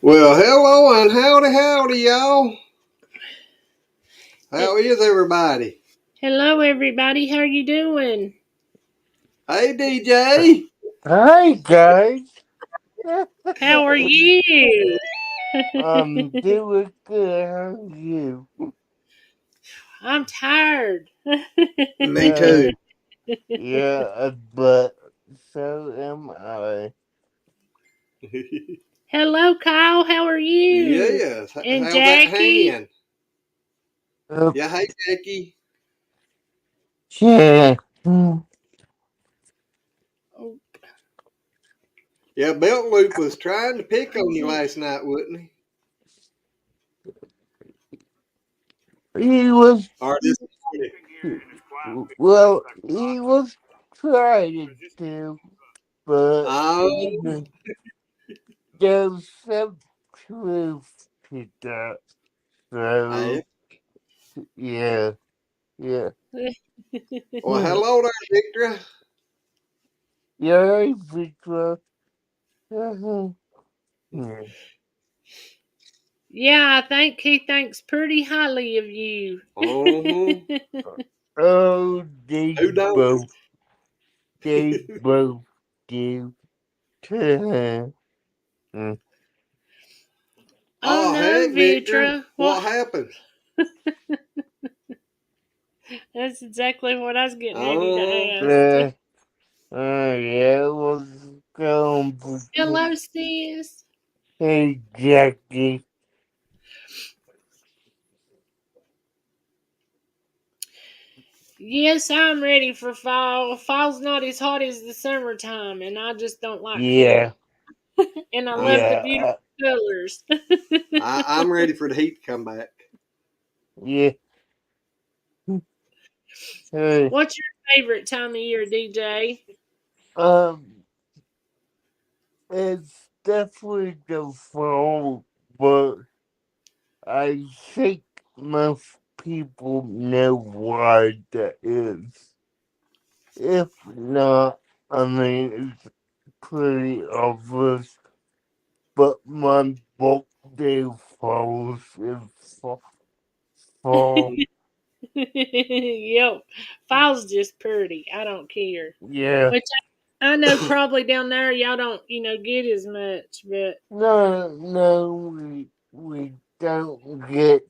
Well, hello and howdy, y'all. How is everybody? Hello, everybody. How are you doing? Hey, DJ. Hi guys. How are you? I'm doing good. How are you? I'm tired. Me Uh, too. yeah, but so am I. Hello, Kyle. How are you? Yes. And How's that Jackie? hand? Uh, Yeah, hey, Jackie. yeah. Oh, Yeah, Belt Loop was trying to pick on you last night, wasn't he? He was Or this morning? he was trying to, but Oh, there's some truth to that. yeah. So yeah, yeah, Well, hello there, Victor. yeah, Victor. Uh-huh. Yeah. yeah, I think he thinks pretty highly of you. Uh-huh. Oh, Who don't? they both do. Mm. Oh Oh, no, heck, Victor. Vitra. What? What happened? That's exactly what I was getting ready to Oh, ask. uh, yeah, what's going on? Hello, sis. Hey, Jackie. Yes, I'm ready for fall. Fall's not as hot as the summertime, and I just don't like heat. Yeah, And I love the yeah, beautiful colors. I'm ready for the heat to come back. yeah. Uh, What's your favorite time of year, DJ? um, it's definitely the fall, but I think most people know why that is. If not, I mean, it's pretty obvious, but my birthday falls in fall. Yep. Fall's just pretty. I don't care. Yeah, Which I know probably down there y'all don't, get as much, but no, we don't get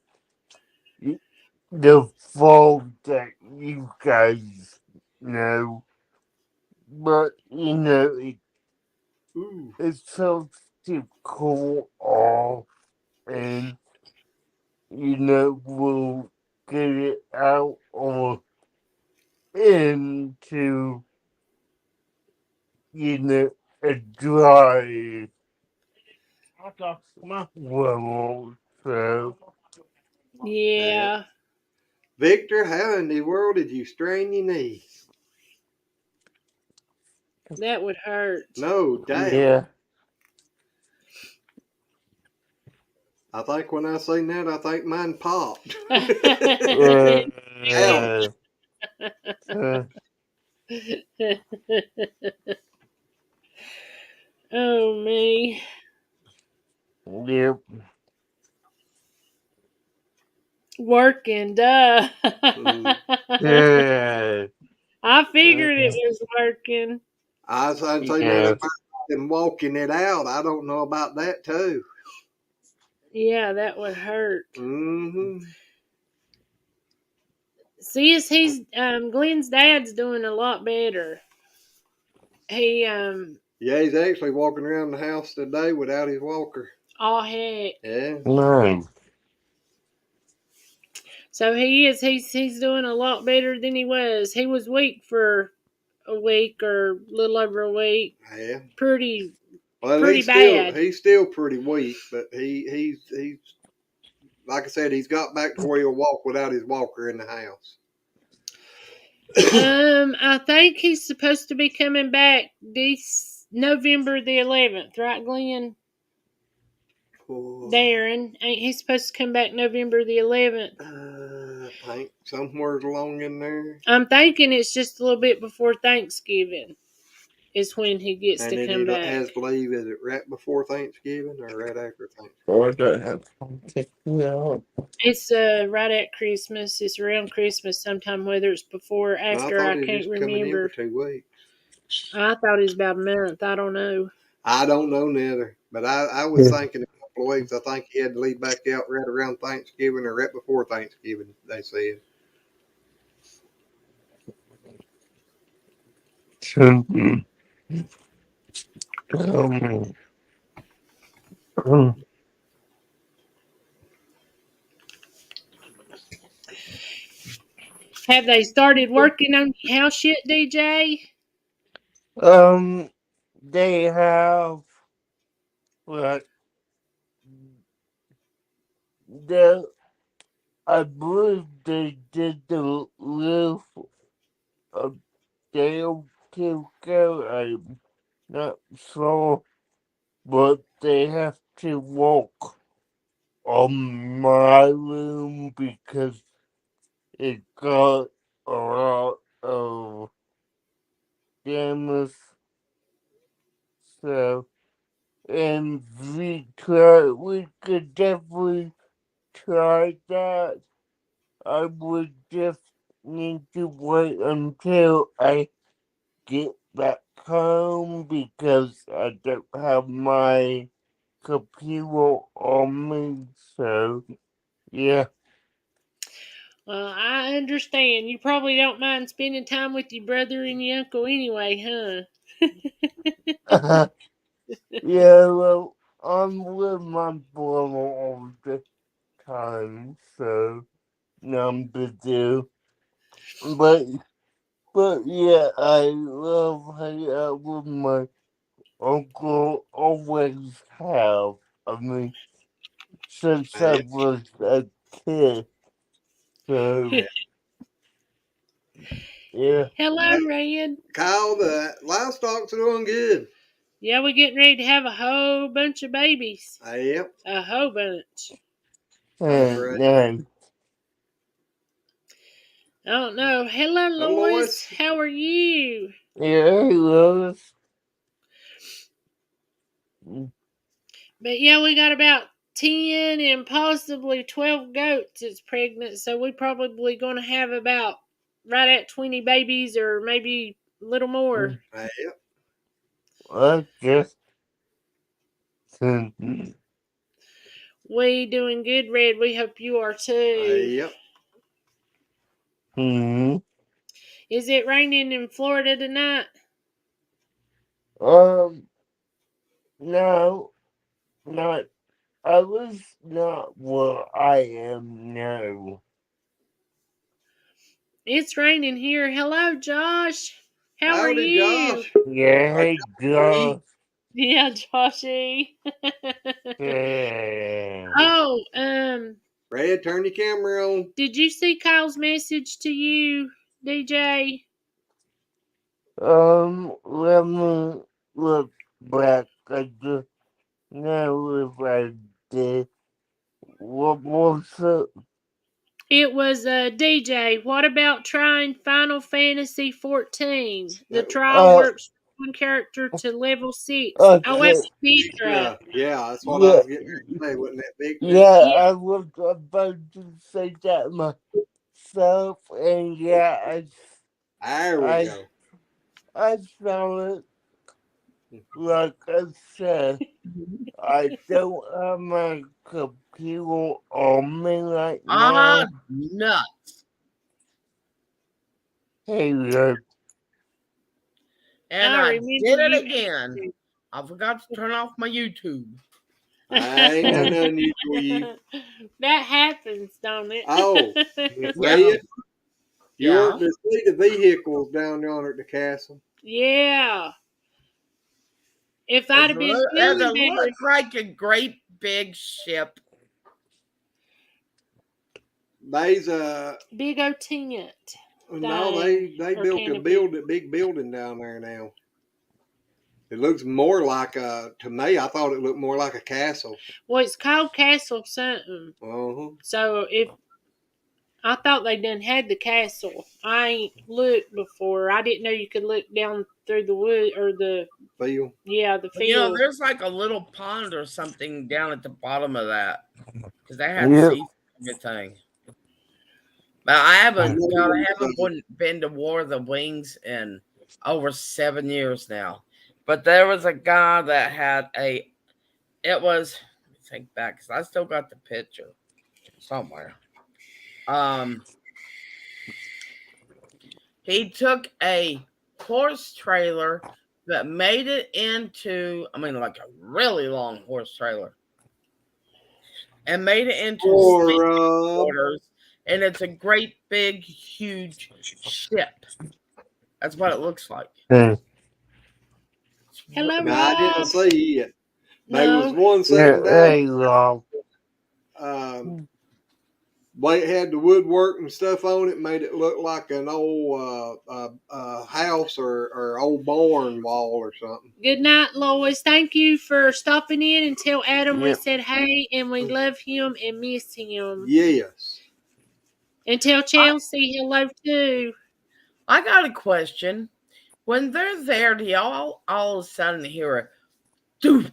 the fall that you guys know, but Ooh. it starts to cool off, and we'll get it out or into you know a dry world. So Yeah. yeah, Victor, how in the world did you strain your knee? that would hurt. No doubt. yeah. I think when I seen that, I think mine popped. Uh, Ouch. uh, Oh me. yep. Working, duh. Mm. Yeah. I Uh, figured it was working. I was trying to say now yeah. they might have been walking it out. I don't know about that too. Yeah, that would hurt. Mm-hmm. See, as Glenn's dad's doing a lot better. He Yeah, he's actually walking around the house today without his walker. oh heck. Yeah. Nice. So he's doing a lot better than he was. He was weak for a week or a little over a week. Yeah. Pretty Well, pretty bad. he's still pretty weak, but he's like I said, he's got back to where he'll walk without his walker in the house. I think he's supposed to be coming back this November the 11th, right, Glenn? Oh, Darren, ain't he supposed to come back November the 11th? I think somewhere along in there. I'm thinking it's just a little bit before Thanksgiving. is when he gets And to then come it back. has to leave. Is it right before Thanksgiving or right after Thanksgiving? Or that have to me out. It's right at Christmas. It's around Christmas sometime, whether it's before or No, I after, thought I it was can't just coming in for remember. 2 weeks. I thought it was about a month. I don't know. I don't know neither, but I was thinking a couple of weeks. I think he had to leave back out right around Thanksgiving or right before Thanksgiving. They said. Um, um, Have they started working on your house yet, DJ? um, they have what the I believe they did the roof a day or two ago. I'm not sure, but they have to walk on my room because it got a lot of damage. So, and we could definitely try that. I would just need to wait until I get back home because I don't have my computer on me. So, yeah. Well, I understand. You probably don't mind spending time with your brother and your uncle anyway, huh? Yeah, well, I'm with my brother all the time, so number two. But yeah, I love hanging out with my uncle. Always have. I mean, since I Hey, was a kid. So yeah. Hello, Red. Kyle, the livestock's doing good. Yeah, we're getting ready to have a whole bunch of babies. Yep, A whole bunch. that's right. And I don't know. Hello, Hello, Lois. Lois. How are you? yeah, he loves. But yeah, we got about 10 and possibly 12 goats that's pregnant, so we probably going to have about right at 20 babies or maybe a little more. Yep, I just. We doing good, Red. We hope you are too. yep. Hmm. Is it raining in Florida tonight? Um. No, not. I was not where I am now. It's raining here. Hello, Josh. How are Howdy, you? Josh. Yeah, Are you hey, free? Josh. Yeah, Joshy. Yeah. Oh, Red, turn your camera on. did you see Kyle's message to you, DJ? Let me look back. I just know if I did. What was it? It was DJ. What about trying Final Fantasy 14? The trial Uh, works from one character to level 6. Oh, okay. that's Petra. Yeah, that's what I Yeah, was getting ready to say. Wasn't that big yeah, picture? Yeah. I was about to say that myself, and yeah, There we I, go. I saw it. Like I said, I don't have my computer on me right Ah, now. nuts. Hey, look. And I I remember did it you. again. I forgot to turn off my YouTube. I ain't nothing unusual. You. That happens, don't it? Oh, Yeah, Red, you yeah. ought to see the vehicles down yonder at the castle. Yeah. If I'd have been As feeling it better, looks like a great big ship. They's big old tent no, thing they or built a canopy. big building down there now. It looks more like to me. I thought it looked more like a castle. Well, it's called Castle something. Uh-huh. So if I thought they done had the castle, I ain't looked before. I didn't know you could look down through the wood or the Feel. the You know, field. there's like a little pond or something down at the bottom of that because they had Yep. seafood and everything. But I haven't, God, I haven't Uh, been to War of the Wings in over 7 years now. But there was a guy that had it was, let me think back because I still got the picture somewhere. Um, he took a horse trailer that made it into, I mean, like a really long horse trailer, and made it into Poor sleeping Rob. quarters. And it's a great big, huge ship. That's what it looks like. Yeah, Hello, Now, I didn't Rob. see it. There was No. one sitting down. hey, Rob. Well, it had the woodwork and stuff on it, made it look like an old house or old barn wall or something. Good night, Lois. Thank you for stopping in and tell Adam we Yep. said hey and we love him and miss him. Yes. And tell Chelsea hello too. I got a question. When they're there, do y'all all of a sudden hear a doop?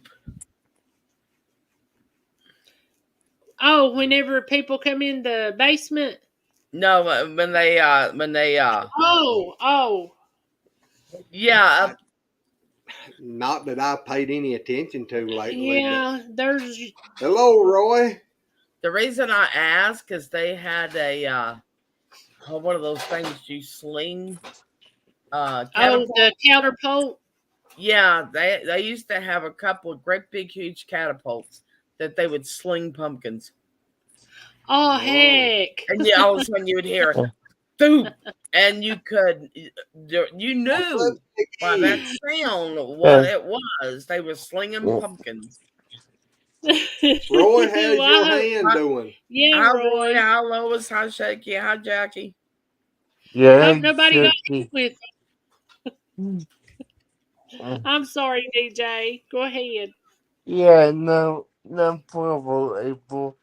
Oh, whenever people come in the basement. No, when they Oh. yeah, Not that I paid any attention to lately. Yeah, there's. But hello, Roy. the reason I ask is they had a one of those things you sling Oh, catapult. the catapult. Yeah, they used to have a couple of great big huge catapults that they would sling pumpkins. Oh, Oh. heck. And yeah, all of a sudden you would hear doop, and you knew by that sound what it was. They were slinging pumpkins. Roy, how's your Wow. hand doing? Yeah, Hi Roy. Roy, hi Lois, hi Shaky, hi Jackie. Yeah, Hope nobody got Jackie. hit with. I'm sorry, DJ. Go ahead. Yeah, no problem, April.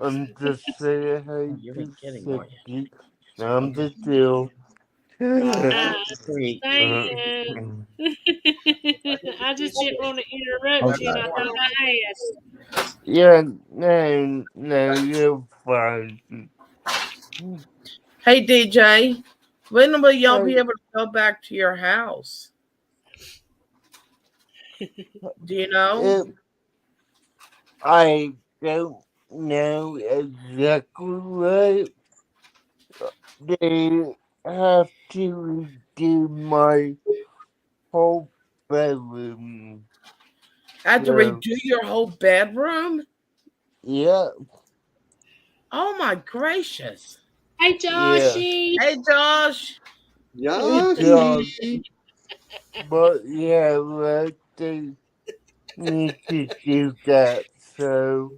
I'm just saying hey You're to kidding, aren't you? Seki. I'm the deal. Uh, Sweet. saying. I just didn't want to interrupt you, and I thought I had. Yeah, no, you're fine. Hey DJ, when will y'all be Hey, able to go back to your house? Do you know? if I don't know exactly right, they have to redo my whole bedroom. Had to So, redo your whole bedroom? yeah, Oh my gracious. Hey, yeah, Joshy. Hey Josh. it Yoshi. does. But yeah, like, they need to do that. So,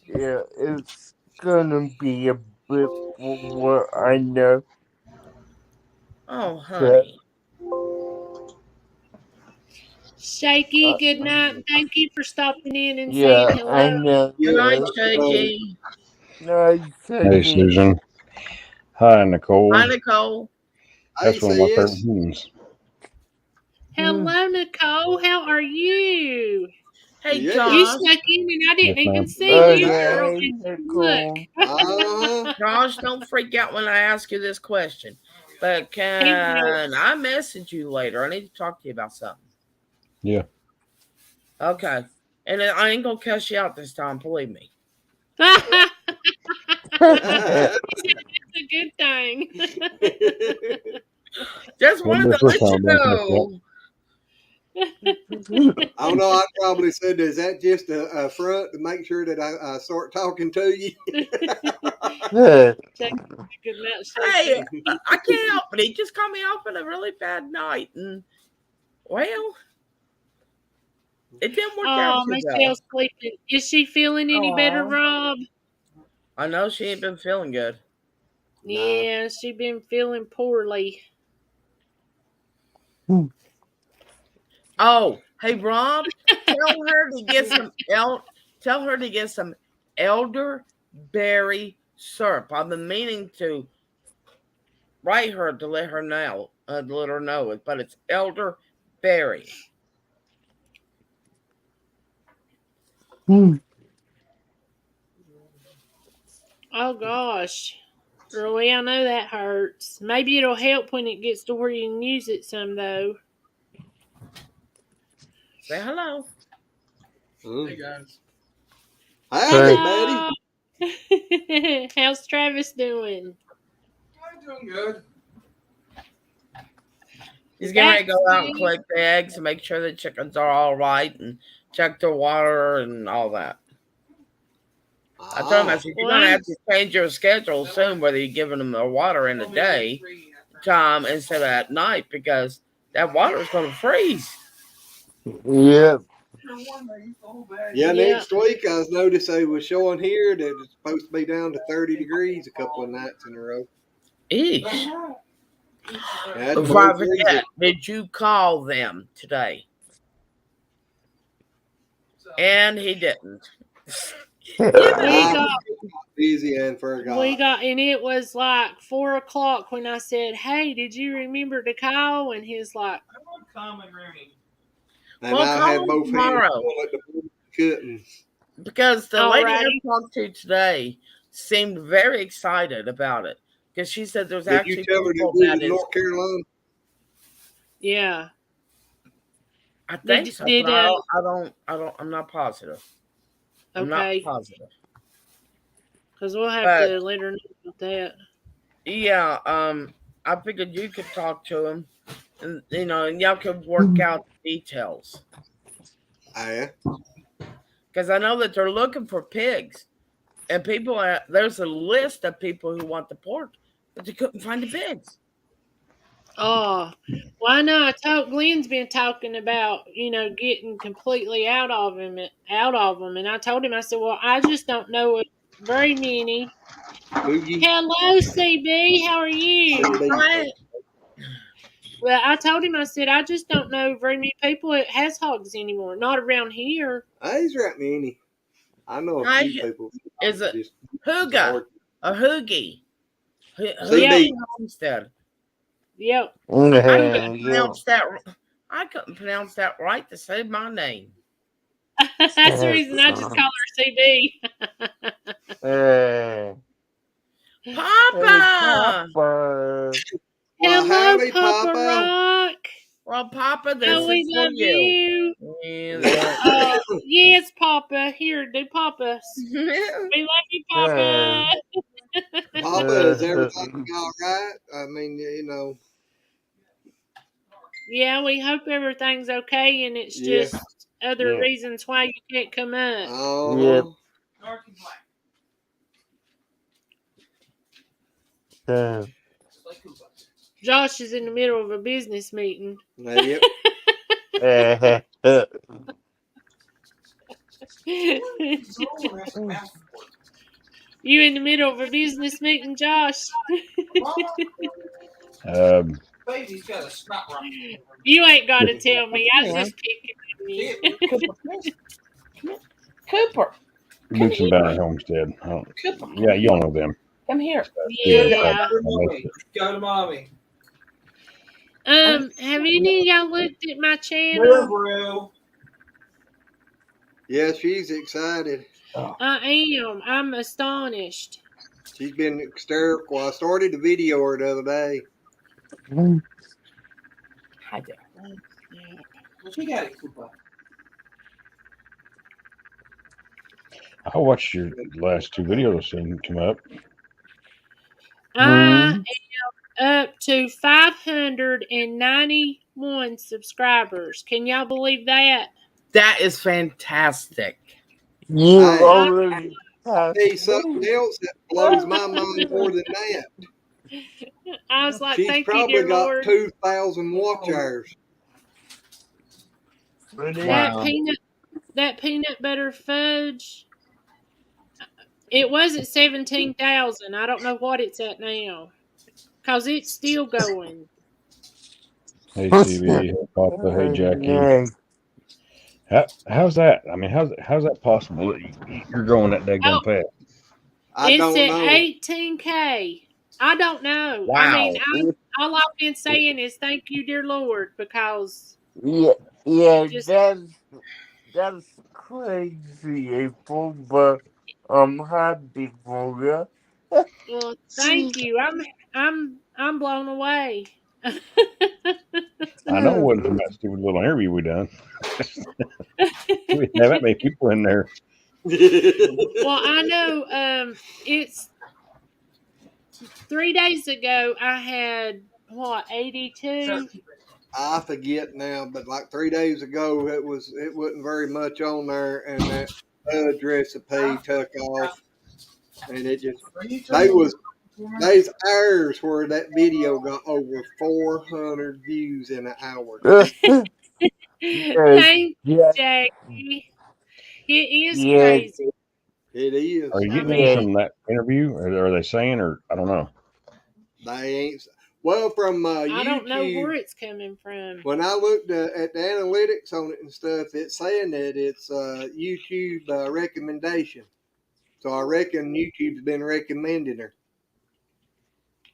yeah, it's gonna be a bit for what I know. Oh That, honey. Shaky, uh, good night. And thank you for stopping in and saying yeah, I hello. know. Good night, That. Shaky. No, Hey, second. Susan. Hi, Nicole. Hi Nicole. Hey, That's one of my favorite sis. hymns. Hello, Nicole. How are you? Hey Yes. You Josh. snuck in and I Yes, didn't even ma'am. see Oh you, yeah, girl. hey, And Nicole. Uh-huh. Josh, don't freak out when I ask you this question. But he will. can I message you later? I need to talk to you about something. Yeah. Okay. And I ain't gonna cuss you out this time, believe me. That's a good thing. Just Won't wanted be the to first let time you I've been cussed out. know. I don't know. I probably said, is that just a front to make sure that I start talking to you? Check good night, Hey, Shaky. I can't help it. He just caught me off on a really bad night. And, well, it didn't work out Oh, too well. Michelle's sleeping. Is she feeling any better, Aw. Rob? I know she ain't been feeling good. Nah. Yeah, she been feeling poorly. Oh, hey Rob, tell her to get some tell her to get some elderberry syrup. I've been meaning to write her to let her know to let her know it, but it's elderberry. Oh gosh. Really, I know that hurts. Maybe it'll help when it gets to where you can use it some though. Say hello. Hey guys. Howdy, Hello. buddy. How's Travis doing? I'm doing good. He's getting ready to go out and collect the eggs and make sure the chickens are all right and check their water and all that. I told him, I said, you're going to have to change your schedule soon, whether you're giving them their water in the day time instead of at night, because that water is going to freeze. Yep. Yeah, next week I was noticed they was showing here that it's supposed to be down to 30 degrees a couple of nights in a row. Eesh. That's Before I below freezing. forget, did you call them today? And he didn't. We I got busy and forgot. and it was like 4 o'clock when I said, "Hey, did you remember to call?" And he was like, And Well, I call had him both hands tomorrow. full at the couldn't. Because the lady I Alrighty. talked to today seemed very excited about it. Because she said there's Did you actually tell her that people we that was in is, North Carolina? "Yeah." I think so, Did but I'm not positive. I'm not okay? positive. Because we'll have But to let her know about that. yeah, I figured you could talk to him, and and y'all could work out the details. Oh, yeah. Because I know that they're looking for pigs, and people there's a list of people who want the pork, but they couldn't find the pigs. Oh, well, I know. Glenn's been talking about getting completely out of them, and I told him, I said, well, I just don't know very many. Boogie. Hello, CB. How are you? CB. Well, I told him, I said, I just don't know very many people that has hogs anymore. Not around here. He's right many. I know a Hi, few people. is it Just Hooga or Hoogie? CB. Homestead. Yep. I couldn't Yeah. pronounce that. I couldn't pronounce that right to say my name. That's the reason I just call her CB. Papa! Hey, Papa. Well, Hello, howdy, Papa Papa. Rock. Well, Papa, this Oh, we is for love you. Yeah. Yes, Papa. Here, do Papas. We love you, Papa. Papa, is everything all right? I mean, Yeah, we hope everything's okay, and it's Yeah. just other reasons why you can't come up. Uh-huh. Yep. Josh is in the middle of a business meeting. Yep. You in the middle of a business meeting, Josh? Baby's got a snot rock. You ain't got to tell me. I was just picking on you. Cooper. Luke's Valley Homestead. Yeah, you all know them. Come here. Yeah. Go to mommy. Have any of y'all looked at my channel? Yeah, she's excited. I am. I'm astonished. She's been hysterical. I started the video her the other day. Hi there. What you got, Cooper? I watched your last two videos and come up. I am up to 591 subscribers. Can y'all believe that? That is fantastic. You already Hey, something else that blows my mind more than that. I was like, She's thank you, probably dear got Lord. 2,000 watch hours. That peanut butter fudge. It was at 17,000. I don't know what it's at now, cause it's still going. Hey, CB. Hey, Papa. Hey, Jackie. How's that? I mean, how's that possible? You're going that daggone fast. I It's don't at know. 18K. I don't know. I Wow. mean, all I've been saying is thank you, dear Lord, because Yeah, just that's crazy, April, but I'm happy for you. well, thank you. I'm blown away. I know it wasn't from that stupid little interview we done. We didn't have that many people in there. Well, I know it's 3 days ago I had what 82. I forget now, but like 3 days ago, it wasn't very much on there, and that judge recipe took off, and it just they was there's hours where that video got over 400 views in an hour. yeah, Thank you, yeah, Jackie. It is yeah, crazy. It Are is. you I getting any yeah, mean, from that interview? Or are they saying, or I don't know? They ain't well from I don't know where YouTube. it's coming from. When I looked at the analytics on it and stuff, it's saying that it's YouTube recommendation. So I reckon YouTube's been recommending her.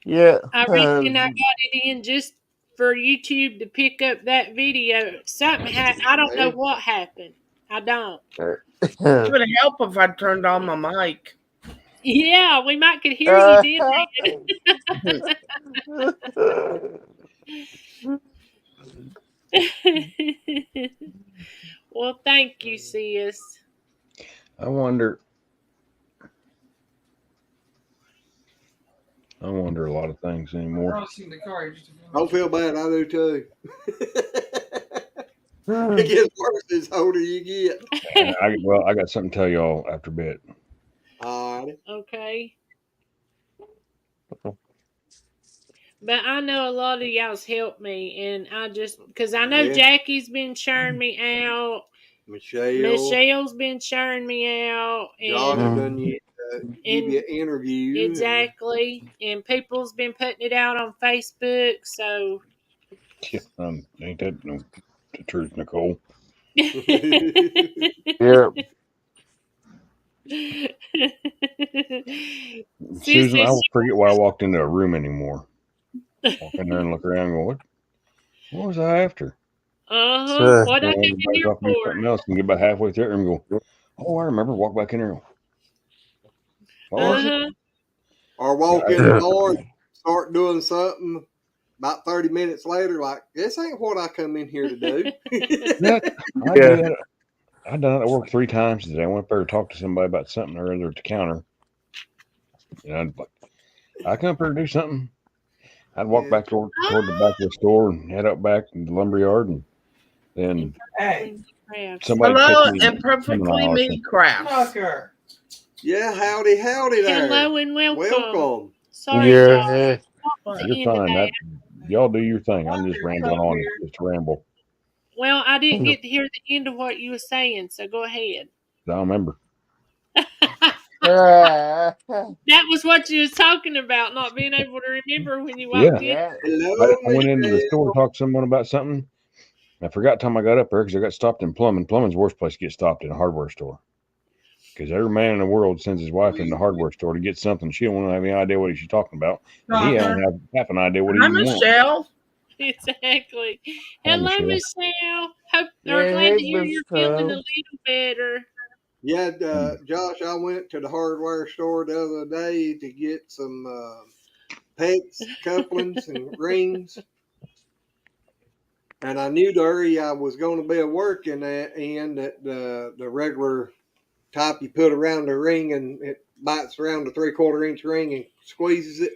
yeah. I reckon I got it in just for YouTube to pick up that video. I don't know Yeah. what happened. I don't. It would help if I turned on my mic. Yeah, we might could hear you, didn't we? Well, thank you, sis. I wonder a lot of things anymore. Don't feel bad. I do too. It gets worse as older you get. And I got something to tell y'all after bed. All right. Okay. But I know a lot of y'all's helped me, and I just because I know Yeah. Jackie's been sharing me out, Michelle, Michelle's been sharing me out, Josh and done give you and an interview. exactly, and people's been putting it out on Facebook. So Yeah, ain't that no the truth, Nicole? yeah. Sis Susan, I says, will forget why I walked into a room anymore. Walk in there and look around and go, what was I after? "Uh-huh, So, what I Well, come in everybody's here off to do for?" something else and get about halfway through it and go, oh, I remember. Walk back in there and go, what was it? Uh-huh. Or walk in the door, start doing something. About 30 minutes later, like, this ain't what I come in here to do. That I do yeah. that. I done it at work 3 times today. I went up there to talk to somebody about something or other at the counter. And I come up here to do something. I'd walk Yeah. back toward the back of the store and head up back to the lumber yard, and And then perfectly crafts. somebody catch Hello me and coming perfectly on or made something. crafts. Yeah, howdy there. Hello and welcome. Welcome. Sorry, Josh. Yeah. The You're end of fine. that. Y'all do your thing. I'm just rambling on. Just ramble. Well, I didn't get to hear the end of what you were saying, so go ahead. I don't remember. That was what you was talking about, not being able to remember when you Yeah, walked in. yeah. Hello, I went into the store to Michelle. talk to someone about something. I forgot time I got up there because I got stopped in plumbing. Plumbing's the worst place to get stopped, in a hardware store. Because every man in the world sends his wife in the hardware store to get something. She don't have any idea what she's talking about. And he don't have half an idea what he Hi, even wants. Michelle. Exactly. Hi, Hello, Michelle. Michelle. Hope or Yeah, glad hey, to hear you're feeling a Michelle. little better. Yeah, Hmm. Josh, I went to the hardware store the other day to get some pegs, couplings, and rings. And I knew the area I was going to be working at, and that the regular type you put around the ring and it bites around the 3/4 inch ring and squeezes it.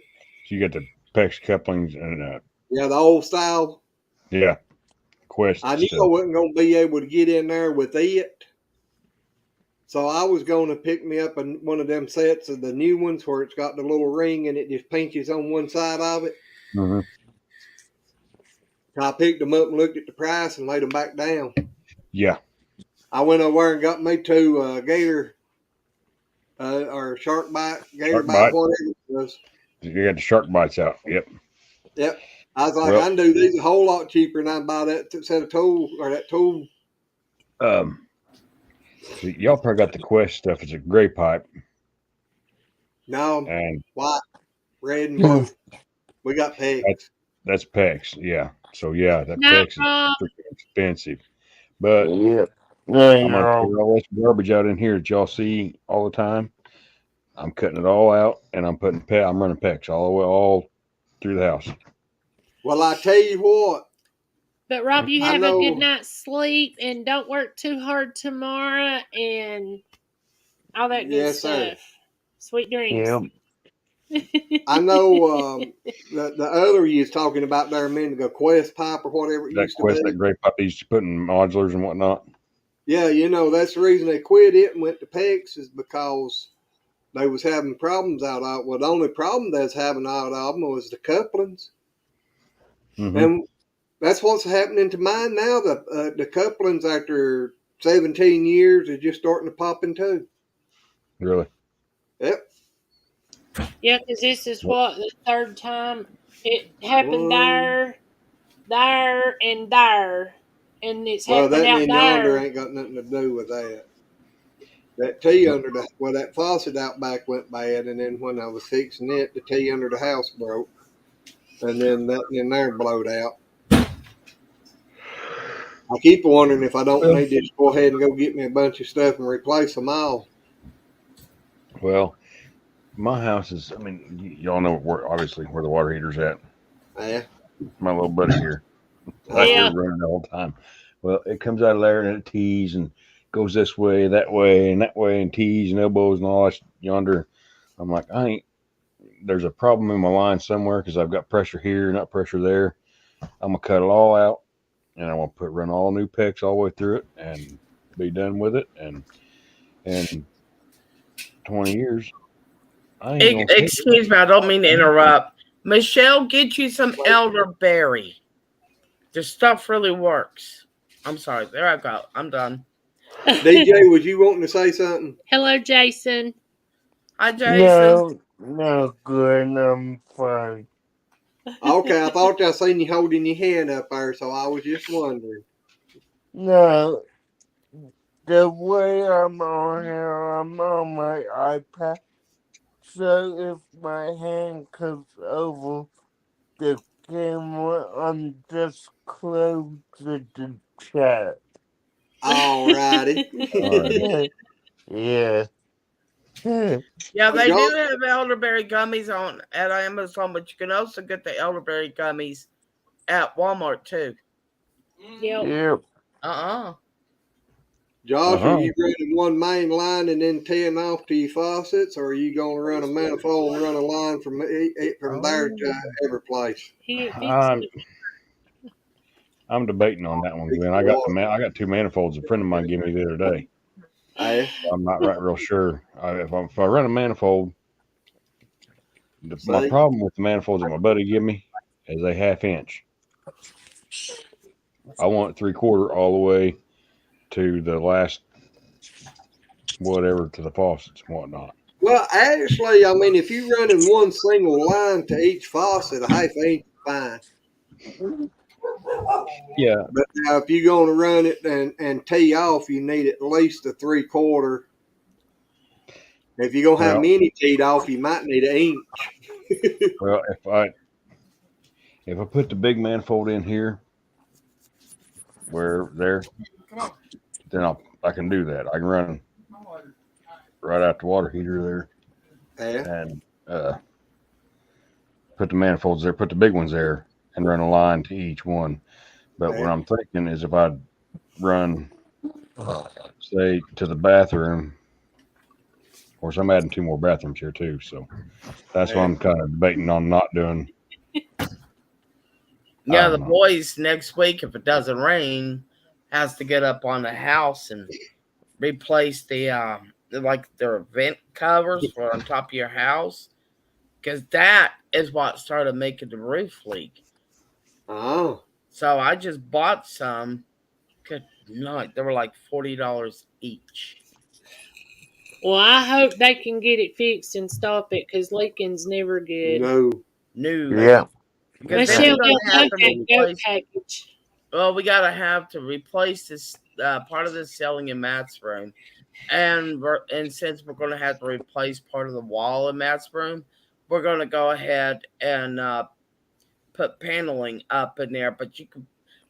So you got the PEX couplings and Yeah, the old style. yeah, Quest I knew I stuff. wasn't going to be able to get in there with it. So I was going to pick me up one of them sets of the new ones where it's got the little ring and it just pinches on one side of it. Mm-hmm. I picked them up and looked at the price and laid them back down. Yeah, I went over there and got me two gator or gator shark bite, bite. whatever it was. You got the shark bites out. Yep. Yep. I was like, I Well, can do these a whole lot cheaper than I buy that set of tool or that tool. so y'all probably got the Quest stuff. It's a gray pipe, No, and white red and blue. We got pegs. That's PEX. Yeah. So yeah, that Not PEX is Rob. freaking expensive. But Yep. There I'm you gonna go. clear all this garbage out in here that y'all see all the time. I'm cutting it all out, and I'm running PEX all the way all through the house. Well, I tell you what, But Rob, you I have a good know. night's sleep and don't work too hard tomorrow and all that good Yes, sir. stuff. Sweet dreams. Yep. I know. The other you was talking about there a minute ago, Quest Pipe or whatever it That used to Quest, be. that gray pipe they used to put in modulars and whatnot. Yeah, that's the reason they quit it and went to PEX is because they was having problems out of it. Well, the only problem they was having out of them was the couplings. Mm-hmm. And that's what's happening to mine now. The couplings after 17 years are just starting to pop in too. Really. Yep. Yeah, because this is Well, what, the third time it happened Um, there, and there. And it's well, happened that out and yonder there. ain't got nothing to do with that. That T under that faucet out back went bad, and then when I was fixing it, the T under the house broke, and then that in there blowed out. I keep wondering if I don't need to just go ahead and go get me a bunch of stuff and replace them all. well, my house is. I mean, y'all know obviously where the water heater's at. Yeah. My little buddy here, right Uh-huh. there Yeah. running the whole time. Well, it comes out of there and it tees and goes this way, that way, and tees and elbows and all that yonder. I'm like, I ain't. There's a problem in my line somewhere because I've got pressure here, not pressure there. I'm gonna cut it all out, and I'm gonna run all new PEX all the way through it, and be done with it. And in 20 years, I ain't gonna say it. Excuse me, I don't mean to interrupt. Michelle, get you some elderberry. The stuff really works. I'm sorry. There I go. I'm done. DJ, was you wanting to say something? Hello, Jason. Hi, Jason. No good. I'm fine. Okay, I thought I seen you holding your hand up there, so I was just wondering. No, the way I'm on here, I'm on my iPad. So if my hand comes over the camera, I'm just close to the chat. All righty. All right. Yeah. Yeah, Well, they John, do have elderberry gummies on at Amazon, but you can also get the elderberry gummies at Walmart too. Yep. Yep. Josh, are Uh-huh. you running one main line and then teeing off to your faucets, or are you going to run a manifold and run a line from there to every place? He fixed I'm it. I'm debating on that one, Fix Glenn. the water. I got two manifolds a friend of mine gave me the other day. Yeah. I'm not right real sure. If I run a manifold, my See? problem with the manifolds that my buddy gave me is a half inch. I want 3/4 all the way to the last whatever to the faucets and whatnot. Well, actually, I mean, if you're running one single line to each faucet, a half inch is fine. Yeah. But now, if you're going to run it and tee off, you need at least a 3/4. If you're going to have Well, many teed off, you might need an inch. well, if I put the big manifold in here where there, then I can do that. I can run right out the water heater Yeah. there and put the manifolds there, put the big ones there, and run a line to each one. But what Yeah. I'm thinking is if I run, say, to the bathroom, of course, I'm adding two more bathrooms here too. So that's what Yeah. I'm kind of debating on not doing. I Yeah, the don't know. boys next week, if it doesn't rain, has to get up on the house and replace their vent covers for on top of your house, because that is what started making the roof leak. Oh. So I just bought some. Good night. They were like $40 each. Well, I hope they can get it fixed and stop it because leaking's never good. No. New. Yeah. Because then Michelle, we're they'll gonna have love to that goat replace. package. Well, we gotta have to replace this part of this ceiling in Matt's room, and since we're gonna have to replace part of the wall in Matt's room, we're going to go ahead and put paneling up in there. But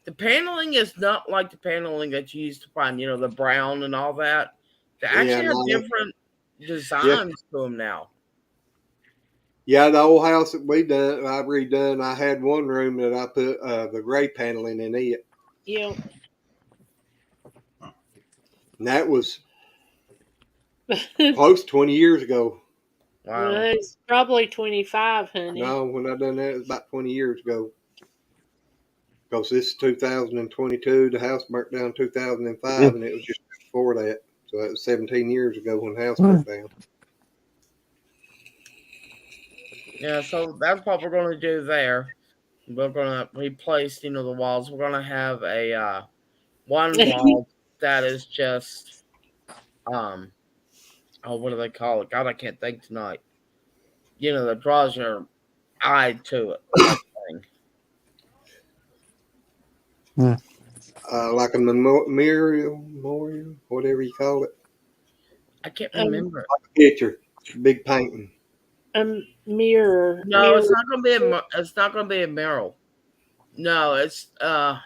the paneling is not like the paneling that you used to find, the brown and all that. They Yeah, actually have no, different yeah, designs to them now. yeah. The old house that I redone. I had one room that I put the gray paneling in it, Yeah. and that was close to 20 years ago. Wow. Well, it's probably 25, honey. No, when I done that, it was about 20 years ago. Because this is 2022. The house burnt down 2005, and it was just before that. So that was 17 years ago when the house burnt down. Yeah, so that's what we're going to do there. We're going to replace, the walls. We're going to have a one wall that is just what do they call it? God, I can't think tonight. That draws your eye to it, type thing. Like a memorial, whatever you call it. I can't um, remember it. Picture, big painting. a mirror. No, it's not going to be it's not going to be a mural. No, A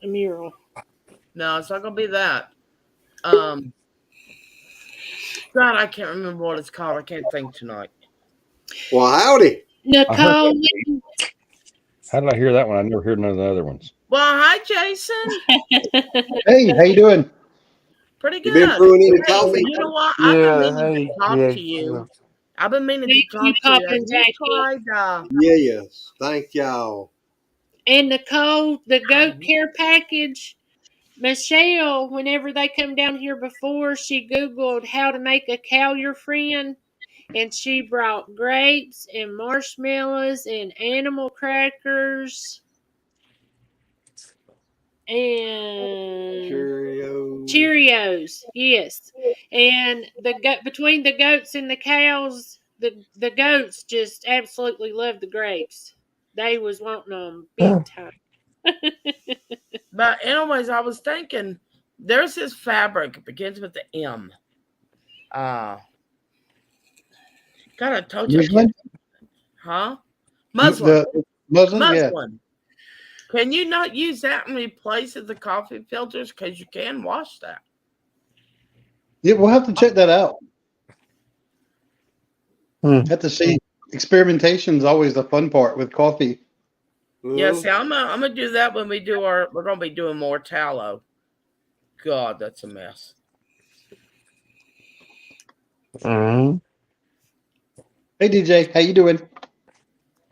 mural. no, it's not going to be that. Um, God, I can't remember what it's called. I can't think tonight. Well, howdy. I heard Nicole. that. How did I hear that one? I never heard none of the other ones. Well, hi, Jason. Hey, how you doing? Pretty You been good. brewing any Hey, coffee? you know what? I've been Yeah, meaning to hey, talk to you. I've been meaning to Thank you, talk to you. Papa Have and you Jackie. tried? Yes. Thank y'all. And Nicole, the goat care package. Michelle, whenever they come down here before, she Googled how to make a cow your friend. And she brought grapes and marshmallows and animal crackers and Cheerios. Cheerios. Yes, and between the goats and the cows, the goats just absolutely love the grapes. They was wanting them big time. But anyways, I was thinking there's this fabric. It begins with the M. Uh God, I told you I can't. Muslin? Huh? Muslin. The muslin? Yeah. Muslin. Can you not use that in replace of the coffee filters? Because you can wash that. Yeah, we'll have to check that out. Hmm. Have to see. Experimentation is always the fun part with coffee. Yeah, see, I'm gonna do that when we're gonna be doing more tallow. God, that's a mess. Mm-hmm. Hey, DJ, how you doing?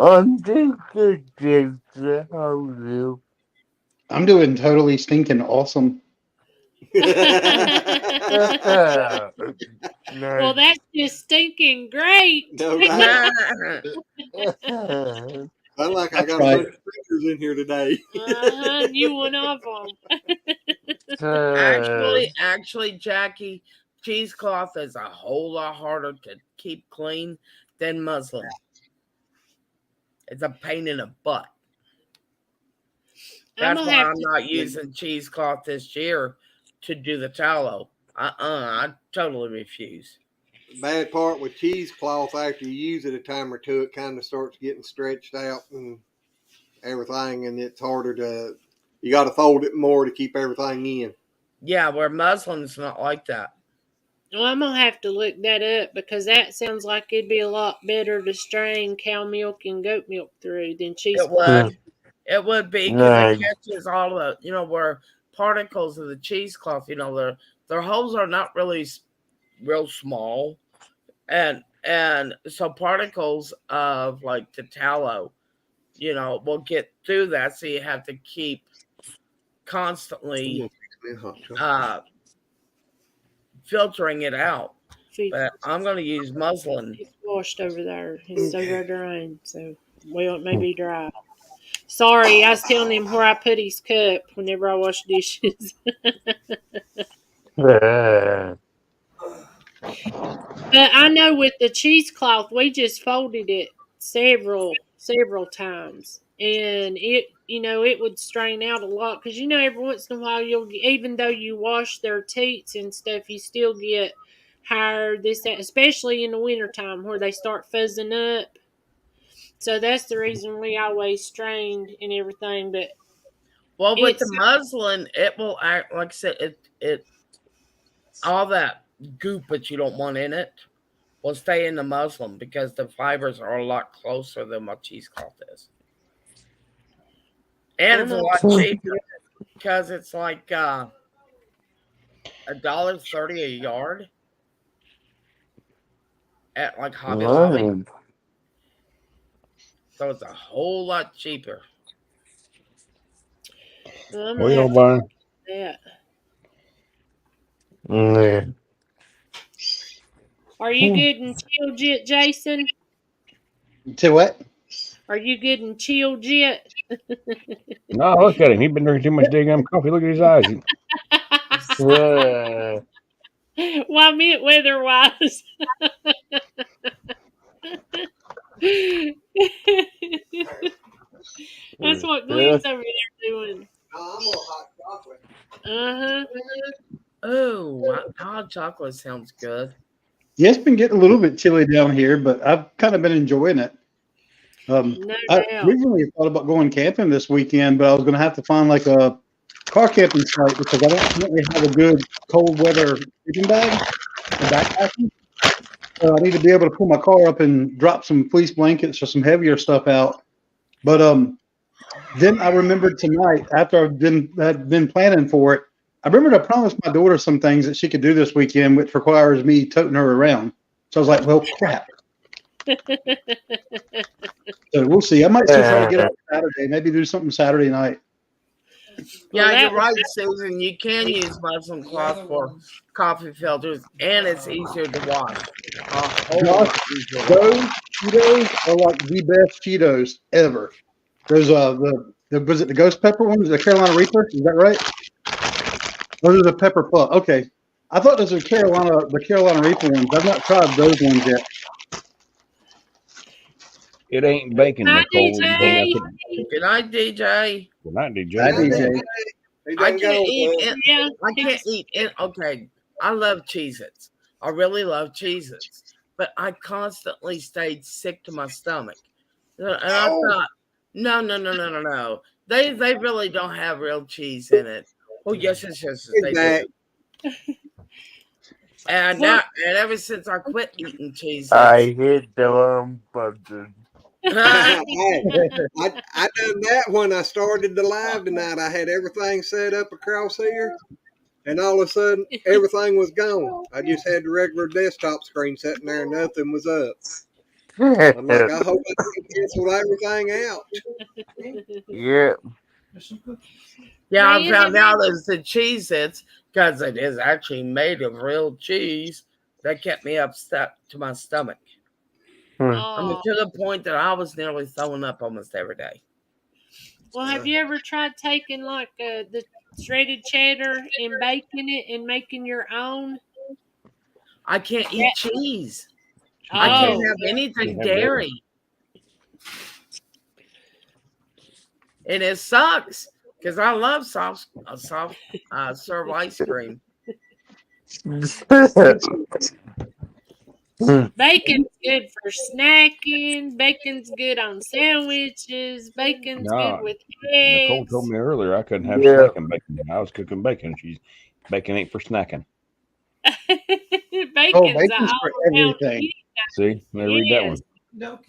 I'm doing good, Jason. How are you? I'm doing totally stinking awesome. Well, Nice. that's just stinking great. No doubt. Uh-huh. Sound like I That's got a right. bunch of speakers in here today. You one of them. actually, Jackie, cheesecloth is a whole lot harder to keep clean than muslin. It's a pain in the butt. I'm That's gonna why have I'm to. not using cheesecloth this year to do the tallow. I totally refuse. Bad part with cheesecloth, after you use it a time or two, it kind of starts getting stretched out and everything, and it's harder to. You got to fold it more to keep everything in. Yeah, where muslin's not like that. Well, I'm gonna have to look that up because that sounds like it'd be a lot better to strain cow milk and goat milk through than It cheesecloth. would. It would be because it Nice. catches all the, where particles of the cheesecloth, their holes are not really real small, and so particles of like the tallow, will get through that. So you have to keep constantly filtering it out. But I'm going to use muslin. It's washed over there. It's over drained, so well it may be dry. Sorry, I was telling him where I put his cup whenever I wash dishes. But I know with the cheesecloth, we just folded it several times, and it would strain out a lot because every once in a while even though you wash their teats and stuff, you still get higher, this, that, especially in the wintertime where they start fuzzing up. So that's the reason we always strained and everything. But Well, with the it's muslin, it will act like I said, it all that goop that you don't want in it will stay in the muslin because the fibers are a lot closer than what cheesecloth is. And it's a lot cheaper because it's like $1.30 a yard at like Hobby Lobby. Wow. So it's a whole lot cheaper. I'm Well, gonna have to Brian. do that. Yeah. Are you good and chilled yet, Jason? To what? Are you good and chilled yet? No, look at him. He's been drinking too much daggum coffee. Look at his eyes. Yeah. Well, I meant weather-wise. That's what Glenn's over there doing. No, I'm on hot chocolate. Uh-huh. Oh, hot chocolate sounds good. Yeah, it's been getting a little bit chilly down here, but I've kind of been enjoying it. No I doubt. originally thought about going camping this weekend, but I was going to have to find like a car camping site because I don't currently have a good cold weather sleeping bag for backpacking. So I need to be able to pull my car up and drop some fleece blankets or some heavier stuff out. But then I remembered tonight after had been planning for it. I remembered I promised my daughter some things that she could do this weekend, which requires me toting her around. So I was like, well, crap. So we'll see. I might still try to get out Saturday. Maybe do something Saturday night. Yeah, Well, you're right, Susan. You can use muslin cloth for coffee filters, and it's easier to wash. Josh, those Cheetos are like the best Cheetos ever. There's was it the Ghost Pepper ones, the Carolina Reaper? Is that right? Those are the Pepper Puff. Okay, I thought those were the Carolina Reaper ones. I've not tried those ones yet. It ain't bacon, Hi, Nicole. DJ. Good night, DJ. Good night, DJ. Hi, DJ. He I done can't gone, eat bud. it. Yeah. I can't eat it. Okay, I love Cheez-Its. I really love Cheez-Its. But I constantly stayed sick to my stomach. And I thought, no. They really don't have real cheese in it. Oh, yes, they That. do. And ever since I quit eating Cheez-Its, I hit the wrong button. Hey, I done that when I started the live tonight. I had everything set up across here, and all of a sudden, everything was gone. I just had the regular desktop screen sitting there, and nothing was up. I'm like, I hope I can cancel everything out. Yeah. yeah, I Man, found out it's the Cheez-Its because it is actually made of real cheese that kept me upset to my stomach. I mean, Oh. to the point that I was nearly throwing up almost every day. Well, have you ever tried taking like the shredded cheddar and baking it and making your own? I can't eat cheese. Oh, I can't have anything have dairy. And it sucks because I love soft serve ice cream. bacon's good for snacking. Bacon's good on sandwiches. Bacon's No, good with Nicole eggs. told me earlier I couldn't have Yeah. snacking bacon. I was cooking bacon. Bacon ain't for snacking. Bacon's bacon's for everything. See, let me read that one. No.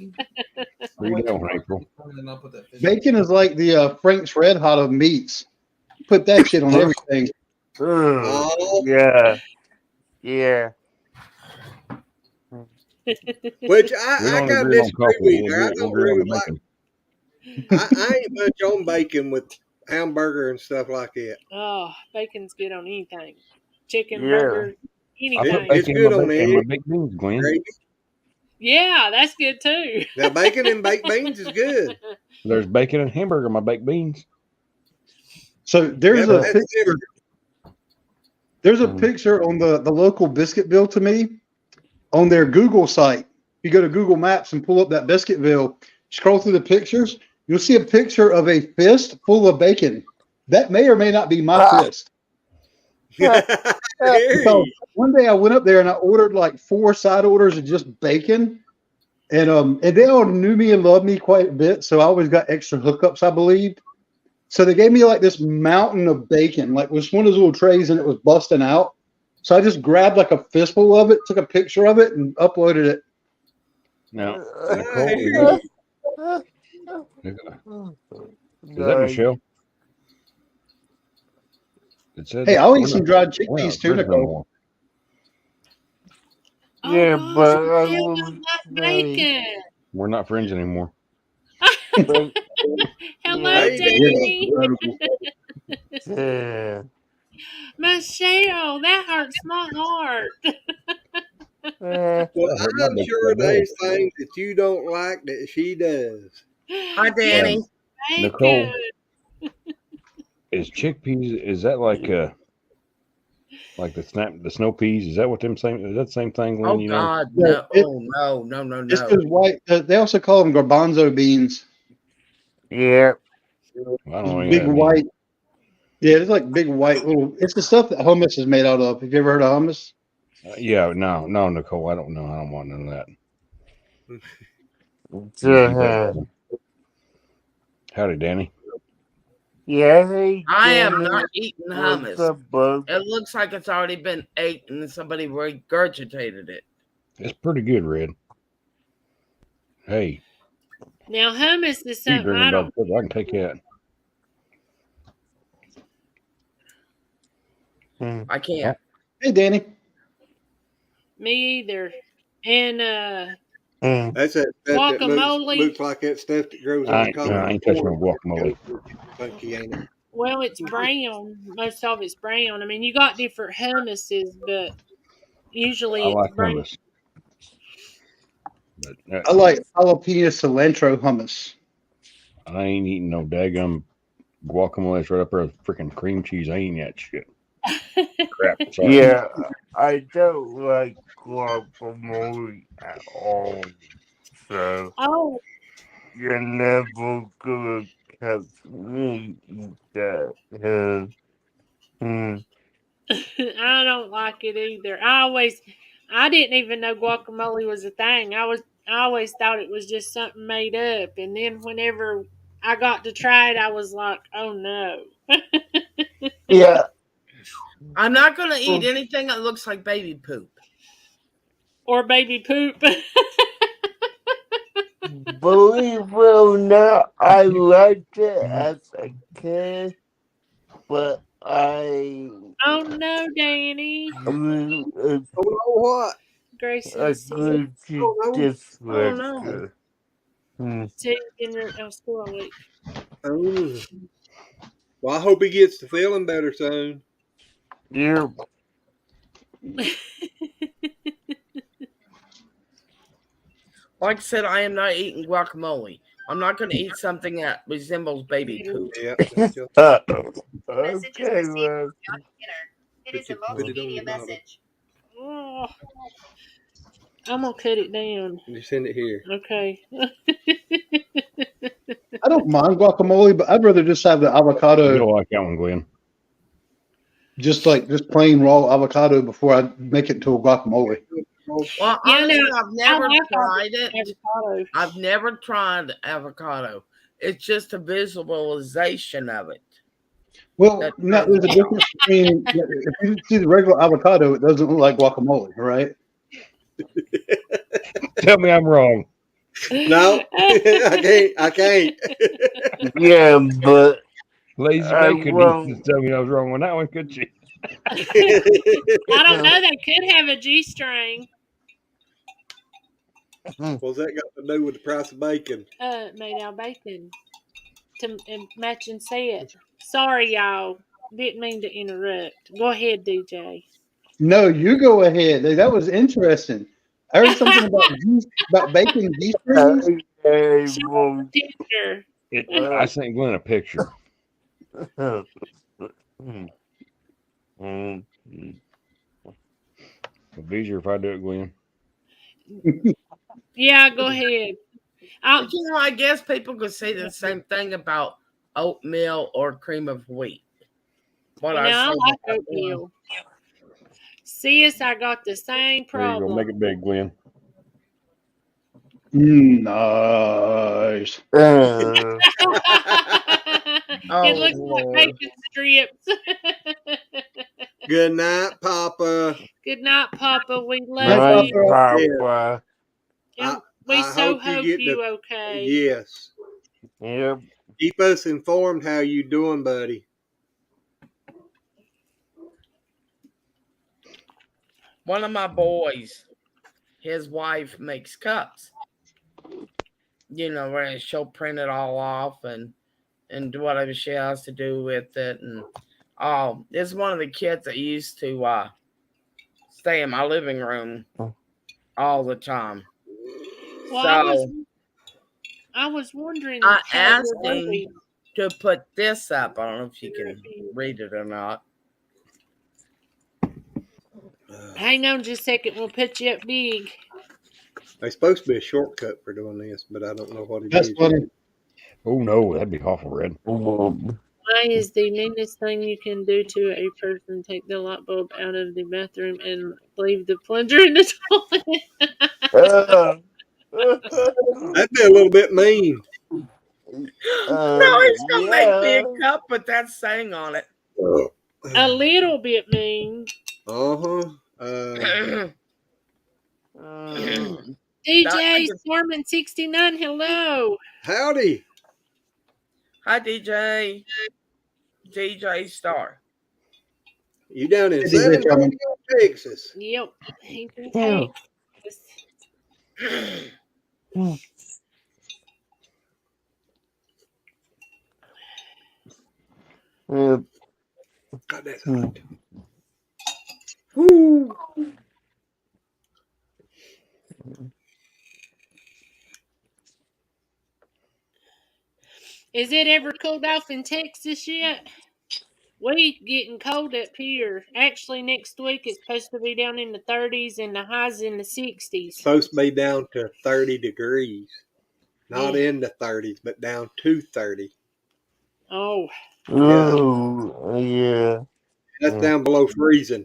Read that one, April. Bacon is like the Frank's Red Hot of meats. Put that shit on everything. Oh, Yeah. Yeah. which We I don't got to agree on disagree coffee. with We'll you. I agree don't on really the like. bacon. I ain't much on bacon with hamburger and stuff like that. Oh, bacon's good on anything. Chicken, Yeah. burger, I anything. put It's bacon good in my on bacon, my eggs, baked beans, Glenn. gravy. Yeah, that's good too. Now bacon and baked beans is good. There's bacon and hamburger in my baked beans. So there's Yeah, a but that's picture. different. There's a picture on the local Biscuitville to me on their Google site. You go to Google Maps and pull up that Biscuitville, scroll through the pictures, you'll see a picture of a fist full of bacon. That may or may not be my fist. Because one day I went up there and I ordered like 4 side orders of just bacon. And they all knew me and loved me quite a bit, so I always got extra hookups, I believe. So they gave me like this mountain of bacon, like it was one of those little trays, and it was busting out. So I just grabbed like a fistful of it, took a picture of it, and uploaded it. Now, I Nicole, hear is that Michelle? It said, Hey, I'll eat we're some not- dried we're not chickpeas too, friends Nicole. anymore. Oh Yeah, gosh, but I Michelle will don't like say, bacon. We're not friends anymore. but Hello, Hey, Danny. yeah, Michelle, that hurts my heart. That eh, hurt my I'm big sure bad there's things that you don't like that she does. Hi, Danny. Just Nicole, bacon. is chickpeas? Is that like the snow peas? Is that what them same? Is that the same thing? Glenn, Oh you know? God, Yeah, no! Oh no, no, no, It's no! those white. They also call them garbanzo beans. yeah, I don't Those know any of big that means. white. Yeah, it's like big white little. It's the stuff that hummus is made out of. Have you ever heard of hummus? Yeah, no, Nicole, I don't know. I don't want none of that. You keep yeah, that. Howdy, Danny. yeah. Hey, I am Danny, not eating what's hummus. up, bud? It looks like it's already been ate and somebody regurgitated it. It's pretty good, Red. Hey, Now hummus is you something drinking I Dr. don't. Pepper? I can take that. I can't. Hey, Danny. Me either. And That's that stuff that guacamole. looks like that stuff that grows I on ain't, top no, of I ain't touching no corn. guacamole. Funky, ain't it? Well, it's brown. Most of it's brown. I mean, you got different hummuses, but usually I it's like brown. hummus, but I like jalapeno cilantro hummus. I ain't eating no daggum guacamole. It's right up there with freaking cream cheese. I ain't that shit. Crap. Sorry. Yeah, I don't like guacamole at all. So Oh, you're never gonna catch me eat that. Hmm. I don't like it either. I didn't even know guacamole was a thing. I always thought it was just something made up. And then whenever I got to try it, I was like, oh no. Yeah. I'm not gonna eat anything that looks like baby poop. Or baby poop. Believe it or not, I liked it as a kid, but I Oh no, Danny. grew Oh, know what? Grayson I said, grew to Oh, no. Oh dislike no! it. Hmm. see in your school week. Oh. Well, I hope he gets to feeling better soon. You're Like I said, I am not eating guacamole. I'm not gonna eat something that resembles baby poop. Yeah. okay, well. Put it on the bottom. Oh, I'm gonna cut it down. You send it here. Okay. I don't mind guacamole, but I'd rather just have the avocado, You'll like that one, Glenn. just plain raw avocado before I make it into a guacamole. Well, Yeah, honestly, no, I've never I like tried it. avocado. I've never tried avocado. It's just a visualization of it. Well, That no, turns there's a me difference between if you see the regular avocado, it doesn't look like guacamole, right? Tell me I'm wrong. No, I can't. Yeah, but Lazy I May couldn't won't. tell me I was wrong on that one, could she? I don't know. They could have a G string. What's that got to do with the price of bacon? Made out of bacon to match and set. Sorry, y'all. Didn't mean to interrupt. Go ahead, DJ. No, you go ahead. That was interesting. I heard something about bacon G strings. I Show won't. the picture. I sent Glenn a picture. It'd be easier if I do it, Glenn. Yeah, go ahead. But you know, I guess people could say the same thing about oatmeal or cream of wheat. what Well, I now I say like about them. oatmeal. Sis, I got the same There you go. problem. Make it big, Glenn. Nice. It Oh looks like Lord. bacon strips. Good night, Papa. Good night, Papa. We Night, love Night, you. Papa. Papa. I, And we I so hope you hope get you the okay. yes. Yep. Keep us informed how you doing, buddy. One of my boys, his wife makes cups. You know, where she'll print it all off and do whatever she has to do with it. And it's one of the kids that used to stay in my living room all the time. Well, So I was wondering I how asked your him baby. to put this up. I don't know if you can read it or not. Hang on just a second. We'll put you up big. There's supposed to be a shortcut for doing this, but I don't know what it That's is. funny. Oh no, that'd be awful, Red. Why is the meanest thing you can do to a person take the light bulb out of the bathroom and leave the plunger in the toilet? That'd be a little bit mean. No, he's gonna make me a Yeah. cup with that saying on it. A little bit mean. Uh-huh. DJ Storman 69, hello. Howdy. Hi, DJ. DJ Star. You down in Hey, San DJ Antonio, Sherman. Texas? Yep, he can Yeah. take God, that's hot. Woo. Is it ever cooled off in Texas yet? We getting cold up here. Actually, next week it's supposed to be down in the 30s and the highs in the 60s. Supposed to be down to 30 degrees. Not Yeah. in the 30s, but down to 30. Oh, Oh, yeah. That's down below freezing.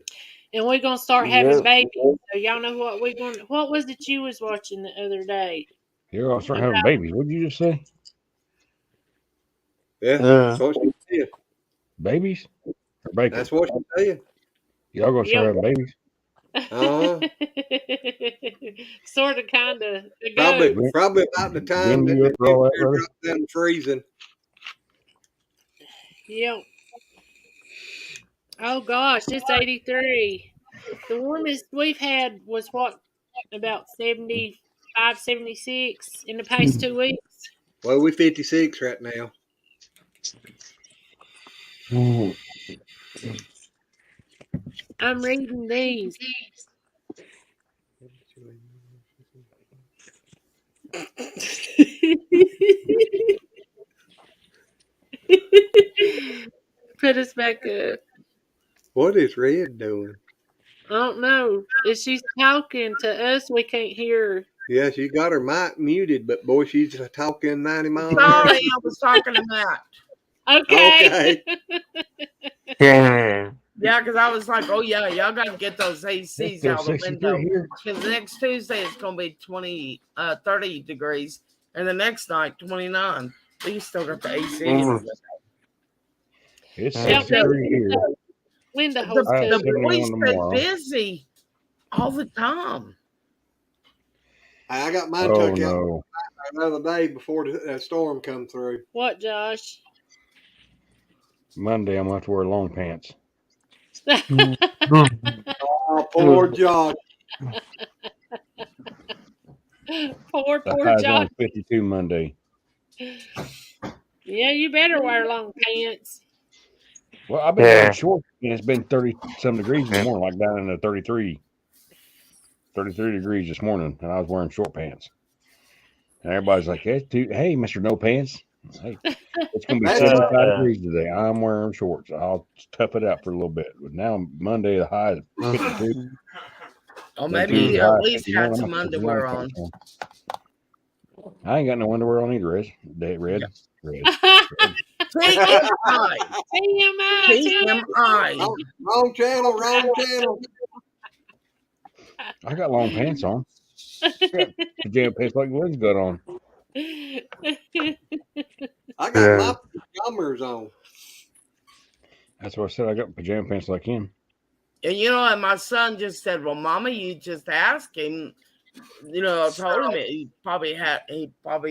and we're gonna start having Yep. babies. So y'all know what we're going. What was it you was watching the other day? You're gonna start having babies. What did you just say? Yeah, that's what she said. Babies or bacon? That's what she said. Y'all gonna start Yep. having babies? Uh-huh. Sort of, kind of. Probably about the time Bend that you the up for all that, temperature brother? drops down to freezing. Yep. Oh gosh, it's 83. The warmest we've had was what, about 75, 76 in the past 2 weeks. Well, we're 56 right now. I'm reading these. Put us back up. What is Red doing? I don't know. If she's talking to us, we can't hear her. Yeah, she got her mic muted, but boy, she's talking 90 miles an hour. Sorry, I was talking to Matt. Okay. Yeah. Yeah, because I was like, oh, yeah, y'all got to get those ACs out the 63 window. here. Because next Tuesday it's going to be 30 degrees. And the next night, 29. But you still got the AC. It's Yep, 63 here. Window The, holes I have the covered. 71 boys tomorrow. been busy all the time. I got mine Oh took out no. another day before the storm come through. What, Josh? Monday I'm gonna have to wear long pants. Oh, poor Josh. Poor The high's Josh. on 52 Monday. Yeah, you better wear long pants. Well, I've been wearing shorts and it's been 30 some degrees in the morning, like down in the 33 degrees this morning, and I was wearing short pants. And everybody's like, hey, Mr. No Pants. Hey, it's going to be 75 degrees today. I'm wearing shorts. I'll tough it out for a little bit. But now, Monday, the high is 52. Or Then maybe Tuesday, you high at is least 51. had I'm some gonna put underwear long on. pants on. I ain't got no underwear on either, Red. Fred. TMI. TMI. Wrong channel, wrong channel. I got long pants on. I got pajama pants like Glenn's got on. I got my pajamas on. That's what I said. I got pajama pants like him. And you know, and my son just said, "Well, Mama, you just asked him." You know, I told him he probably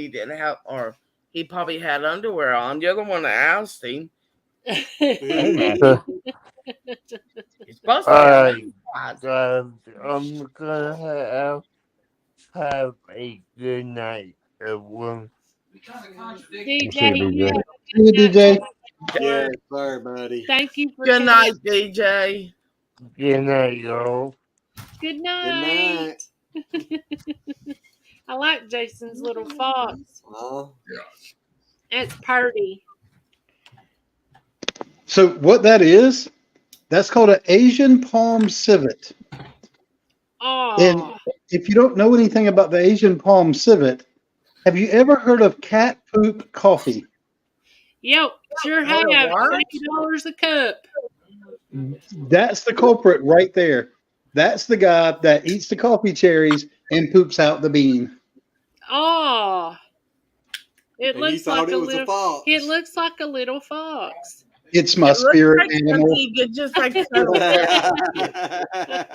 didn't have, or he probably had underwear on. You're the one that asked him. Hey, man. He's supposed to All have right, that. guys, I'm gonna have a good night, everyone. We'll see DJ, you, you DJ. have See you, DJ. Yeah, sorry, buddy. Thank you for Good coming. night, DJ. Good night, y'all. Good Good night. night. I like Jason's little fox. Oh, It's purty. So what that is, that's called an Asian palm civet. And Oh, if you don't know anything about the Asian palm civet, have you ever heard of cat poop coffee? yep, sure have. What? $20 a cup. That's the culprit right there. That's the guy that eats the coffee cherries and poops out the bean. Oh, it and you looks thought like it a was little. a fox. It looks like a little fox. It's my It looks spirit like animal. something you just like settle down.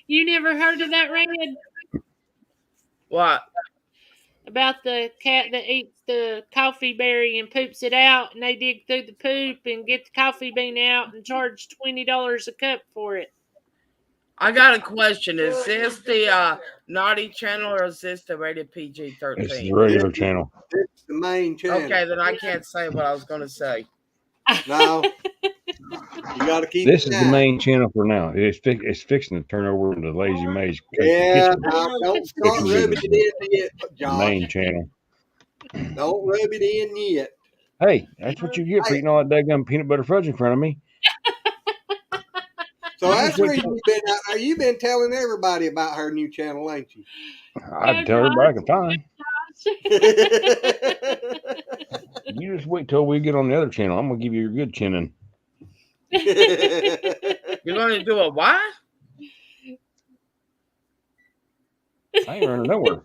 You never heard of that, Red? What? About the cat that eats the coffee berry and poops it out, and they dig through the poop and get the coffee bean out and charge $20 a cup for it. I got a question. Is this the naughty channel or is this the rated PG-13? It's the regular channel. It's the main channel. Okay, then I can't say what I was going to say. No, you got to keep. This it is the down. main channel for now. It's fixing to turn over into Lazy Maze. Yeah, Kitchen. now don't start Kitchen rubbing business. it in yet, The Josh. main channel. Don't rub it in yet. Hey, that's what you get for eating all that daggum peanut butter fudge in front of me. So that's the reason you've been telling everybody about her new channel, ain't you? I'd tell everybody I can find. You just wait till we get on the other channel. I'm gonna give you your good chinning. You're going to do a what? I ain't running nowhere.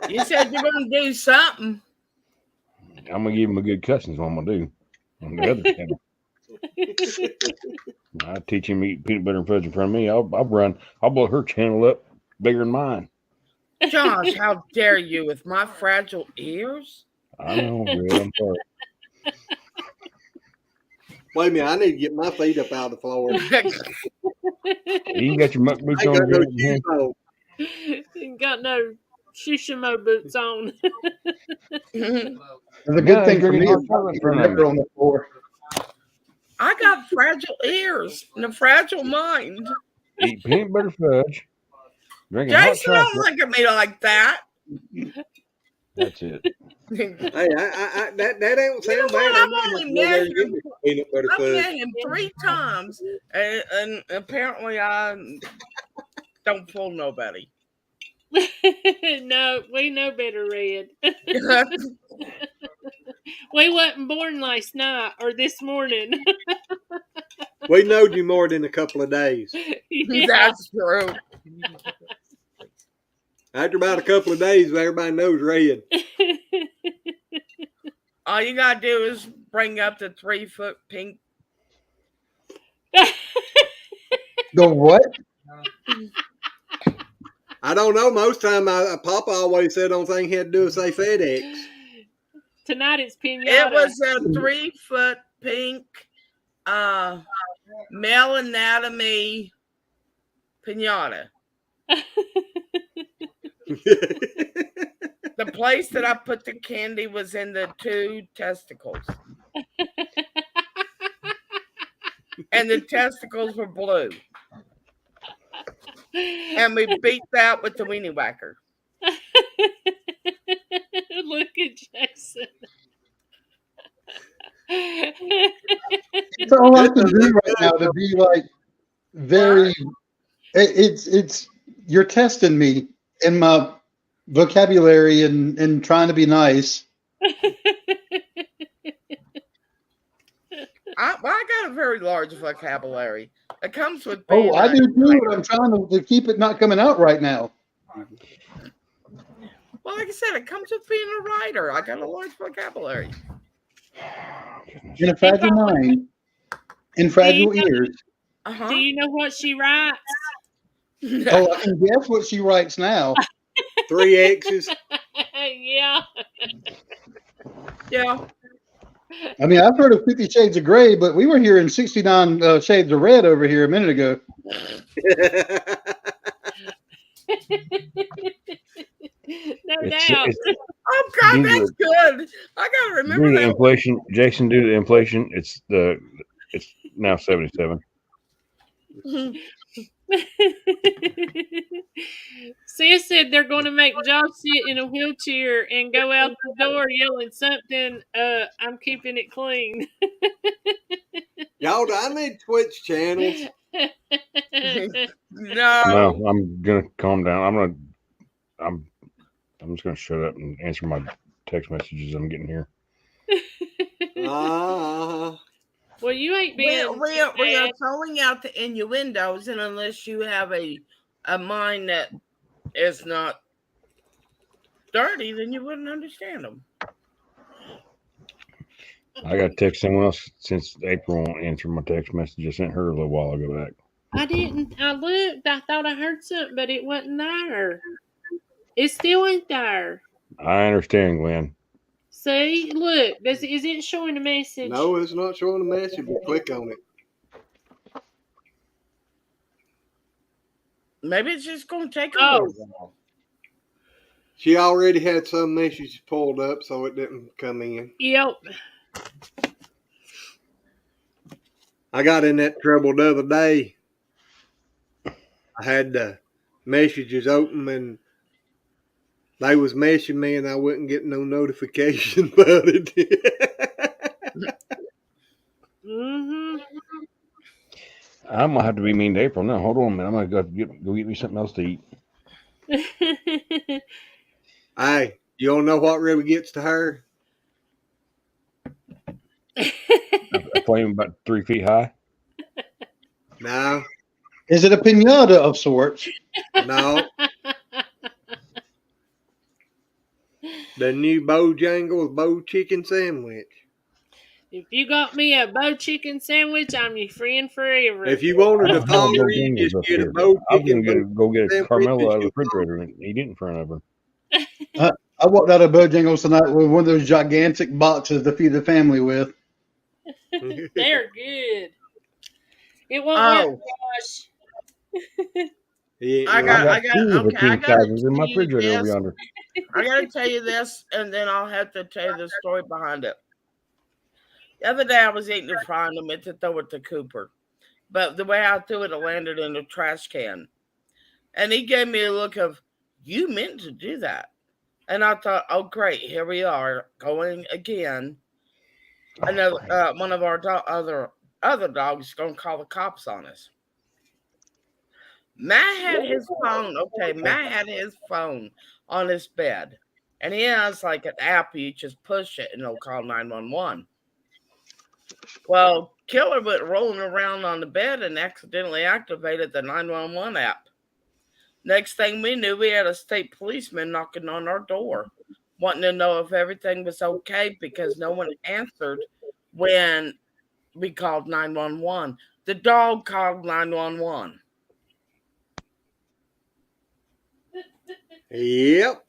You said you're going to do something. I'm gonna give him a good cussing. Is what I'm gonna do on the other channel. I teach him to eat peanut butter and fudge in front of me. I'll blow her channel up bigger than mine. Josh, how dare you with my fragile ears? I know, Red. I'm sorry. Wait a minute, I need to get my feet up out of the floor. You got your muck I boots ain't got on, no Red? shoes on. Ain't got no Shishimo boots on. The good thing for me is you're never on the floor. I got fragile ears and a fragile mind. Eat peanut butter fudge. Drinking hot Jason, don't chocolate. look at me like that. That's it. Hey, that ain't You know sound what? bad. I've only measured Peanut butter I've fudge. met him 3 times, and apparently I don't fool nobody. No, we know better, Red. We wasn't born last night or this morning. We knowed you more than a couple of days. Yeah. That's true. After about a couple of days, everybody knows Red. All you gotta do is bring up the 3-foot pink. The what? I don't know. Most time, Papa always said the only thing he had to do is say FedEx. Tonight it's pinata. It was a 3-foot pink male anatomy pinata. The place that I put the candy was in the 2 testicles. And the testicles were blue. And we beat that with the weenie whacker. Look at Jason. It's all I can do right now to be like very. It's you're testing me in my vocabulary and trying to be nice. I got a very large vocabulary. It comes with Oh, being I a do too, writer. but I'm trying to keep it not coming out right now. Well, like I said, it comes with being a writer. I got a large vocabulary. In a fragile mind, in fragile ears. Uh Do huh. you know what she writes? Oh, I can guess what she writes now. 3 X's. Yeah. Yeah. I mean, I've heard of 50 Shades of Grey, but we were hearing 69 Shades of Red over here a minute ago. No It's doubt. Oh God, due that's to good. I gotta remember due to that. inflation, Jason. Due to inflation, it's now 77. One. Sis said they're going to make Josh sit in a wheelchair and go out the door yelling something. I'm keeping it clean. Y'all, do I need Twitch channels? No. No, I'm gonna calm down. I'm just gonna shut up and answer my text messages I'm getting here. Ah, Well, you ain't being We too are bad. throwing out the innuendos, and unless you have a mind that is not dirty, then you wouldn't understand them. I got to text someone else since April won't answer my text message I sent her a little while ago back. I didn't. I looked. I thought I heard something, but it wasn't there. It still ain't there. I understand, Glenn. See, look. Is it showing a message? no, it's not showing a message, but click on it. Maybe it's just going to take a Oh. little while. She already had some messages pulled up, so it didn't come in. Yep. I got in that trouble the other day. I had the messages open and they was messaging me and I wouldn't get no notification about it. Mm-hmm. I'm gonna have to be mean to April now. Hold on a minute. I'm gonna go get me something else to eat. Hey, you don't know what really gets to her? A flame about 3 feet high. No, Is it a pinata of sorts? no. The new Bojangles Bo Chicken Sandwich. If you got me a Bo Chicken sandwich, I'm your friend forever. If you wanted I to don't have follow her, you Bojangles just up get a here. Bo I was Chicken gonna go get a sandwich Carmelo out of the and refrigerator and eat it in front of her. I walked out of Bojangles tonight with one of those gigantic boxes to feed the family with. They're good. It won't Oh, work, Josh. Yeah, I got, two of the okay, I king got to sizes in my tell you refrigerator over this. yonder. I got to tell you this, and then I'll have to tell you the story behind it. The other day I was eating a fry and I meant to throw it to Cooper. But the way I threw it, it landed in a trash can. And he gave me a look of, you meant to do that. And I thought, oh, great, here we are going again. Another one of our other dogs is going to call the cops on us. Matt had his phone. Okay, Matt had his phone on his bed. And he has like an app, you just push it and it'll call 911. Well, Killer went rolling around on the bed and accidentally activated the 911 app. Next thing we knew, we had a state policeman knocking on our door, wanting to know if everything was okay because no one answered when we called 911. The dog called 911. Yep.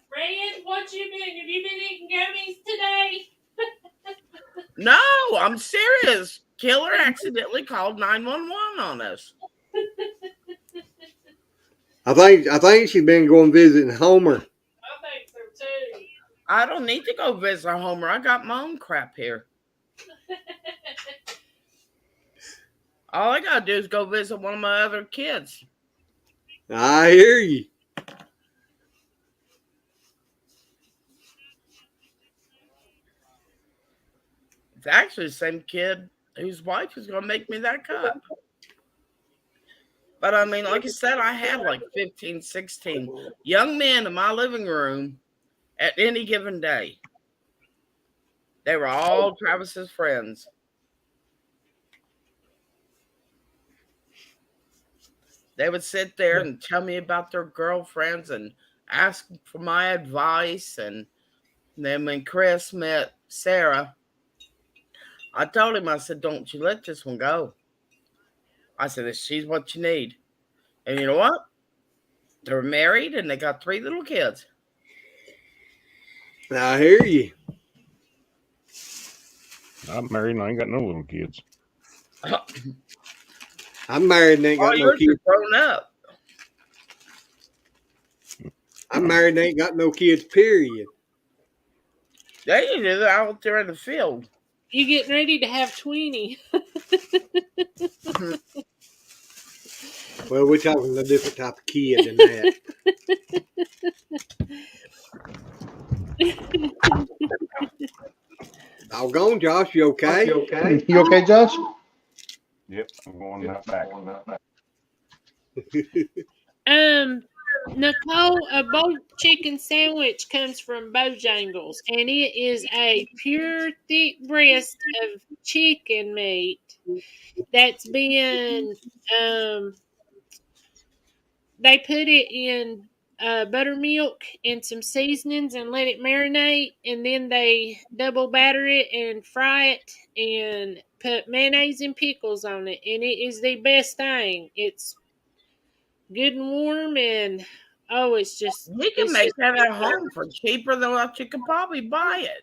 Fred, what you been? Have you been eating gummies today? No, I'm serious. Killer accidentally called 911 on us. I think she's been going visiting Homer. I think so too. I don't need to go visit Homer. I got my own crap here. All I gotta do is go visit one of my other kids. I hear you. It's actually the same kid whose wife is gonna make me that cup. But I mean, like I said, I had like 15, 16 young men in my living room at any given day. They were all Travis's friends. They would sit there and tell me about their girlfriends and ask for my advice. And then when Chris met Sarah, I told him, I said, don't you let this one go. I said, she's what you need. And you know what? They're married and they got 3 little kids. I hear you. I'm married and I ain't got no little kids. I'm married and ain't got no Yours kids. are grown up. I'm married and ain't got no kids, period. They are out there in the field. You getting ready to have 20. Well, we're talking a different type of kid than that. Doggone, Josh, you okay? You okay, Josh? Yep, I'm going out back. Nicole, a boiled chicken sandwich comes from Bojangles, and it is a pure thick breast of chicken meat that's been they put it in buttermilk and some seasonings and let it marinate, and then they double batter it and fry it and put mayonnaise and pickles on it, and it is the best thing. It's good and warm, and oh, it's just You can it's make just that at home for cheaper than what you could probably buy it.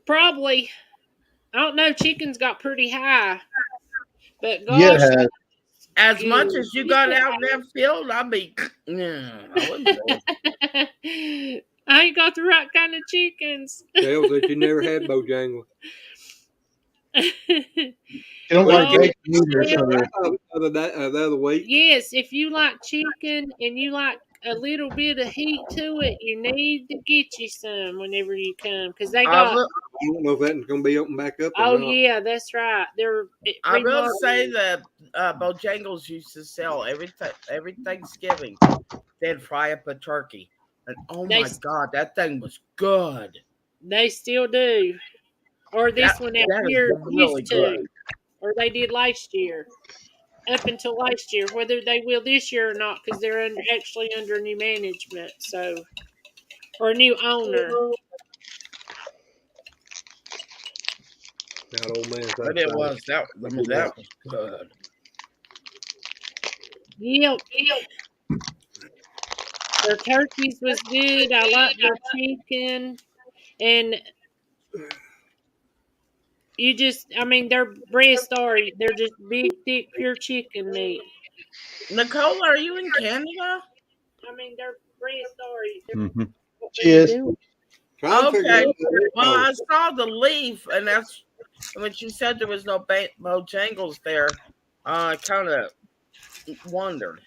probably, I don't know, chicken's got pretty high, but Yeah, gosh, it has. As good. much as you got out in that field, I'd be, I wouldn't do it. I ain't got the right kind of chickens. Tells that you never had Bojangles. You don't like Oh, bacon either, yeah. so The other week. Yes, if you like chicken and you like a little bit of heat to it, you need to get you some whenever you come, because they I got. will, I don't know if that's going to be open back up or Oh not. yeah, that's right. They're I will remodeling. say that Bojangles used to sell every Thanksgiving. They'd fry up a turkey, and oh They my god, that thing was good. they still do, or this one out That is here really used good. to, or they did last year. Up until last year, whether they will this year or not, because they're actually under new management, so or a new owner. That old man's But it outside. was that. I mean, that was good. Yep. Their turkeys was good. I like their chicken, and I mean, their breasts they're just big, thick, pure chicken meat. Nicole, are you in Canada? I mean, their breasts Mm-hmm. what she are you is. doing? Trying to figure Okay. out. Well, I saw the leaf, and that's when she said there was no Bojangles there. I kind of wondered.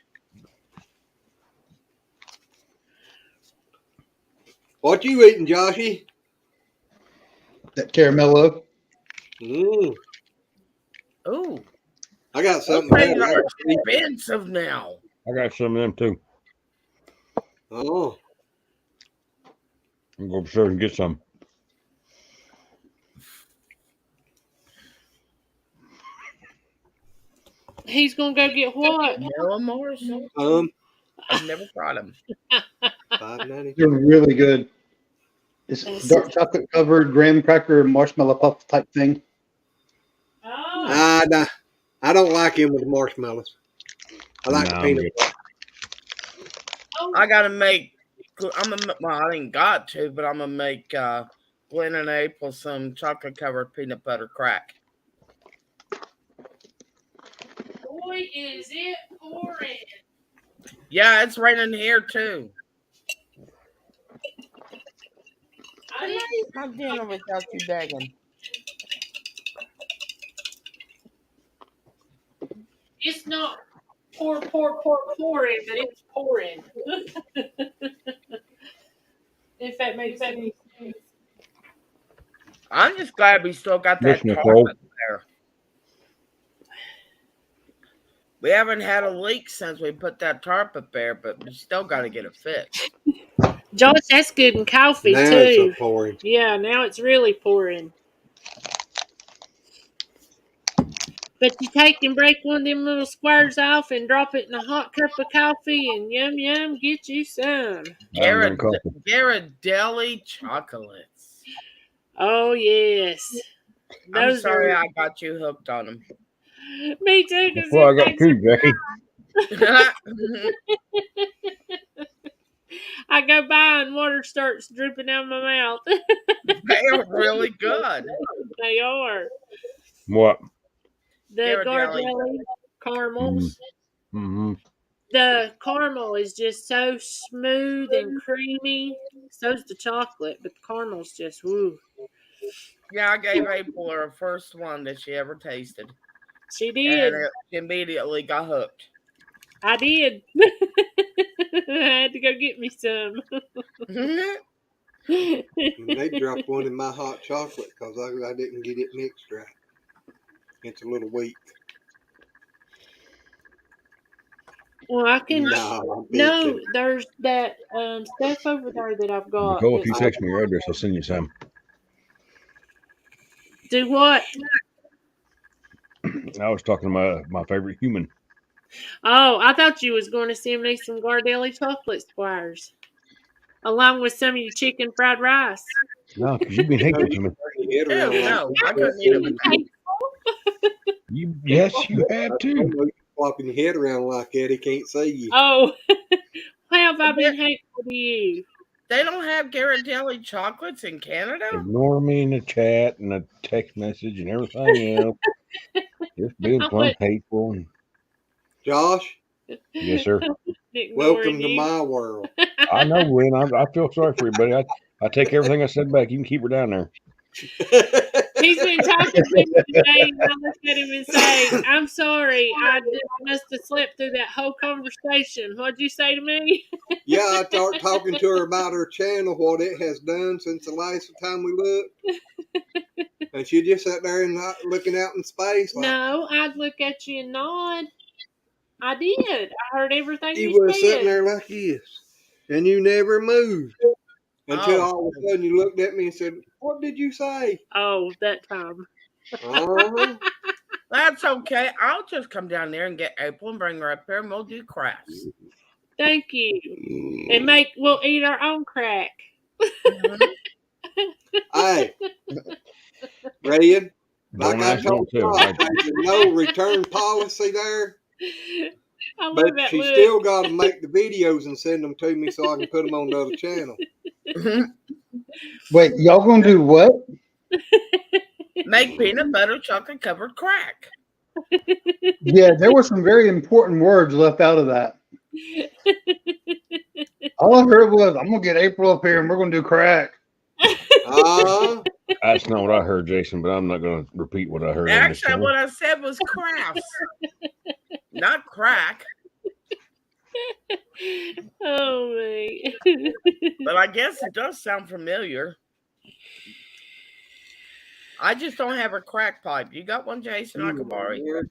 What you eating, Joshy? That caramello. Ooh, I got those something things better. are expensive now. I got some of them too. Oh, I'm going upstairs and get some. He's gonna go get what? Mellow Morris? I've never tried them. $5.90. They're really good. It's That's- dark chocolate covered graham cracker marshmallow puff type thing. Oh, Nah, I don't like him with marshmallows. I like the Nah, I'm peanut. good. I gotta make. Well, I ain't got to, but I'm gonna make Glenn and April some chocolate covered peanut butter crack. boy, is it pouring! Yeah, it's raining here too. I I didn't. eat my dinner without you begging. It's not pouring, but it's pouring. If that makes sense. I'm just glad we still got Miss that Nicole. toilet there. We haven't had a leak since we put that tarp up there, but we still got to get it fixed. Josh, that's good in coffee Now too. it's a pouring. Yeah, now it's really pouring. But you take and break one of them little squares off and drop it in a hot cup of coffee and yum yum, get you some. I don't drink coffee. Ghirardelli chocolates. Oh yes. I'm Those sorry are I got you hooked on them. me too, because Well, I it got makes two, Jackie. I go by and water starts dripping out of my mouth. They are really good. They are. What? The Ghirardelli. Ghirardelli caramels. Mm-hmm. The caramel is just so smooth and creamy. So's the chocolate, but the caramel's just woo. Yeah, I gave April her first one that she ever tasted, She did. and she immediately got hooked. I did. I had to go get me some. And they dropped one in my hot chocolate because I didn't get it mixed right. It's a little weak. Well, I can. No, No, there's that stuff over there that I've got. Nicole, if you that's- text me your address, I'll send you some. Do what? I was talking to my favorite human. Oh, I thought you was going to send me some Ghirardelli chocolate squares, along with some of your chicken fried rice. No, because you've been hateful to me. Head around Ew, like no, that. I couldn't eat them. Yes, you have I too. know you flopping your head around like that. He can't see you. Oh, how have I been hateful to you? They don't have Ghirardelli chocolates in Canada? Ignore me in the chat and the text message and everything else. Just being I plumb went- hateful. And, Josh, yes, sir. Ignoring welcome to you. my world. I know, Lynn. I feel sorry for you, buddy. I take everything I said back. You can keep her down there. He's been talking to me today, and I look at him and say, "I'm sorry. I just must have slept through that whole conversation. What'd you say to me?" Yeah, I start talking to her about her channel, what it has done since the last time we looked. And she just sat there and looking out in space. Like, No, I'd look at you and nod. I did. I heard everything she you was sitting said. there like this. And you never moved. Until Oh. all of a sudden you looked at me and said, "What did you say?" Oh, that time. Uh-huh. That's okay. I'll just come down there and get April and bring her up here and we'll do crafts. Thank you. And we'll eat our own crack. Hey, Red, like Don't I ask, told don't tell. Josh, there's no return policy there. I love But that she look. still got to make the videos and send them to me so I can put them on the other channel. Wait, y'all gonna do what? Make peanut butter chocolate covered crack. Yeah, there were some very important words left out of that. All I heard was, "I'm gonna get April up here and we're gonna do crack." Uh-huh. That's not what I heard, Jason, but I'm not going to repeat what I heard. on this Actually, channel. what I said was crafts, not crack. Oh, man. But I guess it does sound familiar. I just don't have a crack pipe. You got one, Jason? I can borrow it.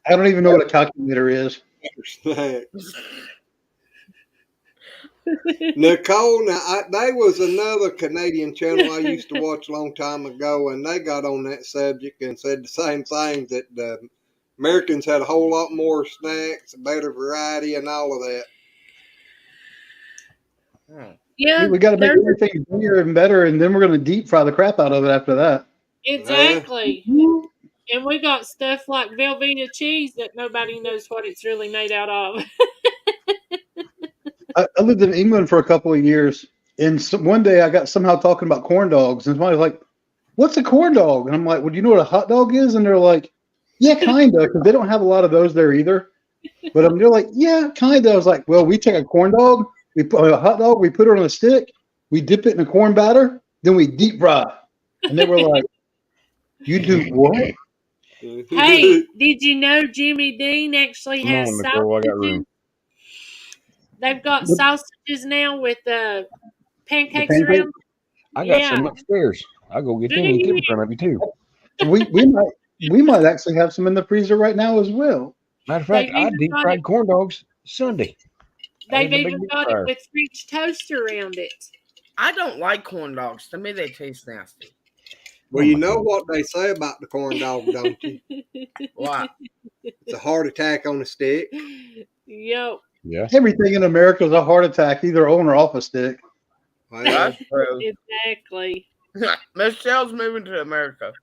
I don't even know what a calculator is. Nicole, now they was another Canadian channel I used to watch a long time ago, and they got on that subject and said the same thing, that the Americans had a whole lot more snacks, a better variety, and all of that. Yeah, We got to make there's- everything bigger and better, and then we're gonna deep fry the crap out of it after that. exactly. And we got stuff like Velveeta cheese that nobody knows what it's really made out of. I lived in England for a couple of years, and one day I got somehow talking about corn dogs, and somebody was like, "What's a corn dog?" And I'm like, "Well, do you know what a hot dog is?" And they're like, "Yeah, kind of," because they don't have a lot of those there either. But they're like, "Yeah, kind of." I was like, "Well, we take a corn dog, we put a hot dog, we put it on a stick, we dip it in a corn batter, then we deep fry." And they were like, "You do what?" Hey, did you know Jimmy Dean actually Come has on, Nicole, I got room. sausages? They've got sausages now with pancakes pancake? around. I got Yeah. some upstairs. I'll go get them and get in front of you, too. We might we might actually have some in the freezer right now as well. Matter of fact, I deep fried corn dogs Sunday. They've even got it with French toast around it. I don't like corn dogs. To me, they taste nasty. Well, you know what they say about the corn dog, don't you? What? It's a heart attack on a stick. Yep. Yeah. Everything in America is a heart attack, either on or off a stick. Well, That's true. Exactly. Michelle's moving to America.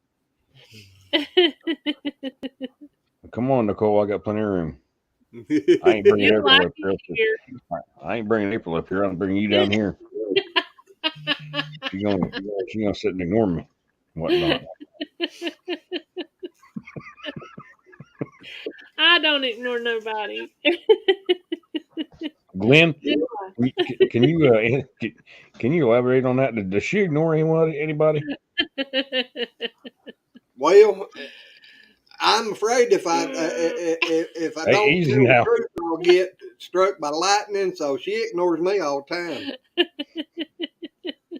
Come on, Nicole. I got plenty of room. I ain't bringing You April like up here. it here. I ain't bringing April up here. I'm bringing you down here. She's gonna sit and ignore me and whatnot. I don't ignore nobody. Glenn, can you elaborate on that? Does she ignore anybody? Well, I'm afraid if I Hey, don't easy tell now. the truth, I'll get struck by lightning. So she ignores me all the time.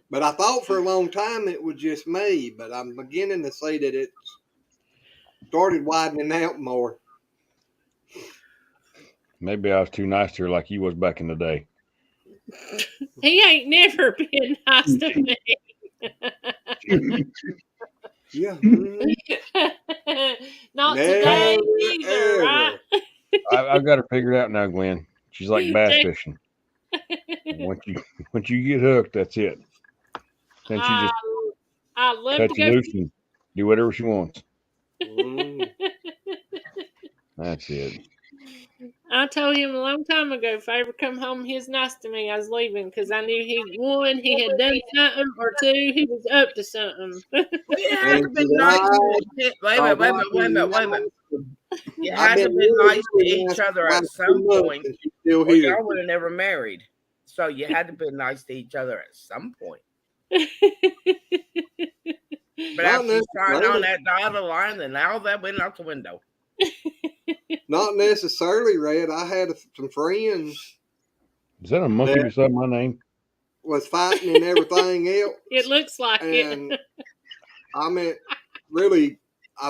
But I thought for a long time it was just me. But I'm beginning to see that it started widening out more. Maybe I was too nice to her like you was back in the day. He ain't never been nice to me. Yeah. Not Never, today either, ever. right? I've got her figured out now, Glenn. She's like bass fishing. Once you get hooked, that's it. Then she just I love cut to you go. loose and do whatever she wants. Mm. That's it. I told him a long time ago if I ever come home, he's nice to me. I was leaving because I knew he had done something, or two, he was up to something. We had to be nice to each other. Wait a minute. You had to be nice to each other at some point, or y'all would have never married. So you had to be nice to each other at some point. But after you signed on that dotted line, then now that went out the window. Not necessarily, Red. I had some friends. Is that a monkey beside my name? Was fighting and everything else. It looks like and it. I mean, really,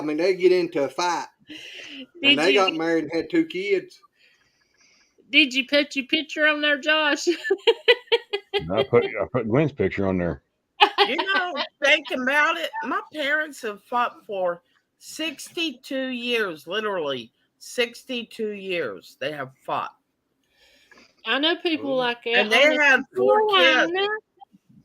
they get into a fight. And they got married and had 2 kids. Did you put your picture on there, Josh? I put Gwen's picture on there. You know, thinking about it, my parents have fought for 62 years, literally 62 years they have fought. I know people like that. And they had 4 kids.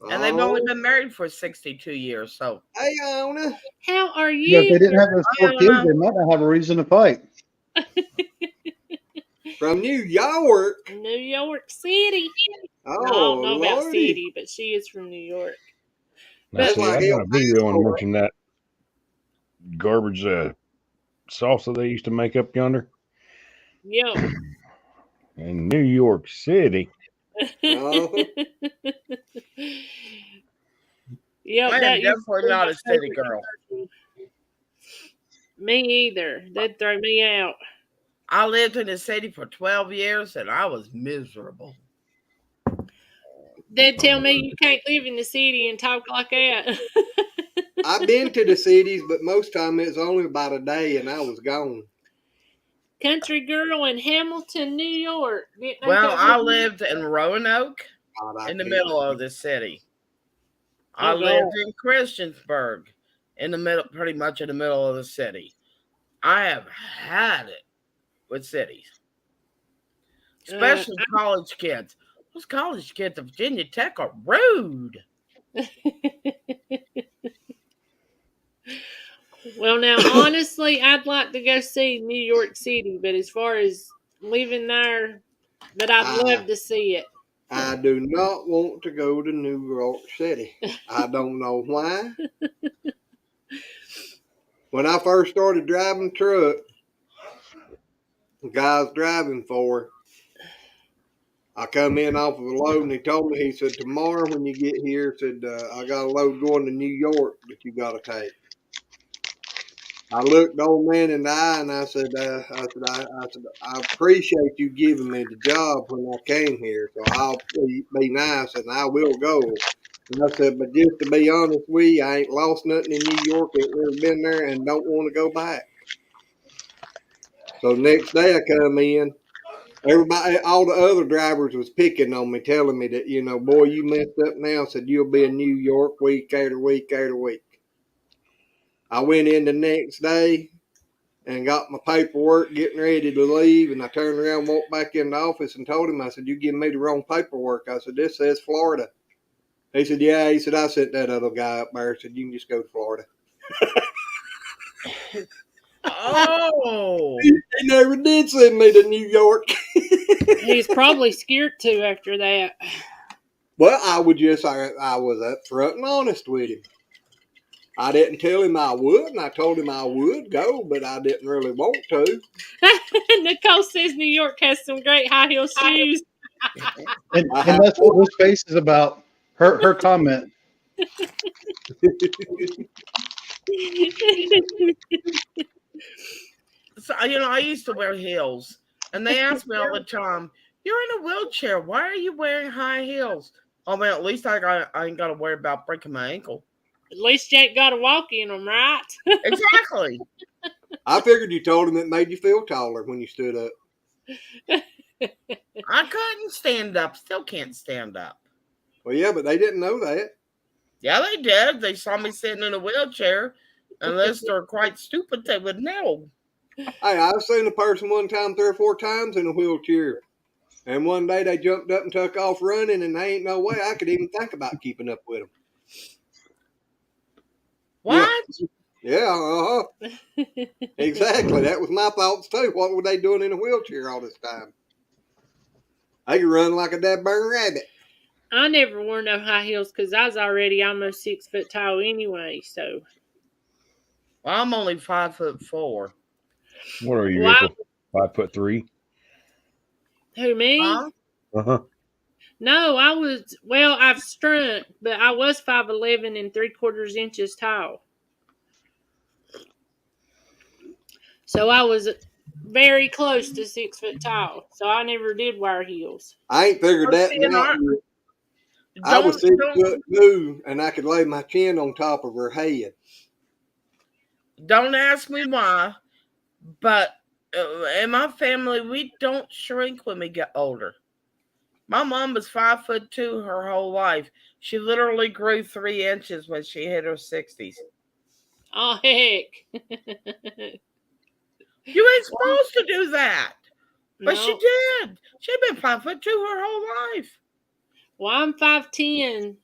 And they've only been married for 62 years. So, hey, Anna. How are you? Yeah, if they didn't have those 4 kids, they might not have a reason to fight. From New York. New York City. Oh, I don't know about Lordy. city, but she is from New York. Now, see, I got a video and mention that garbage salsa they used to make up yonder. Yeah. In New York City. Oh. Yep, I am definitely not a city girl. Me either. They'd throw me out. I lived in the city for 12 years and I was miserable. They'd tell me you can't live in the city and talk like that. I've been to the cities, but most time it was only about a day and I was gone. Country girl in Hamilton, New York. Well, I lived in Roanoke in the middle of the city. I lived in Christiansburg in the middle, pretty much in the middle of the city. I have had it with cities, especially college kids. Those college kids at Virginia Tech are rude. Well, now, honestly, I'd like to go see New York City, but as far as living there, but I'd love to see it. I do not want to go to New York City. I don't know why. When I first started driving truck, the guy I was driving for, I come in off of a load and he told me, he said, tomorrow when you get here, said, I got a load going to New York that you got to take. I looked the old man in the eye and I said, I appreciate you giving me the job when I came here. So I'll be nice and I will go. And I said, but just to be honest with you, I ain't lost nothing in New York. Ain't never been there and don't want to go back. So next day I come in, everybody, all the other drivers was picking on me, telling me that, boy, you messed up now. Said you'll be in New York week after week after week. I went in the next day and got my paperwork, getting ready to leave, and I turned around, walked back in the office, and told him, I said, you giving me the wrong paperwork. I said, this says Florida. He said, yeah. He said, I sent that other guy up there. I said, you can just go to Florida. Oh, He never did send me to New York. He's probably scared to after that. Well, I was upfront and honest with him. I didn't tell him I would, and I told him I would go, but I didn't really want to. Nicole says New York has some great high heel shoes. And that's what this face is about. Her comment. so I used to wear heels, and they asked me all the time, "You're in a wheelchair. Why are you wearing high heels?" Oh man, at least I ain't got to worry about breaking my ankle. At least you ain't got to walk in them, right? Exactly. I figured you told him it made you feel taller when you stood up. I couldn't stand up. Still can't stand up. Well, yeah, but they didn't know that. Yeah, they did. They saw me sitting in a wheelchair. Unless they're quite stupid, they would know. Hey, I've seen a person one time 3 or 4 times in a wheelchair. And one day they jumped up and took off running, and there ain't no way I could even think about keeping up with them. What? Yeah, exactly. That was my thoughts too. What were they doing in a wheelchair all this time? They could run like a dead burn rabbit. I never wore no high heels because I was already almost 6 foot tall anyway. So, Well, I'm only 5'4". What are you, wow. April? 5'3"? Who, me? Huh? Uh-huh. No, I've shrunk, but I was 5'11" and 3/4 inches tall. So I was very close to 6 foot tall. So I never did wear heels. I ain't figured Well, that see, and out yet. I was don't 6'2", and I could lay my chin on top of her head. don't ask me why, but in my family we don't shrink when we get older. My mom was 5'2" her whole life. She literally grew 3 inches when she hit her 60s. Oh, heck. You ain't supposed to do that, but she No. did. She'd been 5'2" her whole life. Well, I'm 5'10"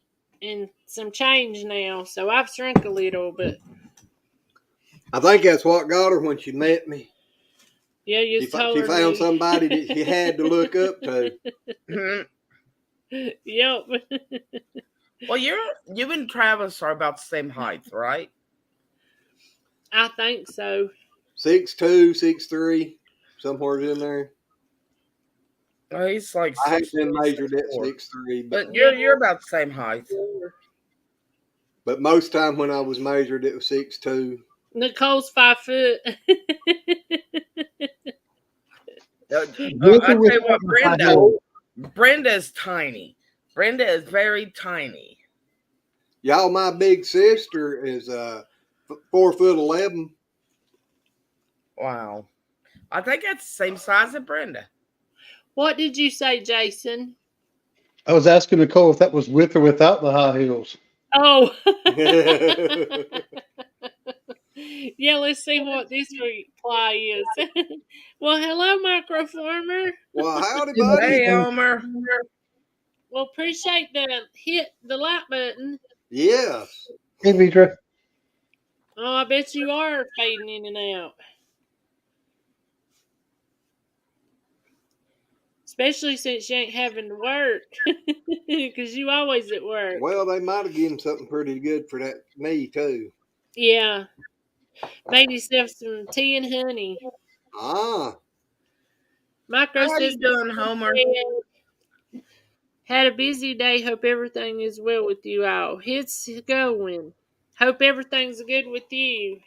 and some change now. So I've shrunk a little, but I think that's what got her when she met me. yeah, you She told her. found somebody that she had to look up to. Yep. Well, you and Travis are about the same height, right? I think so. 6'2", 6'3", somewhere in there. Well, he's like I haven't 6'3", been measured at 6'4". 6'3", But you're about the same height. but most time when I was measured, it was 6'2". Nicole's 5 foot. With I or tell you without what, the high heels? Brenda is tiny. Brenda is very tiny. Y'all, my big sister is 4'11". Wow. I think that's the same size as Brenda. What did you say, Jason? I was asking Nicole if that was with or without the high heels. Oh. Yeah, let's see what this reply is. Well, hello, Micro Farmer. Well, howdy, buddy. Hey, Elmer. Well, appreciate the like button. Yes. Hey, Vidra. Oh, I bet you are fading in and out. Especially since you ain't having to work. Because you always at work. Well, they might have given something pretty good for that me too. Yeah. Made yourself some tea and honey. Ah. Micro How says, you doing, Homer? had a busy day. Hope everything is well with you all. It's going. Hope everything's good with you.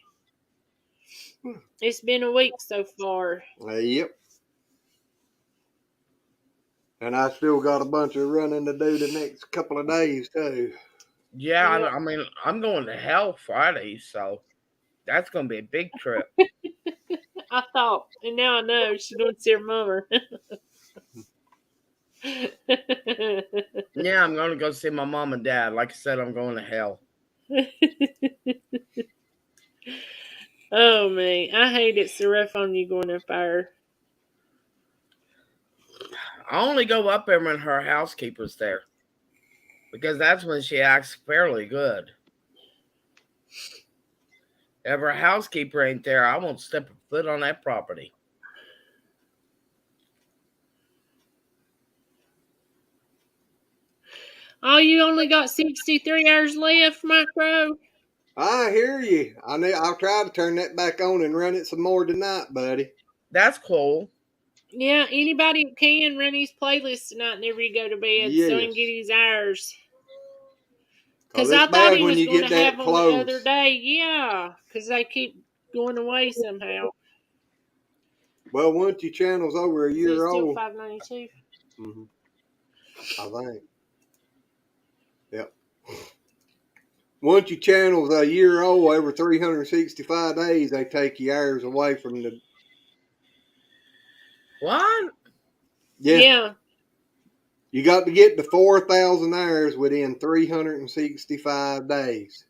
It's been a week so far. Yep. And I still got a bunch of running to do the next couple of days too. Yeah, Yeah. I mean, I'm going to hell Friday, so that's going to be a big trip. I thought, and now I know she don't see her mother. Yeah, I'm going to go see my mom and dad. Like I said, I'm going to hell. Oh man, I hate it so rough on you going up there. I only go up there when her housekeeper's there, because that's when she acts fairly good. If her housekeeper ain't there, I won't step a foot on that property. Oh, you only got 63 hours left, Micro? I hear you. I'll try to turn that back on and run it some more tonight, buddy. That's cool. Yeah, anybody who can run his playlist tonight whenever you go to bed so he can get Yes. his hours. Cause Because I it's thought bad he when was you going get to have that them the other close. day. Yeah, because they keep going away somehow. Well, once your channel's over a Is it year still old, 592? I think. Yep. Once your channel's a year old, over 365 days, they take your hours away from the. What? Yeah. Yeah. You got to get to 4,000 hours within 365 days.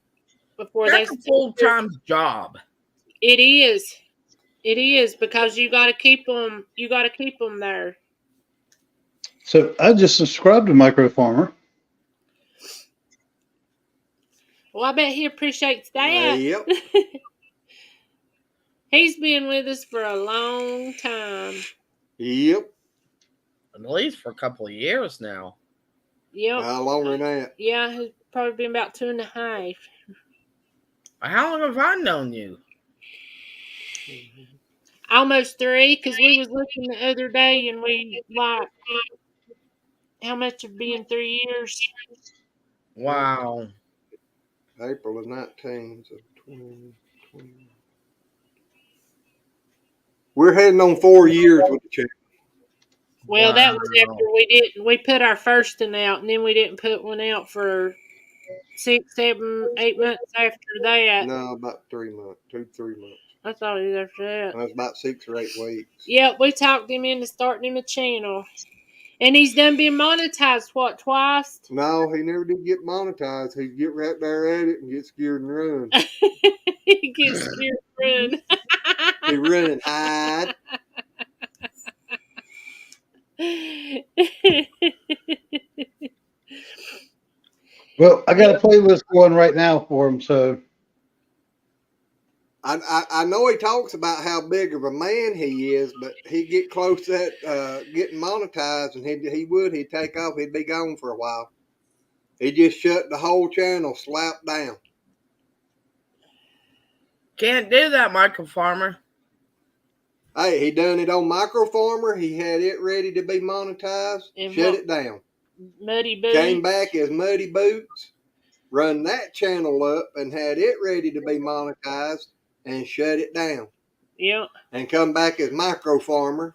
Before they That's a full-time job. It is. It is because you got to keep them. You got to keep them there. So I just subscribed to Micro Farmer. Well, I bet he appreciates that. Yep. He's been with us for a long time. Yep. At least for a couple of years now. Yep. Longer than that. Yeah, it's probably been about 2.5. How long have I known you? Almost 3, because we was looking the other day and we like how much have been 3 years? Wow. April was 19, so 20. We're heading on 4 years with the channel. Well, Wow. that was after we didn't. We put our first one out, and then we didn't put one out for 6, 7, 8 months after that. No, about 3 months, 3 months. I thought it was after that. That's about 6 or 8 weeks. Yep, we talked him into starting him a channel. And he's done been monetized, what, twice? No, he never did get monetized. He'd get right there at it and get scared and run. He gets scared and run. He run and hide. Well, I got a playlist going right now for him. So I know he talks about how big of a man he is, but he'd get close to that getting monetized, and he'd take off. He'd be gone for a while. He just shut the whole channel slap down. Can't do that, Michael Farmer. Hey, he done it on Micro Farmer. He had it ready to be monetized. And shut what? it down. Muddy Boots. Came back as Muddy Boots. Run that channel up and had it ready to be monetized and shut it down. Yep. And come back as Micro Farmer.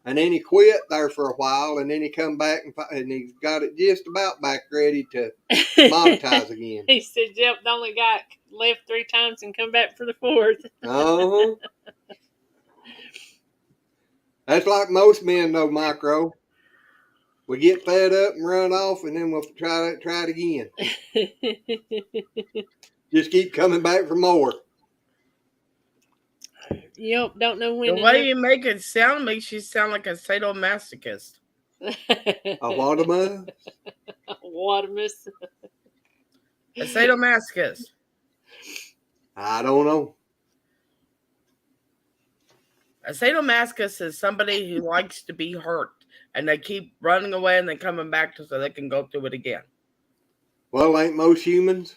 And then he quit there for a while, and then he come back and he got it just about back ready to monetize again. He said, yep, the only guy left 3 times and come back for the 4th. Uh-huh. That's like most men know, Micro. We get fed up and run off, and then we'll try it again. Just keep coming back for more. Yep, don't know when. The way you make it sound makes you sound like a sadomasochist. A what am I? Watermus. A sadomasochist. I don't know. A sadomasochist is somebody who likes to be hurt, and they keep running away and then coming back so they can go through it again. Well, ain't most humans?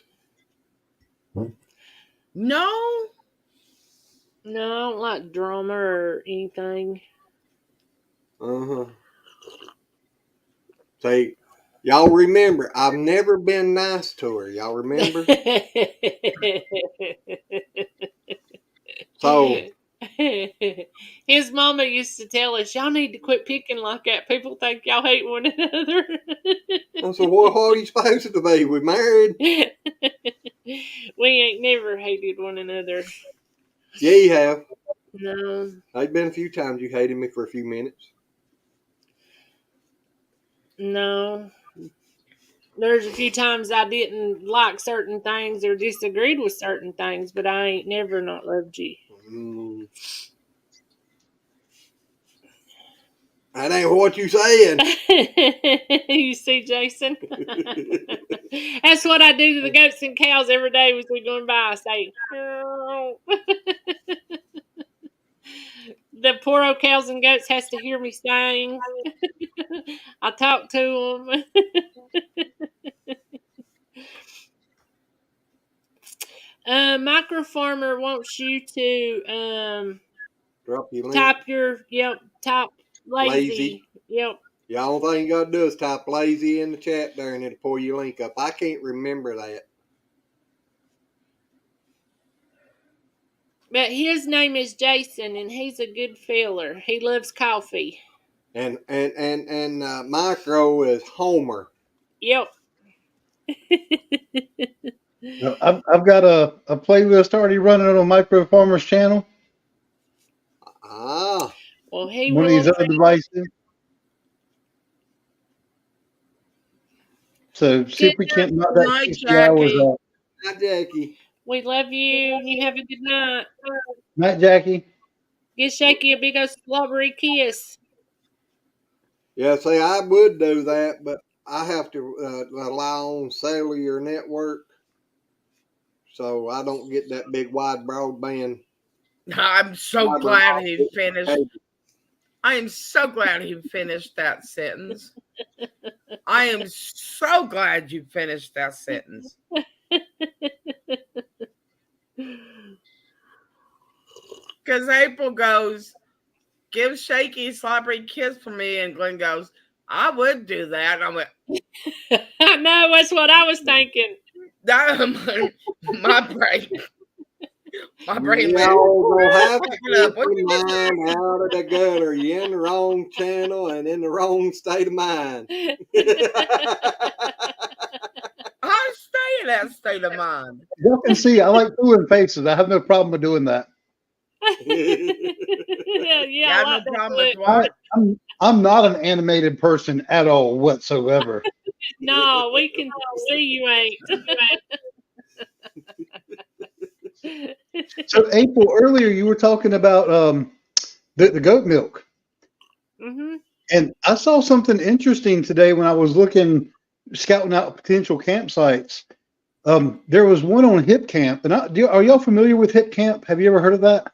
No. No, I don't like drama or anything. Uh-huh. Say, y'all remember, I've never been nice to her. Y'all remember? So, His mama used to tell us, y'all need to quit picking like that. People think y'all hate one another. So what are you supposed to be? We married? We ain't never hated one another. Yeah, you have. No. There's been a few times you hated me for a few minutes. No. There's a few times I didn't like certain things or disagreed with certain things, but I ain't never not loved you. That ain't what you saying. You see, Jason? That's what I do to the goats and cows every day as we going by. I say, "Meow." The poor old cows and goats has to hear me sing. I talk to them. Micro Farmer wants you to Drop your link. type lazy. Lazy. Yep. The only thing you got to do is type lazy in the chat there and it'll pull your link up. I can't remember that. But his name is Jason, and he's a good feller. He loves coffee. And Micro is Homer. Yep. I've got a playlist already running on Micro Farmer's channel. Ah. Well, he One of will. these other devices. So see if we can't knock that Night, 60 hours Jackie. off. Hi, Jackie. We love you. You have a good night. Night, Jackie. Give Shaky a big old slobbery kiss. Yeah, see, I would do that, but I have to rely on cellular network, so I don't get that big wide broadband. I'm so glad he finished. I am so glad he finished that sentence. I am so glad you finished that sentence. Because April goes, give Shaky a slobbery kiss for me, and Glenn goes, I would do that. I went, no, that's what I was thinking. My brain y'all gonna have to get your mind out of the gutter. You're in the wrong channel and in the wrong state of mind. I stay in that state of mind. You can see I like doing faces. I have no problem with doing that. Yeah, I have no problem with what? I'm not an animated person at all whatsoever. No, we can see you ain't. So April, earlier you were talking about the goat milk. Mm-hmm. And I saw something interesting today when I was scouting out potential campsites. There was one on Hip Camp, and are y'all familiar with Hip Camp? Have you ever heard of that?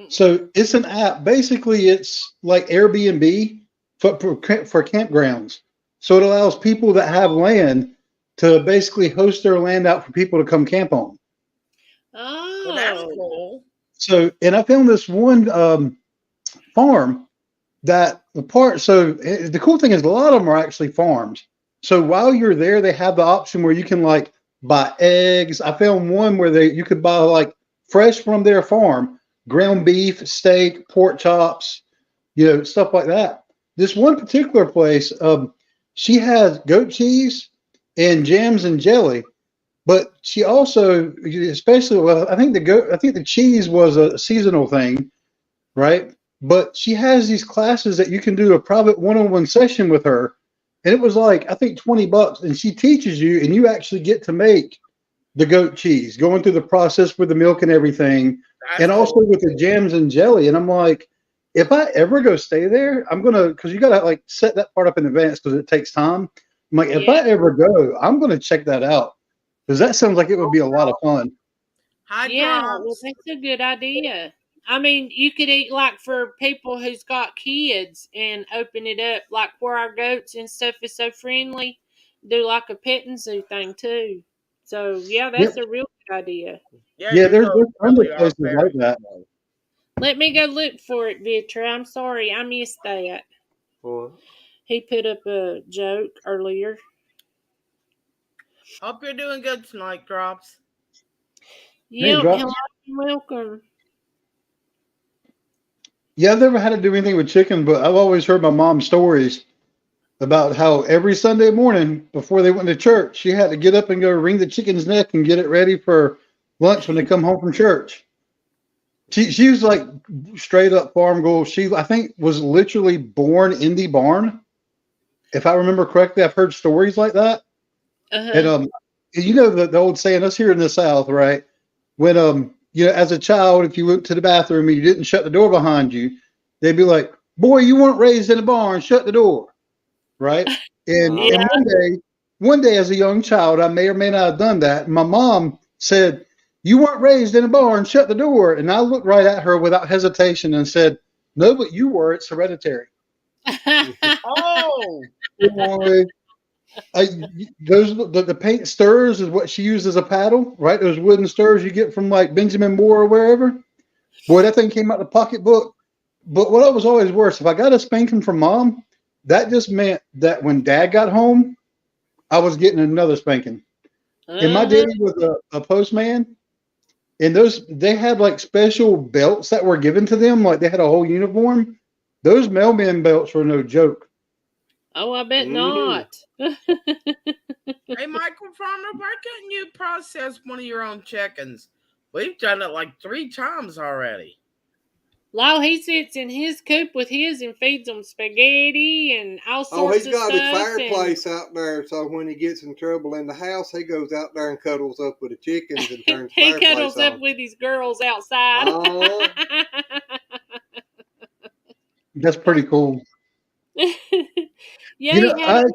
So it's an app. Basically, it's like Airbnb for campgrounds. So it allows people that have land to basically host their land out for people to come camp on. Oh, well, that's cool. So, and I found this one farm that the cool thing is a lot of them are actually farms. So while you're there, they have the option where you can like buy eggs. I found one where you could buy like fresh from their farm, ground beef, steak, pork chops, stuff like that. This one particular place, she has goat cheese and jams and jelly, but she also, I think the cheese was a seasonal thing, right? But she has these classes that you can do a private one-on-one session with her, and it was like I think $20, and she teaches you, and you actually get to make the goat cheese, going through the process with the milk and everything, and also with the jams and jelly. And I'm like, if I ever go stay there, I'm gonna, because you gotta like set that part up in advance because it takes time. I'm like, if I ever go, I'm gonna check that out because that sounds like it would be a lot of fun. Well, that's a good idea. I mean, you could eat like for people who's got kids and open it up like where our goats and stuff is so friendly. Do like a petting zoo thing too. So yeah, that's a real good idea. Yeah, there's other places like that. Let me go look for it, Vitra. I'm sorry, I missed that. He put up a joke earlier. Hope you're doing good tonight, Drops. Yep, hello and welcome. Yeah, I've never had to do anything with chicken, but I've always heard my mom's stories about how every Sunday morning before they went to church, she had to get up and go wring the chicken's neck and get it ready for lunch when they come home from church. She was like straight up farm girl. She I think was literally born in the barn. If I remember correctly, I've heard stories like that. And Uh-huh. you know the old saying us here in the South, right? When you know, as a child, if you went to the bathroom and you didn't shut the door behind you, they'd be like, "Boy, you weren't raised in a barn. Shut the door." Right? And Yeah. Oh, one day as a young child, I may or may not have done that. My mom said, "You weren't raised in a barn. Shut the door." And I looked right at her without hesitation and said, "No, but you were. It's hereditary." Oh, Boy, I, the paint stirrers is what she used as a paddle, right? Those wooden stirrers you get from like Benjamin Moore or wherever. Boy, that thing came out of the pocketbook. But what was always worse, if I got a spanking from mom, that just meant that when dad got home, I was getting another spanking. And my Uh-huh. daddy was a postman, and those they had like special belts that were given to them, like they had a whole uniform. Those mailman belts were no joke. Oh, I bet hmm not. hey, Michael Farmer, why can't you process one of your own chickens? We've done it like 3 times already. Lo, he sits in his coop with his and feeds them spaghetti and all Oh, sorts he's of got his stuff. And fireplace out there, so when he gets in trouble in the house, he goes out there and cuddles up with the chickens and turns the he fireplace cuddles up on. with his girls outside. Oh, That's pretty cool. Yeah, You know, he had.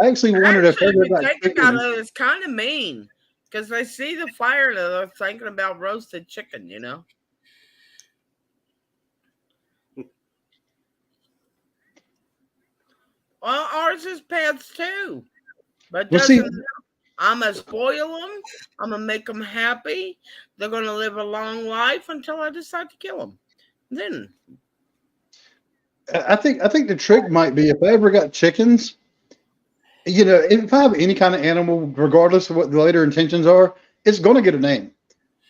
I actually wondered if Actually, ever if you about think about chickens. it, it's kind of mean because they see the fire and they're thinking about roasted chicken, you know? Well, ours is pets too, but Well, see, doesn't. I'm gonna spoil them. I'm gonna make them happy. They're gonna live a long life until I decide to kill them. Then, I think the trick might be if I ever got chickens, you know, if I have any kind of animal, regardless of what the later intentions are, it's going to get a name.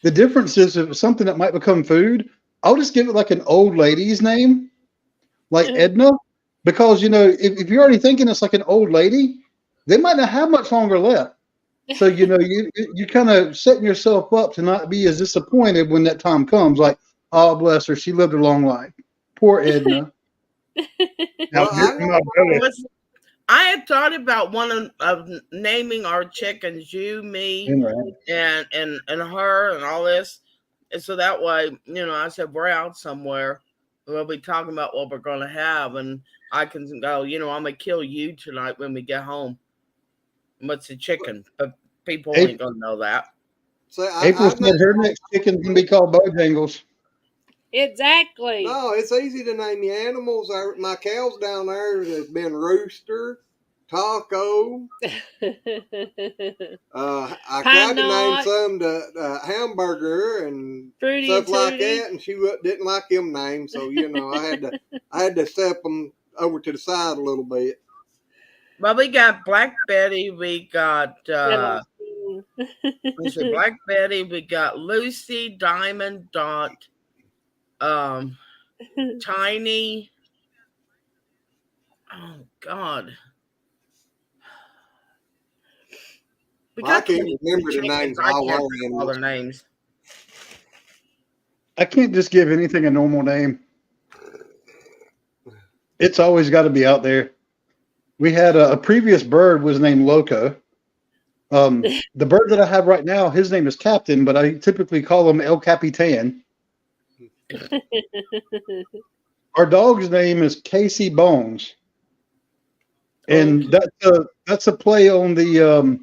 The difference is if it's something that might become food, I'll just give it like an old lady's name, like Edna, because you know, if you're already thinking it's like an old lady, they might not have much longer left. So you know, you kind of setting yourself up to not be as disappointed when that time comes. Like, oh bless her, she lived a long life. Poor Edna. Now well, here I come know. my belly. I had thought about one of naming our chickens, you, me, and her, and all this, and so that way, you know, I said we're out somewhere, we'll be talking about what we're going to have, and I can go, you know, I'm gonna kill you tonight when we get home. What's the chicken? But people April, ain't gonna know that. So April I know. said her next chicken's gonna be called Bojangles. Exactly. No, it's easy to name your animals. My cows down there has been Rooster, Taco. I Pine tried to name Knot, some to Hamburger and Fruity and stuff like Tooty. that, and she didn't like them names. So you know, I had to step them over to the side a little bit. Well, we got Black Betty, we got Seventeen. let's see, Black Betty, we got Lucy, Diamond, Dot, um, Tiny. Oh God, we Well, I got can't 22 remember the chickens. names of I all can't our think of all their animals. names. I can't just give anything a normal name. It's always got to be out there. We had a previous bird was named Loco. The bird that I have right now, his name is Captain, but I typically call him El Capitan. Our dog's name is Casey Bones, and Okay. that's a play on the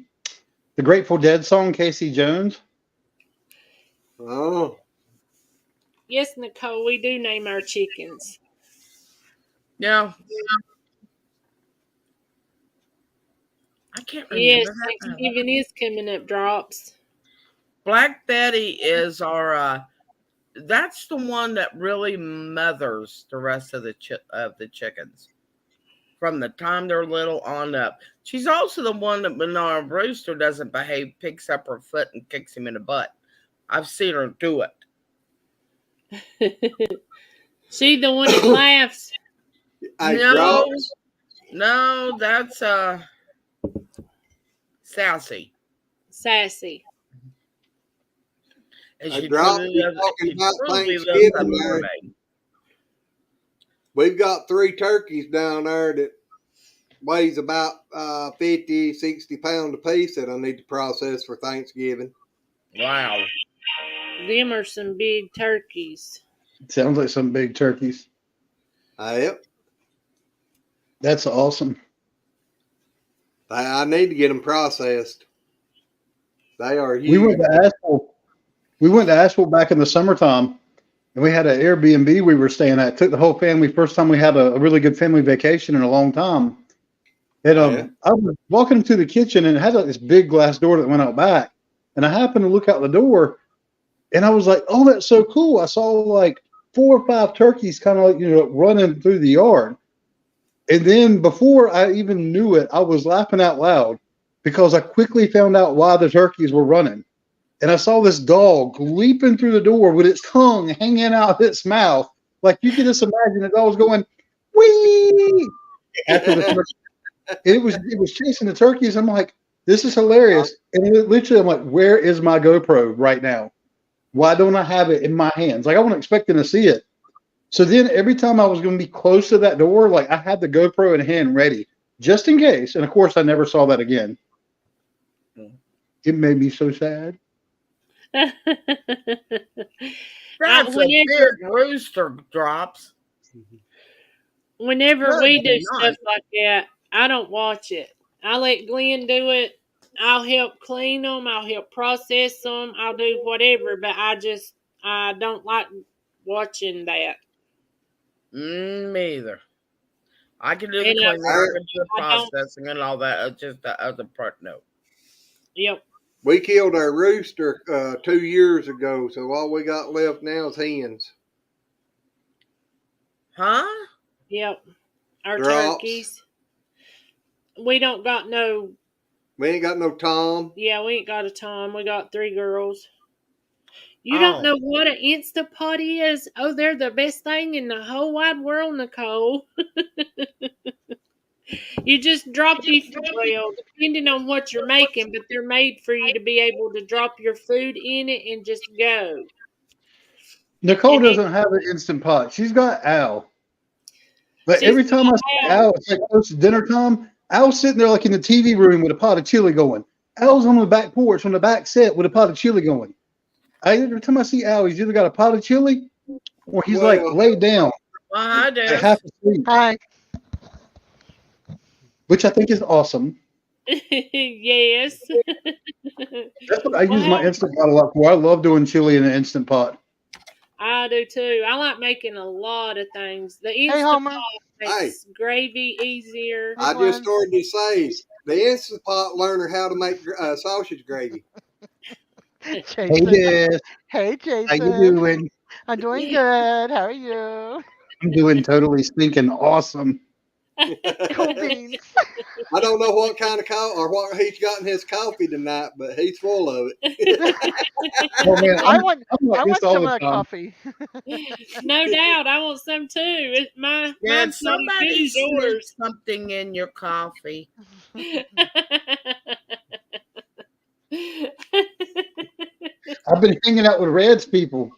Grateful Dead song Casey Jones. Oh, Yes, Nicole, we do name our chickens. Yeah, I can't Yes, remember that now. Thanksgiving is coming up, Drops. Black Betty is our. That's the one that really mothers the rest of the chickens from the time they're little on up. She's also the one that when our rooster doesn't behave, picks up her foot and kicks him in the butt. I've seen her do it. She the one that laughs. I No, drops. no, that's Sassy. Sassy. And I she dropped. truly You lives, talking she about truly lives up Thanksgiving in there? Renee. We've got 3 turkeys down there that weighs about 50, 60 pounds a piece that I need to process for Thanksgiving. Wow. Them are some big turkeys. Sounds like some big turkeys. Yep. That's awesome. I need to get them processed. They are We went huge. to Asheville. We went to Asheville back in the summertime, and we had an Airbnb we were staying at. Took the whole family. First time we had a really good family vacation in a long time. And Yeah. I was walking into the kitchen, and it had this big glass door that went out back. And I happened to look out the door, and I was like, "Oh, that's so cool!" I saw like 4 or 5 turkeys, kind of like running through the yard. And then before I even knew it, I was laughing out loud because I quickly found out why the turkeys were running. And I saw this dog leaping through the door with its tongue hanging out of its mouth. Like you can just imagine the dog was going, wee, after the turkey. It was chasing the turkeys. I'm like, this is hilarious. And literally, I'm like, where is my GoPro right now? Why don't I have it in my hands? Like I wasn't expecting to see it. So then every time I was going to be close to that door, like I had the GoPro in hand ready just in case. And of course, I never saw that again. It made me so sad. That's a big rooster, Drops. Whenever Good we do night. stuff like that, I don't watch it. I let Glenn do it. I'll help clean them. I'll help process them. I'll do whatever, but I don't like watching that. Me either. I can do the And cleaning, I can do the I don't. processing and all that. Just the other part, no. Yep. We killed our rooster 2 years ago, so all we got left now is hens. Huh? Yep. Our Drops. turkeys. We don't got no. We ain't got no Tom. Yeah, we ain't got a Tom. We got 3 girls. You don't know what an Instapot is? Oh, they're the best thing in the whole wide world, Nicole. You just drop well, depending on what you're making, but they're made for you to be able to drop your food in it and just go. Nicole And doesn't have an instant pot. She's got Al. But she's every time I see Al. Al, it's like close to dinner time. Al's sitting there like in the TV room with a pot of chili going. Al's on the back porch on the back set with a pot of chili going. Every time I see Al, he's either got a pot of chili or he's like Well, laid down, Hi, like Des. half asleep, Hi. which I think is awesome. Yes. That's what I use my Well, instant pot a lot for. I love doing chili in an instant pot. I do too. I like making a lot of things. The Hey, Instant Homer. Pot hey, makes gravy easier. Hey, I just Glenn. started to say the Instant Pot learner how to make sausage gravy. Hey, Jason. Des, Hey, how you Jason. doing? I'm doing good. How are you? I'm doing totally stinking awesome. Cool beans. I don't know what kind of coffee or what he's got in his coffee tonight, but he's full of it. Oh man, I I'm want like I this want all some the of that time. coffee. No doubt. I want some too. Did Mine's not as somebody good as sneak yours. something in your coffee? I've been hanging out with Reds people.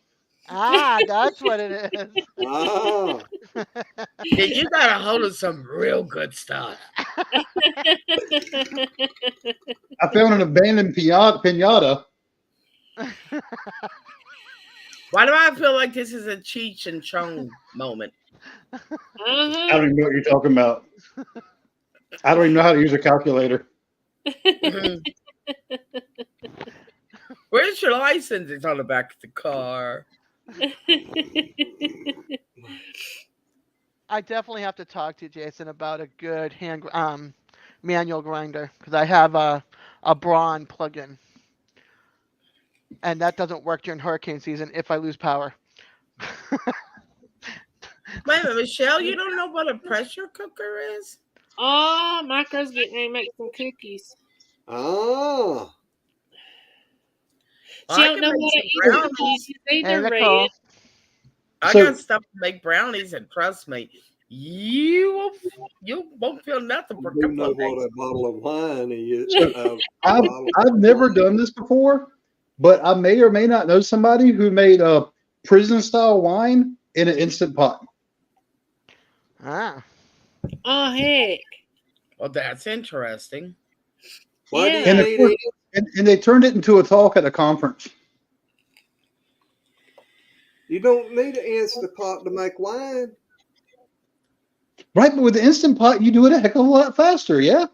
Ah, that's what it is. Ah, Yeah, you got a hold of some real good stuff. I found an abandoned pinata. Why do I feel like this is a Cheech and Chong moment? I Uh-huh. don't even know what you're talking about. I don't even know how to use a calculator. Where's your license? It's on the back of the car. I definitely have to talk to you, Jason, about a good manual grinder because I have a Braun plug-in, and that doesn't work during hurricane season if I lose power. Wait a minute, Michelle, you don't know what a pressure cooker is? Oh, Micro's getting ready to make some cookies. ah. She I don't can know make what some an Instant Pot brownies. is either, Hey, Red. Nicole. I So- got stuff to make brownies, and trust me, you won't feel nothing for a You do couple know of what days. a bottle of wine is. So, A I've bottle I've of never wine. done this before, but I may or may not know somebody who made a prison style wine in an instant pot. Ah. Oh heck. Well, that's interesting. Why do you And, Yeah. of need course, it? and they turned it into a talk at a conference. You don't need an instant pot to make wine. Right, but with the instant pot, you do it a heck of a lot faster. Yeah,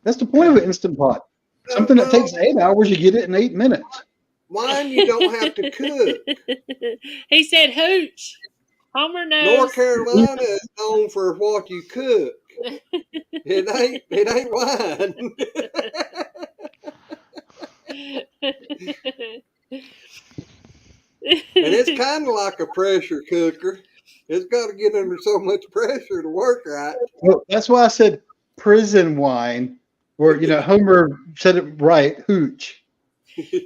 that's the point of an instant pot. No, Something that no, takes 8 hours, you get it in 8 minutes. wine you don't have to cook. He said hooch. Homer knows. North Carolina is known for what you cook. It ain't wine. And it's kind of like a pressure cooker. It's got to get under so much pressure to work right. Well, that's why I said prison wine, where Homer said it right, hooch.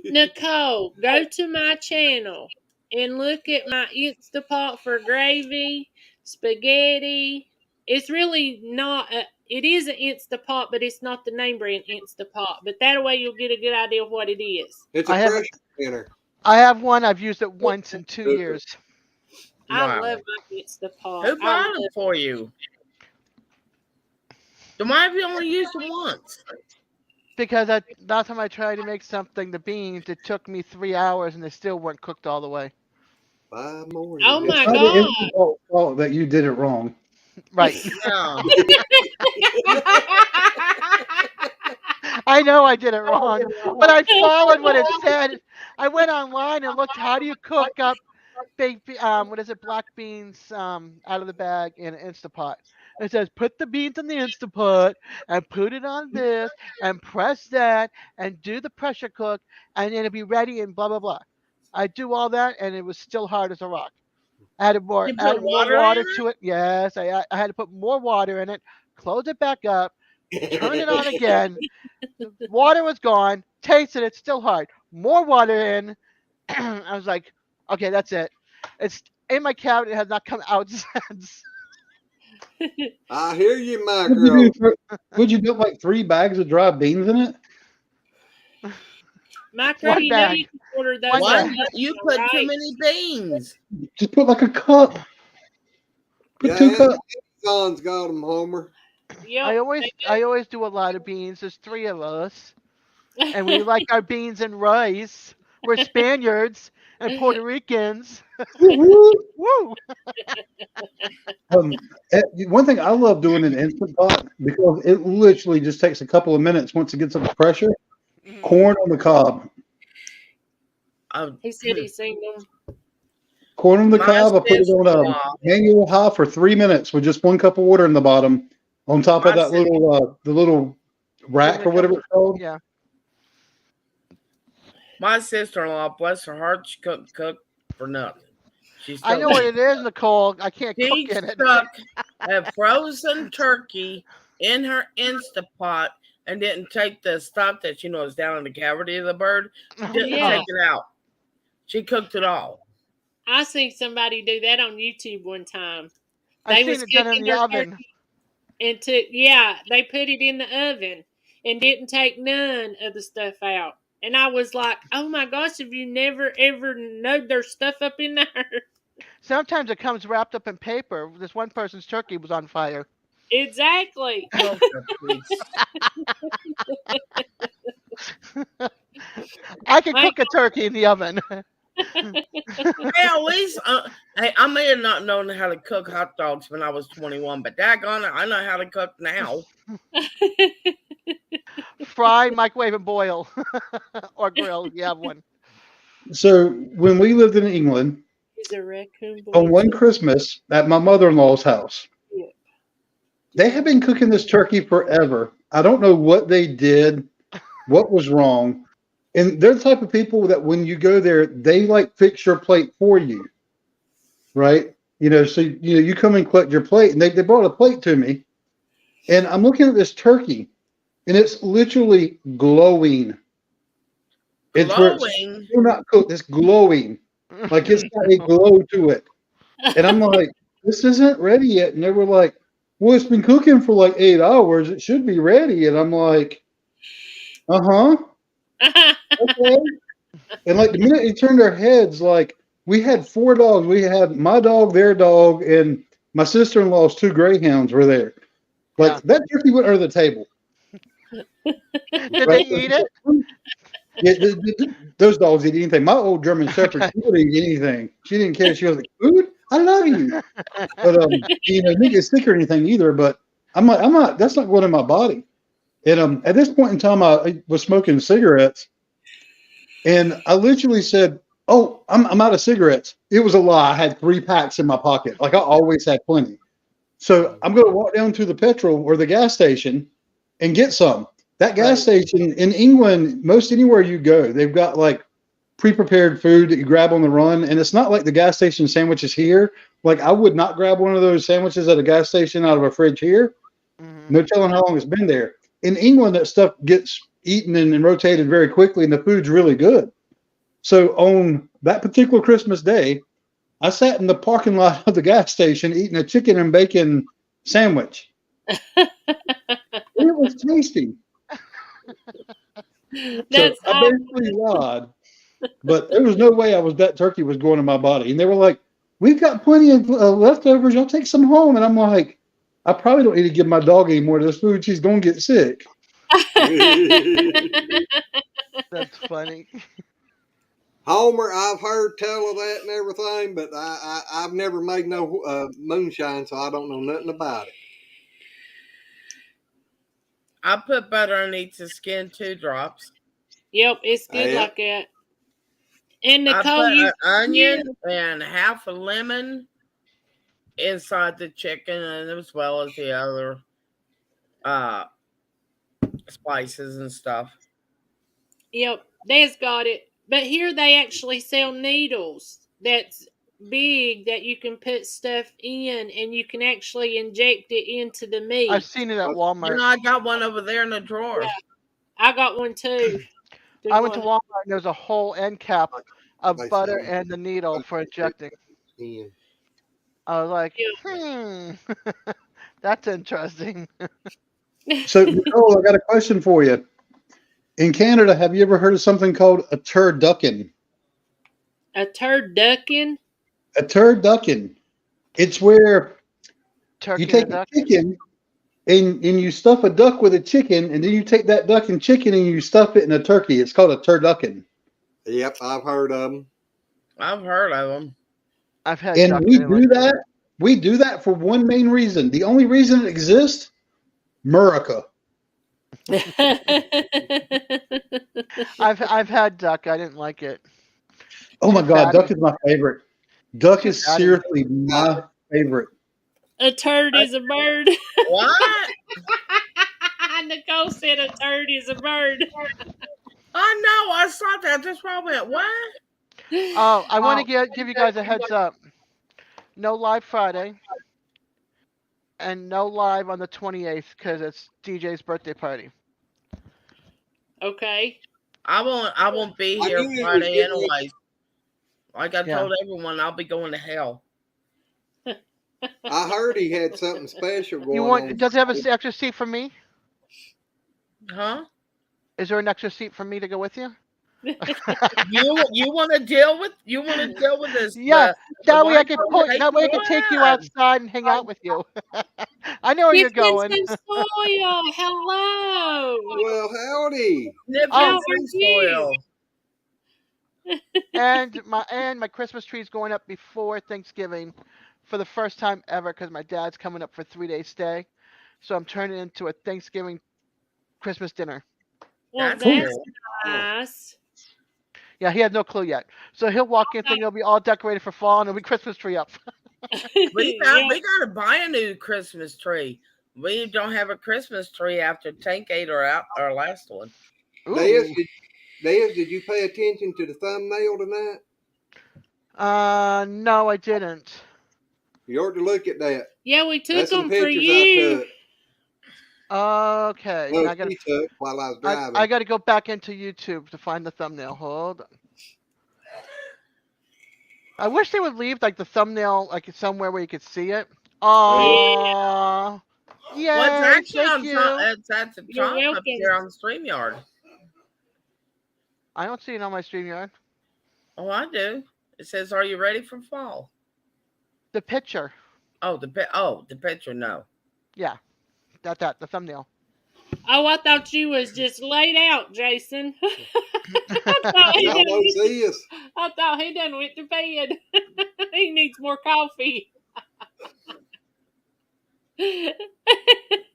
Nicole, go to my channel and look at my Instapot for gravy, spaghetti. It's really not it is an Instapot, but it's not the name brand Instapot. But that way you'll get a good idea of what it is. It's a I have pressure spinner. I have one. I've used it once in 2 years I Wow. love my Instapot. Who bought it for you? Then why have you only used it once? because last time I tried to make something, the beans, it took me 3 hours and they still weren't cooked all the way. 5 more. Oh You It's my not the God. instant pot fault that you did it wrong. Right. Yeah. I know I did it wrong, but I followed what it said. I went online and looked how do you cook up what is it, black beans out of the bag in an Instapot. It says put the beans in the Instapot and put it on this and press that and do the pressure cook and it'll be ready and blah blah blah. I do all that and it was still hard as a rock. Added more You put added more water in water it? to it. Yes, I had to put more water in it, close it back up, turn it on again. The water was gone. Tasted it, still hard. More water in. I was like, okay, that's it. It's in my cabinet. It has not come out since. I hear you, my What'd you girl. do? Would you put like 3 bags of dry beans in it? Micro, One you know bag. you can order those. One Why bag. you online, put too right? many beans? Just put like a cup. Put Yeah, 2 cups. Amazon's got them, Homer. Yep. I always do a lot of beans. There's 3 of us, and we like our beans and rice. We're Spaniards and Puerto Ricans. Woo-hoo. Woo! One thing I love doing in Instant Pot because it literally just takes a couple of minutes once it gets up to pressure. Corn on the cob. He said he's seen them. Corn on the My cob. I put it on sister-in-law- manual high for 3 minutes with just 1 cup of water in the bottom, on top of My that the little rack or whatever it's called. Yeah. My sister-in-law, bless her heart, she couldn't cook for nothing. She I know what it is, Nicole. I can't She cook in it. stuck a frozen turkey in her Instapot and didn't take the stuff that is down in the cavity of the bird. Didn't Yeah. take it out. She cooked it all. I seen somebody do that on YouTube one time. I've They seen was it done in cooking the their oven. turkey and they put it in the oven and didn't take none of the stuff out. And I was like, oh my gosh, have you never ever known there's stuff up in there? Sometimes it comes wrapped up in paper. This one person's turkey was on fire. Exactly. Well, I can cook a turkey in the oven. hey, at least I may have not known how to cook hot dogs when I was 21, but daggone it, I know how to cook now. Fry, microwave, and boil. Or grill if you have one. So when we lived in England, He's a raccoon boy. on one Christmas at my mother-in-law's house, Yeah. they have been cooking this turkey forever. I don't know what they did, what was wrong. And they're the type of people that when you go there, they like fix your plate for you. Right? So you come and collect your plate, and they brought a plate to me. And I'm looking at this turkey, and it's literally glowing. It's Glowing? still not cooked, it's glowing. Like it's got a glow to it. And I'm like, this isn't ready yet. And they were like, well, it's been cooking for like 8 hours. It should be ready. And I'm like, uh-huh, okay. And like the minute they turned their heads, like we had 4 dogs. We had my dog, their dog, and my sister-in-law's 2 greyhounds were there. Like Yeah. that turkey went under the table. Did they Right? eat it? Yeah, those dogs eat anything. My old German Shepherd, Okay. she would eat anything. She didn't care. She was like, food? I love you. But didn't get sick or anything either. But I'm like, I'm not. That's not going in my body. And at this point in time, I was smoking cigarettes, and I literally said, "Oh, I'm out of cigarettes." It was a lie. I had 3 packs in my pocket. Like I always had plenty. So I'm going to walk down to the petrol or the gas station and get some. That gas station in England, most anywhere you go, they've got like pre-prepared food that you grab on the run, and it's not like the gas station sandwiches here. Like I would not grab one of those sandwiches at a gas station out of a fridge here. Mhm. No telling how long it's been there. In England, that stuff gets eaten and rotated very quickly, and the food's really good. So on that particular Christmas day, I sat in the parking lot of the gas station eating a chicken and bacon sandwich. It was tasty. So That's I awful. basically lied, but there was no way that turkey was going in my body. And they were like, "We've got plenty of leftovers. Y'all take some home." And I'm like, "I probably don't need to give my dog any more of this food. She's gonna get sick." That's funny. Homer, I've heard tell of that and everything, but I've never made no moonshine, so I don't know nothing about it. I put butter underneath the skin, 2 drops. Yep, it's good Yeah. like that. And I Nicole, put an you onion and half a lemon inside the chicken, and as well as the other uh spices and stuff. yep, Dad's got it. But here they actually sell needles that's big that you can put stuff in, and you can actually inject it into the I've meat. seen it at You Walmart. know, I got one over there in the drawer. I got one too. I went to Walmart and there's a whole end cap of They butter say and the needle for injecting. yeah. I was like, Yeah. that's interesting. So Nicole, I got a question for you. In Canada, have you ever heard of something called a turducken? A turducken? A turducken. It's where you Turkey take and a a duck. chicken and you stuff a duck with a chicken, and then you take that duck and chicken and you stuff it in a turkey. It's called a turducken. Yep, I've heard of them. I've heard of them. I've had And duck. I we didn't do like it. that. We do that for one main reason. The only reason it exists, America. I've had duck. I didn't like it. Oh my Too God, fatty. duck is my favorite. Duck Too is fatty. seriously my favorite. A turd is a bird. What? Nicole said a turd is a bird. I know. I saw that. That's why I went, what? Oh, I want to give you guys a heads up. No live Friday, and no live on the 28th because it's DJ's birthday party. Okay. I won't be I here knew it was Friday getting anyways. Like I Yeah. told everyone, I'll be going to hell. I heard he had something special going You on. want? Does it have an extra seat for me? Huh? Is there an extra seat for me to go with you? You want to deal with this? Yeah. That way I can white that way I can take you one? outside and hang out with you. I know where you're Gibson going. some soil. Hello. Well, howdy. Nipping How Oh, are some you? soil. and my Christmas tree is going up before Thanksgiving for the first time ever because my dad's coming up for 3 days stay. So I'm turning it into a Thanksgiving Christmas dinner. Well, That's that's cool. nice. Yeah, he has no clue yet. So he'll walk in thinking it'll be all decorated for fall and there'll be Christmas tree up. We Yeah. gotta buy a new Christmas tree. We don't have a Christmas tree after Tank ate our last one. Dez, Ooh. did you pay attention to the thumbnail tonight? No, I didn't. You ought to look at that. Yeah, we took That's some them for pictures I you. took. Okay. Well, Now she took while I was driving. I got to go back into YouTube to find the thumbnail. Hold on. I wish they would leave like the thumbnail like somewhere where you could see it. Oh, Well, it's yay! actually Thank on top. you. It's at the You're top up welcome. there on the StreamYard. I don't see it on my StreamYard. Oh, I do. It says, "Are you ready for fall?" The picture. Oh, the picture. No. Yeah, that the thumbnail. Oh, I thought you was just laid out, Jason. He almost is. I thought he done went to bed. He needs more coffee.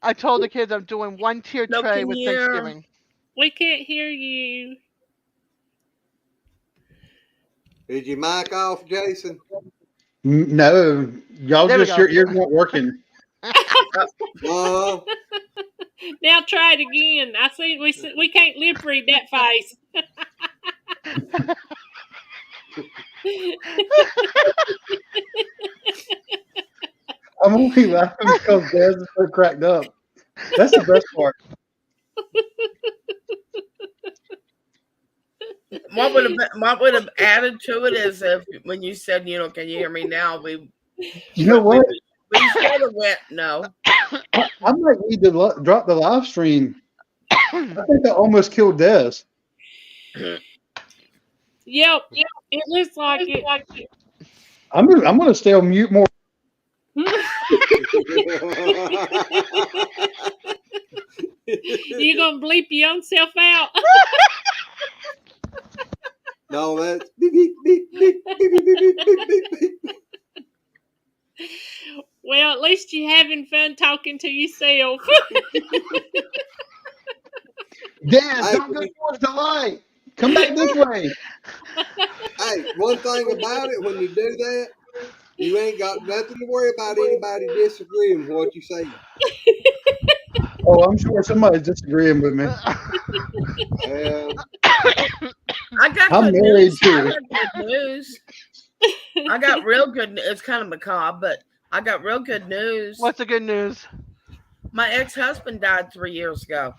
I told the kids I'm doing one tier No, tray can with you hear? Thanksgiving. We can't hear you. Did your mic off, Jason? No, y'all There we just go. your ears weren't working. Uh, Now try it again. I see we can't lip read that face. I'm only laughing because Daz is so cracked up. That's the best part. What would have added to it is if when you said, can you hear me now? You know what? We should have went no. I might need to drop the live stream. I think I almost killed Dez. Yep, it looks like it. I'm gonna stay on mute more. You gonna bleep your own self out? no, that's beep, beep, beep, beep, beep, beep, beep, beep, beep, beep. Well, at least you're having fun talking to yourself. Daz, don't go towards the light. Come back this way. Hey, one thing about it, when you do that, you ain't got nothing to worry about anybody disagreeing with what you say. Oh, I'm sure somebody's disagreeing with me. I got I'm good married news. too. I got good news. I got real good news. It's kind of macabre, but I got real good news. What's the good news? My ex-husband died 3 years ago.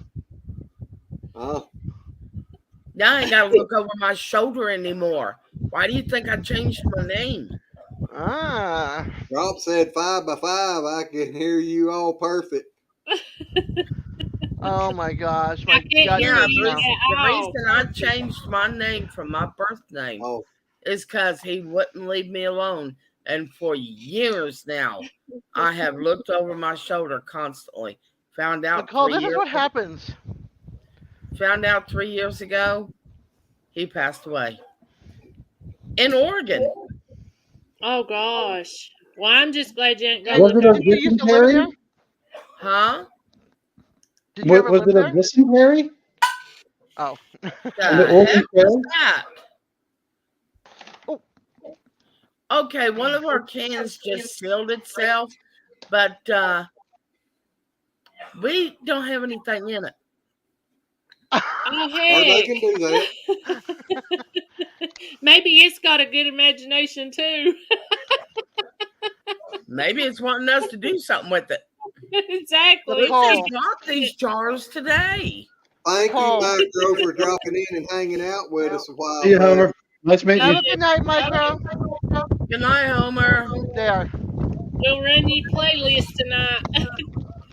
Oh. Now I ain't got to look over my shoulder anymore. Why do you think I changed my name? Rob said 5 by 5. I can hear you all perfect. Oh my gosh, my can't gut hear hurts you now. The reason I changed my name from my birth name is because he wouldn't leave me alone. And for years now, I have looked over my shoulder constantly. Found out Nicole, 3 this is years what happens. Found out 3 years ago, he passed away in Oregon. Oh gosh. Well, I'm just glad you ain't Was it a Did you used to live there? Huh? Did you ever Was live it there? a dysentery? Oh. The Oregon What's Trail? that? Oh. Okay, one of our cans just sealed itself, but we don't have anything in it. Oh Or they heck. can do that. Maybe it's got a good imagination too. Maybe it's wanting us to do something with it. Exactly. We just bought these jars today. Thank Nicole. you, Micro, for dropping in and hanging out with us a while See you, back. Homer. Nice meeting Have you. a good night, Micro. Good night, Homer. There. We'll run you playlist tonight.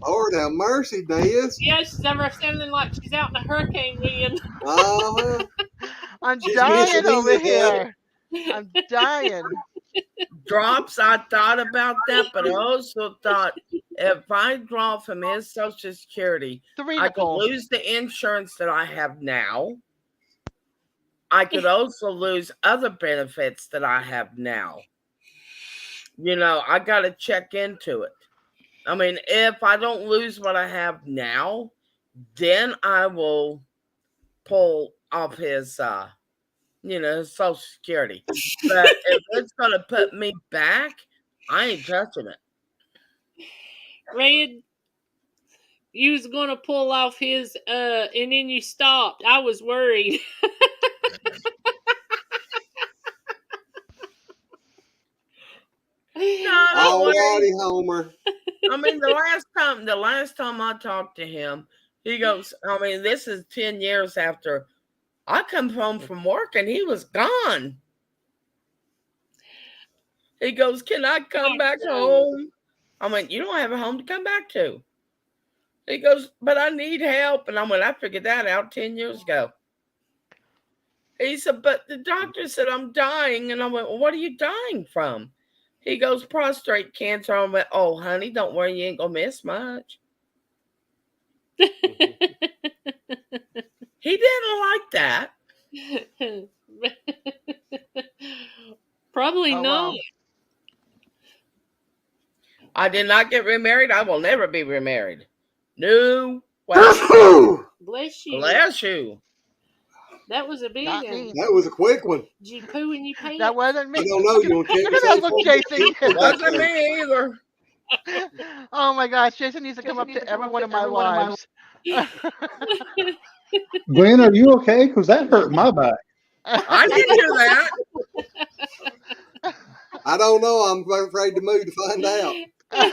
Lord have mercy, Diaz. Yeah, she's ever sounding like she's out in a hurricane wind. Uh-huh. I'm She's dying missing over Enid, here. I'm dying. Drops, I thought about that, but I also thought if I draw from his Social Security, 3, I could Nicole. lose the insurance that I have now. I could also lose other benefits that I have now. I got to check into it. I mean, if I don't lose what I have now, then I will pull off his, his Social Security. But if it's going to put me back, I ain't touching it. Red, you was gonna pull off his and then you stopped. I was worried. No, All righty, Homer. I mean, the last time I talked to him, he goes, I mean, this is 10 years after I come home from work and he was gone. He goes, "Can I come back home?" I went, "You don't have a home to come back to." He goes, "But I need help." And I went, "I figured that out 10 years ago." He said, "But the doctor said I'm dying." And I went, "Well, what are you dying from?" He goes, "Prostate cancer." I went, "Oh, honey, don't worry. You ain't going to miss much." He didn't like that. Probably Oh, not. wow. I did not get remarried. I will never be remarried. No way. Bless you. Bless you. That was a big Not one. me. That was a quick one. Did you poo in your pants? That wasn't me. I don't know. You want to check Look your at that safe look, phone? Jason. Wasn't me either. Oh my gosh, Jason needs to come up to every one of my lives. Glenn, are you okay? Because that hurt my back. I didn't do that. I don't know. I'm afraid to move to find out. I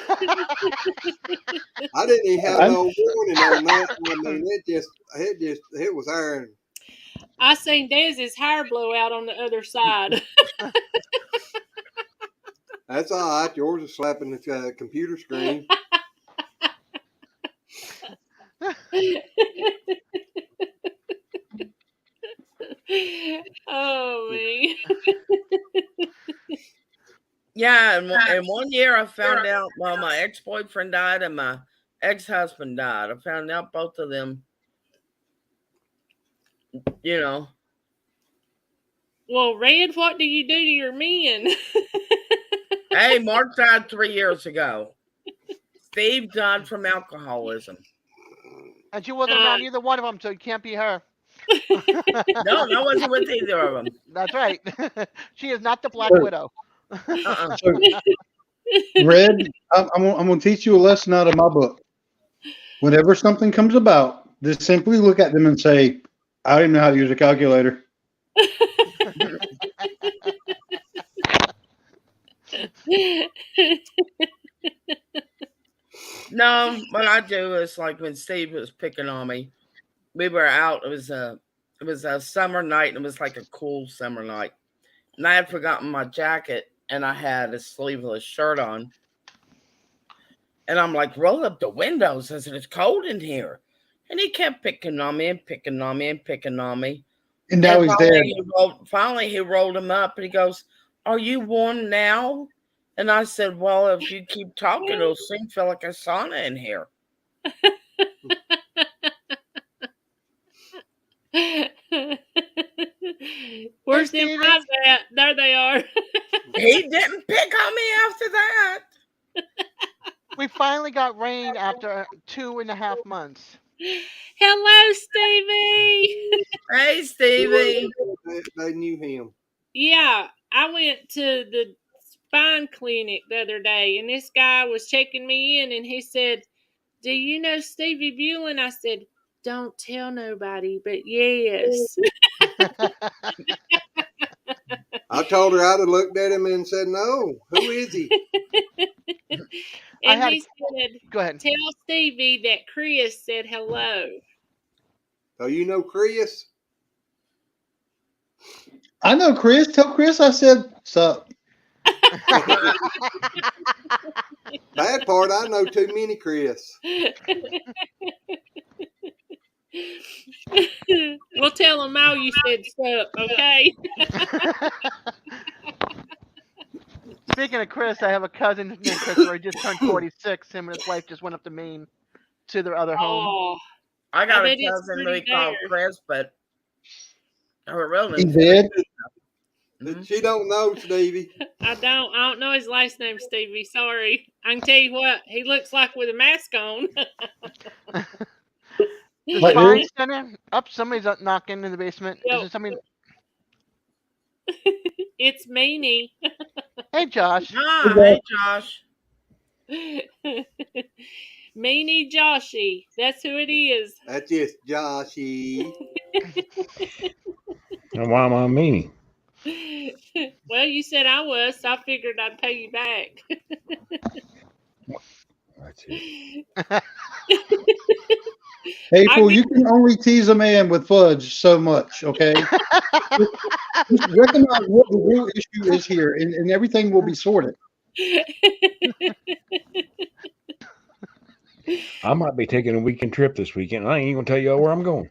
didn't even have no warning on that. I mean, it was iron. I seen Dez's hair blow out on the other side. That's all right. Yours is slapping the computer screen. Oh man. Yeah, and 1 year I found out, well, my ex-boyfriend died and my ex-husband died. I found out both of them, you know. Well, Red, what do you do to your men? Hey, Mark died 3 years ago. Steve died from alcoholism. And she wasn't around either one of them, so it can't be her. No, I wasn't with either of them. That's right. She is not the Black Widow. Uh-uh. So, Red, I'm going to teach you a lesson out of my book. Whenever something comes about, just simply look at them and say, "I don't even know how to use a calculator." No, what I do is like when Steve was picking on me, we were out. It was a summer night, and it was like a cool summer night. And I had forgotten my jacket, and I had a sleeveless shirt on. And I'm like, roll up the windows. I said, it's cold in here. And he kept picking on me and picking on me and picking on me. And now he's dead. Finally, he rolled him up and he goes, "Are you warm now?" And I said, "Well, if you keep talking, it'll soon feel like a sauna in here." Where's Hey, them eyes at? There they are. He didn't pick on me after that. We finally got rain after 2.5 months. Hello, Stevie. Hey, Stevie. They knew him. Yeah, I went to the spine clinic the other day, and this guy was checking me in, and he said, "Do you know Stevie Bulin?" I said, "Don't tell nobody, but yes." I told her I'd have looked at him and said, "No, who is he?" And he said, Go ahead. "Tell Stevie that Chris said hello." So you know Chris? I know Chris. Tell Chris I said, "Sup." Bad part, I know too many Chris. We'll tell him how you said sup, okay? Speaking of Chris, I have a cousin named Christopher. He just turned 46. Him and his wife just went up to Maine to their other home. Oh, I got I a bet it's cousin pretty we call there. Chris, but her real He name. dead. She don't know Stevie. I don't know his last name, Stevie. Sorry. I can tell you what, he looks like with a mask on. The Like spine who? center. Up, somebody's knocking in the basement. Yo. Is it somebody? It's Meanie. Hey, Josh. Ah, hey, Josh. Meanie Joshy. That's who it is. That's just Joshy. And why am I meanie? Well, you said I was, so I figured I'd pay you back. That's it. April, you can only tease a man with fudge so much, okay? Just recognize what the real issue is here, and everything will be sorted. I might be taking a weekend trip this weekend. And I ain't even gonna tell you where I'm going.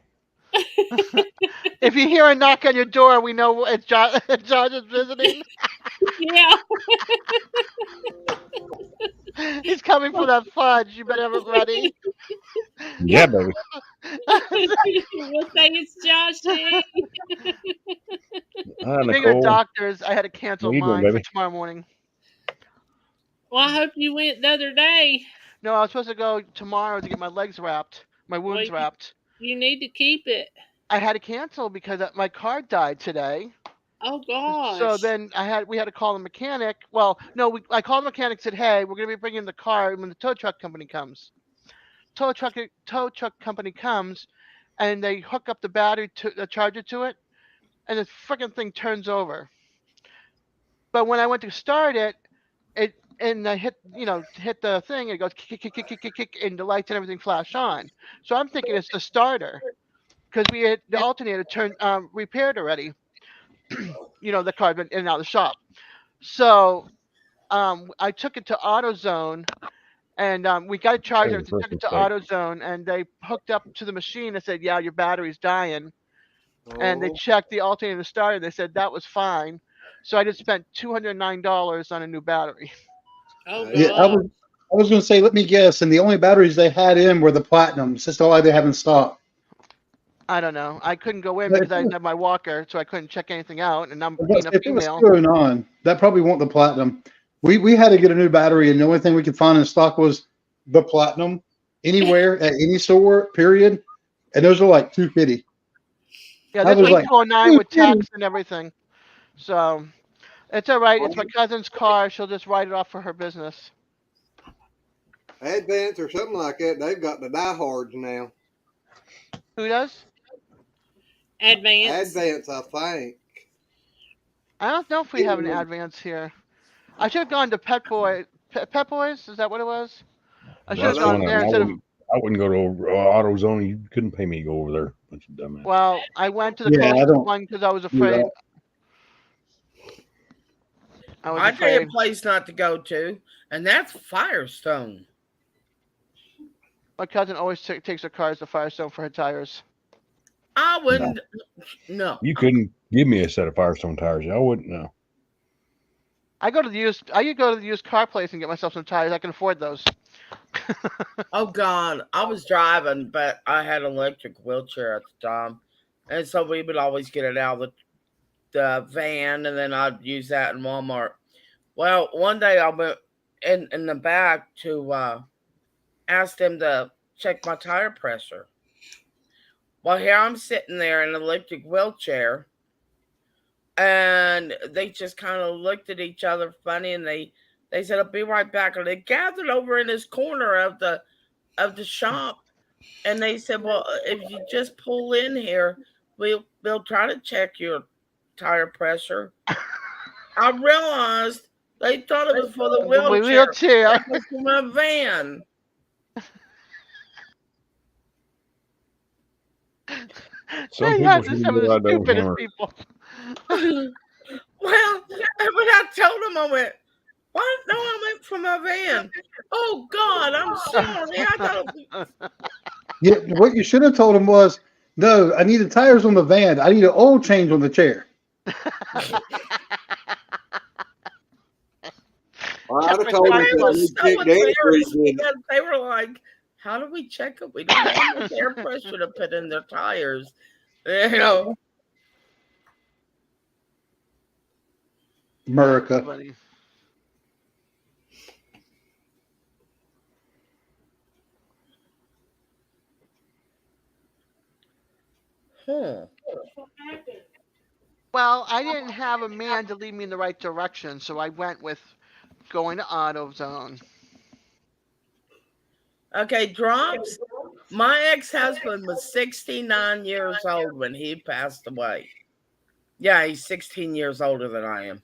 If you hear a knock on your door, we know it's John. John is visiting. Yeah. He's coming for that fudge. You better have it ready. Yeah, baby. We'll say it's Joshy. Hi, Being a Nicole. doctor's, I had to How cancel you doing, mine for baby? tomorrow morning. Well, I hope you went the other day. No, I was supposed to go tomorrow to get my legs wrapped, my Well, wounds wrapped. you need to keep it. I had to cancel because my car died today. Oh So gosh. then we had to call the mechanic. Well, no, I called the mechanic, said, "Hey, we're gonna be bringing the car when the tow truck company comes." Tow truck company comes, and they hook up the battery to the charger to it, and the freaking thing turns over. But when I went to start it, and I hit hit the thing, it goes kick, kick, kick, kick, kick, kick, and the lights and everything flash on. So I'm thinking it's the starter because we had the alternator turned repaired already. The car had been in and out of the shop. So I took it to AutoZone, and we got a charger. That was the Took first it to mistake. AutoZone, and they hooked up to the machine and said, "Yeah, your battery's dying." And they Oh, checked the alternator starter. They said that was fine. So I just spent $209 on a new battery. Oh Yeah, hey, god. I was going to say, let me guess, and the only batteries they had in were the platinums. That's all they have in stock. I don't know. I couldn't go in But because I didn't have my walker, so I couldn't check anything out. And I'm being a if it was female. 209, that probably won't the platinum. We had to get a new battery, and the only thing we could find in stock was the platinum anywhere at any store, period. And those are like 250. Yeah, I this was was like, 209 with 250. tax and everything. So it's all right. It's my cousin's car. She'll just write it off for her business. Advance or something like that. They've got the diehards now. Who does? Advance. Advance, I think. I don't know if we have an advance here. I should have gone to Pet Boys. Is that what it was? I should Well, have That's they, gone funny. there instead of. I wouldn't go to AutoZone. You couldn't pay me to go over there. Bunch of dumbass. Well, I went to the Yeah, I closest don't one because I was do afraid. that. I was I tell you a afraid. place not to go to, and that's Firestone. My cousin always takes her cars to Firestone for her tires. I No, wouldn't. No. you couldn't give me a set of Firestone tires. I wouldn't know. I go to the used car place and get myself some tires. I can afford those. Oh God, I was driving, but I had an electric wheelchair at the time, and so we would always get it out of the van, and then I'd use that in Walmart. Well, one day I went in the back to ask them to check my tire pressure. Well, here I'm sitting there in an electric wheelchair, and they just kind of looked at each other funny, and they said, "I'll be right back," and they gathered over in this corner of the shop, and they said, "Well, if you just pull in here, we'll try to check your tire pressure." I realized they thought it was for the The wheelchair. wheelchair. It was for my van. Some They people have this shouldn't some of go the out there with stupidest hammers. people. Well, and when I told them, I went, "What? No, I went for my van." Oh God, I'm sorry. I thought it was. Yeah, what you should have told him was, no, I need the tires on the van. I need an oil change on the chair. well, I'd Check have my told But them spark they that were plug. they so checked the embarrassed entry. because they were like, "How do we check it? We don't have enough air pressure to put in their tires." You know. America. Funny. Huh. Well, I didn't have a man to lead me in the right direction, so I went with going to AutoZone. Okay, drops. My ex-husband was 69 years old when he passed away. Yeah, he's 16 years older than I am.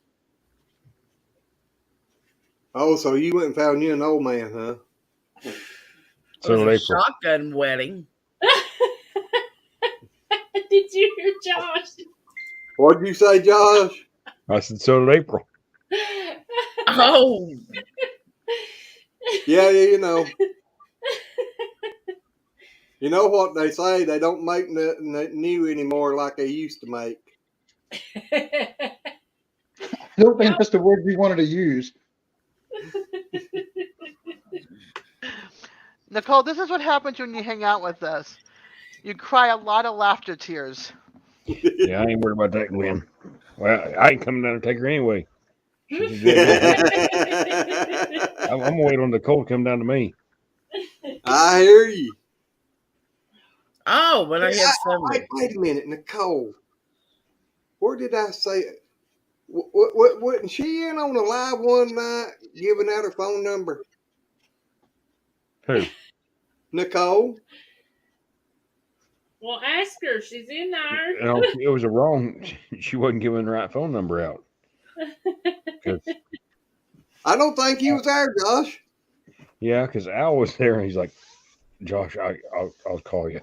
Oh, so you went and found you an old man, huh? It So was did a April. shotgun wedding. Did you hear Josh? What'd you say, Josh? I said, so did April. Oh, Yeah, you know. You know what they say? They don't make nothing new anymore like they used to make. I don't think that's the word we wanted to use. Nicole, this is what happens when you hang out with us. You cry a lot of laughter tears. Yeah, I ain't worried about that, Glenn. Well, I ain't coming down to take her anyway. She's a dead. I'm gonna wait on Nicole to come down to me. I hear you. oh, when I hit 70. Wait a minute, Nicole. Where did I say it? Wasn't she in on the live one night giving out her phone number? Who? Nicole? Well, ask her. She's in there. No, it was a wrong. She wasn't giving the right phone number out. 'Cause- I don't think he was there, Josh. yeah, because Al was there, and he's like, "Josh, I'll call you."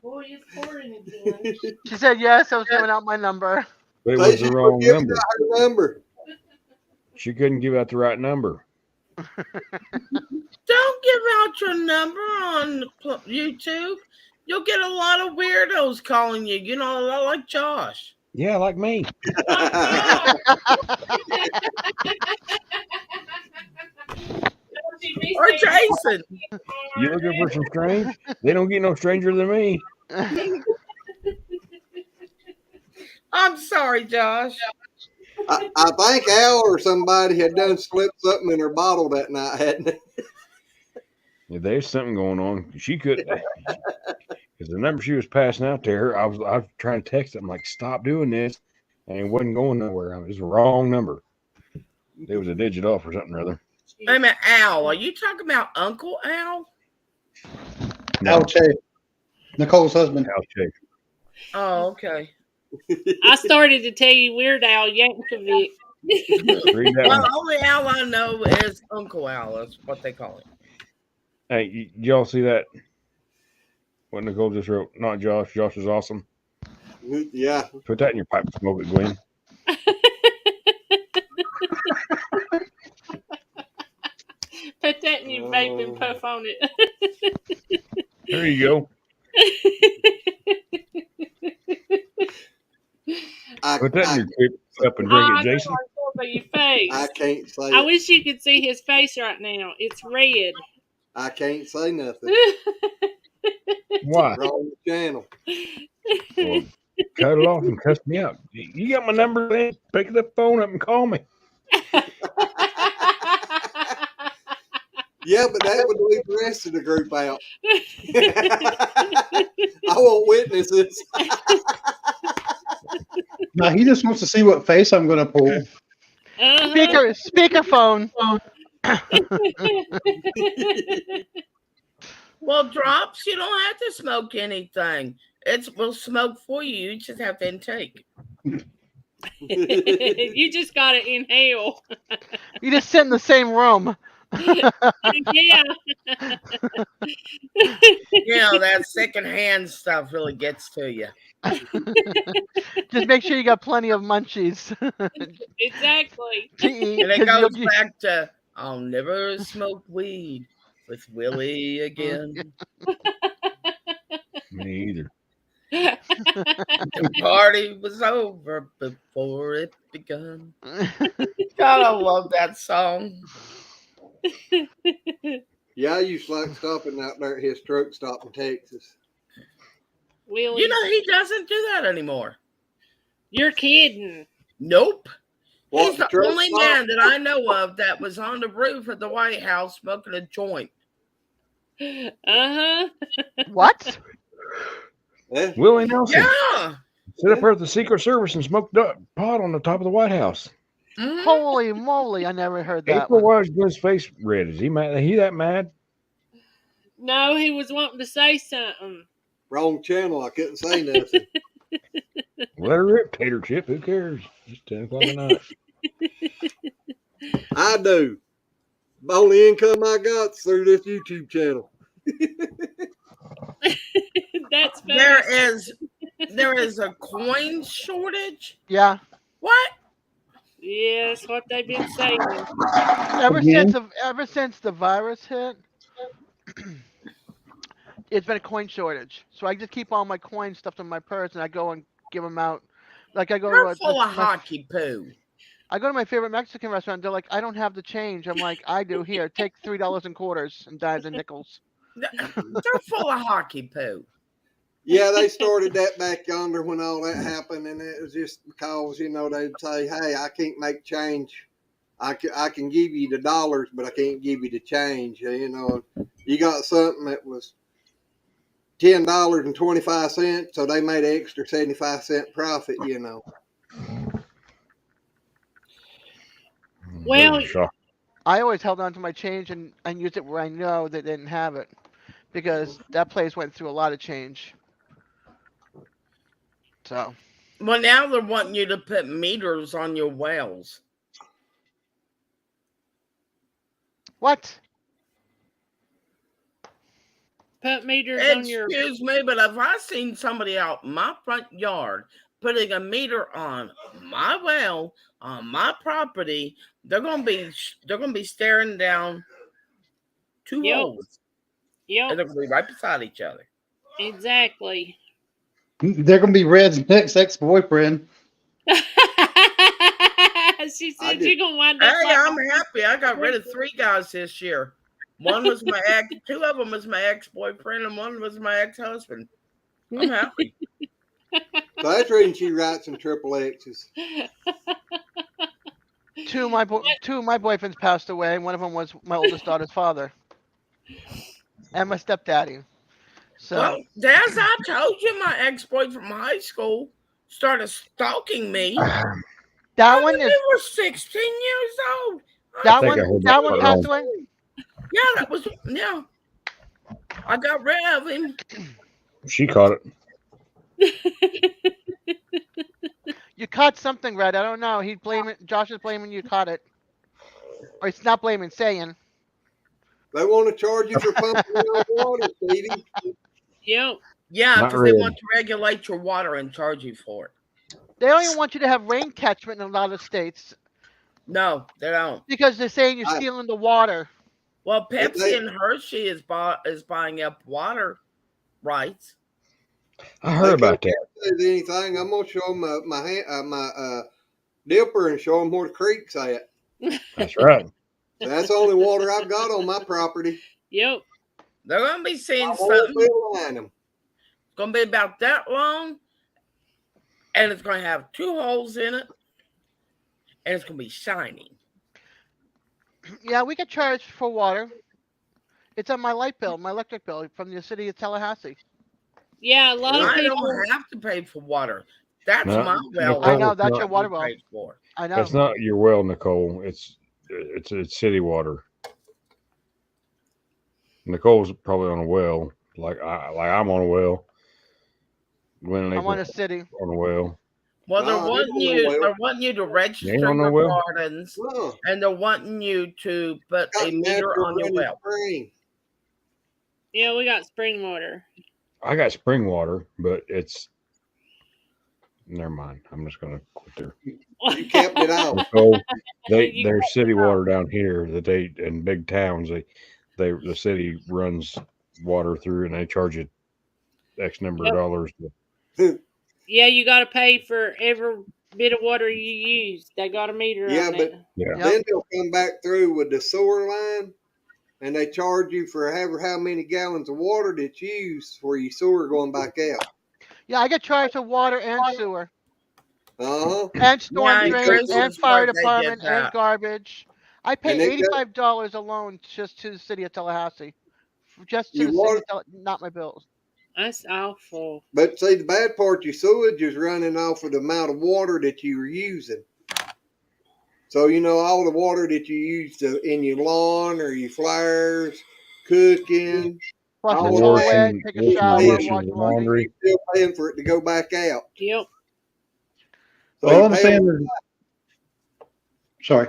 Boy, it's pouring again. She said, yes, I was giving out my number. But it Say was she the wrong was giving number. out her number. She couldn't give out the right number. Don't give out your number on YouTube. You'll get a lot of weirdos calling you. You know, a lot like Josh. Yeah, like me. Or Jason. You looking for some strange? They don't get no stranger than me. I'm sorry, Josh. I think Al or somebody had done slipped something in her bottle that night, hadn't they? If there's something going on, she could. Because the number she was passing out to her, I was trying to text them like, "Stop doing this," and it wasn't going nowhere. It was the wrong number. There was a digit off or something or other. Wait a minute, Al. Are you talking about Uncle Al? No, Al Che, Nicole's husband. Al Shaker. Oh, okay. I started to tell you Weird Al Yankovic. Read that Well, one. the only Al I know is Uncle Al. That's what they call him. Hey, y'all see that? What Nicole just wrote? Not Josh. Josh is awesome. Yeah. Put that in your pipe and smoke it, Glenn. Put that in your vape and puff on it. There you go. Put that in your cup and drink it, Jason. Your face. I can't say I it. wish you could see his face right now. It's red. I can't say nothing. Why? Wrong channel. Well, cut it off and cuss me out. You got my number, man. Pick the phone up and call me. Yeah, but that would leave the rest of the group out. I won't witness this. Now he just wants to see what face I'm going to pull. Speakerphone. Well, Drops, you don't have to smoke anything. We'll smoke for you. You just have to intake. You just gotta inhale. You just sit in the same room. Yeah. You know, that secondhand stuff really gets to you. Just make sure you got plenty of munchies. Exactly. To eat, And it 'cause goes you'll- back to, I'll never smoke weed with Willie again. Me either. The party was over before it begun. God, I love that song. Yeah, I used to like stopping out there at his truck stop in Texas. Willie, You know, he doesn't do that anymore. you're kidding. Nope. What, He's the truck only stop? man that I know of that was on the roof of the White House smoking a joint. Uh-huh. What? Eh? Willie Nelson. Yeah. Sit up there at the Secret Service and smoked pot on the top of the White House. Mhm. Holy moly! I never heard that April, one. why is Glenn's face red? Is he mad? He that mad? No, he was wanting to say something. Wrong channel. I couldn't say nothing. Let her rip, tater chip. Who cares? It's 10 o'clock at night. I do. The only income I got's through this YouTube channel. That's funny. There is a coin shortage. Yeah. What? Yeah, that's what they've been saying. Ever Again? since the virus hit, it's been a coin shortage. So I just keep all my coins stuffed in my purse, and I go and give them out. Like I go You're to full of hockey poo. I go to my favorite Mexican restaurant. They're like, I don't have the change. I'm like, I do. Here, take $3 in quarters and dimes and nickels. They're full of hockey poo. Yeah, they started that back yonder when all that happened, and it was just because they'd say, "Hey, I can't make change. I can give you the dollars, but I can't give you the change." You got something that was $10.25, so they made an extra 75-cent profit. Well, I always held on to my change and used it where I know they didn't have it, because that place went through a lot of change. So. Well, now they're wanting you to put meters on your wells. What? put meters on your. Excuse me, but if I seen somebody out my front yard putting a meter on my well on my property, they're gonna be staring down two Yep. holes, Yep. and they're gonna be right beside each other. Exactly. They're gonna be Red's next ex-boyfriend. She said you're gonna wind up Hey, like I'm happy. I got rid of 3 guys this year. One was my ex. 2 of them was my ex-boyfriend, and one was my ex-husband. I'm happy. So that's the reason she writes in triple X's. Two of my boyfriends passed away. One of them was my oldest daughter's father, and my stepdaddy. So. Well, as I told you, my ex-boyfriend from high school started stalking me. That one is. We were 16 years old. That one passed away. Yeah, that was. Yeah, I got rid of him. She caught it. You caught something, Red. I don't know. Josh is blaming you caught it, or he's not blaming, saying. They want to charge you for pumping your water, Stevie. Yep. Yeah, because they want to regulate your water and charge you for it. They don't even want you to have rain catchment in a lot of states. No, they don't. Because they're saying you're stealing the water. Well, Pepsi and Hershey is buying up water rights. I heard about that. Anything? I'm gonna show them my dipper and show them where the creek's at. That's right. That's the only water I've got on my property. Yep. They're gonna be seeing something. It's gonna be about that long, and it's gonna have 2 holes in it, and it's gonna be shining. Yeah, we get charged for water. It's on my light bill, my electric bill from the city of Tallahassee. Yeah, a lot of people don't have to pay for water. That's my well. I know that's your water well. I know. That's not your well, Nicole. It's city water. Nicole's probably on a well, like I'm on a well. I'm on a city. On a well. Well, they're wanting you to register your gardens, and they're wanting you to put a meter on your well. Yeah, we got spring water. I got spring water, but it's. Never mind. I'm just gonna quit there. You kept it out. There's city water down here that they in big towns. The city runs water through, and they charge you X number of dollars. Yeah, you got to pay for every bit of water you use. They got a meter on it. Then they'll come back through with the sewer line, and they charge you for how many gallons of water that you use for your sewer going back out. Yeah, I get charged for water and sewer. And storm drain, and fire department, and garbage. I pay $85 alone just to the city of Tallahassee. Just to the city of not my bills. That's awful. But see, the bad part, your sewage is running off of the amount of water that you're using. So, all the water that you use in your lawn or your flowers, cooking. Flush the toilet, take a shower, wash laundry. You're still paying for it to go back out. Yep. So all I'm saying is, sorry.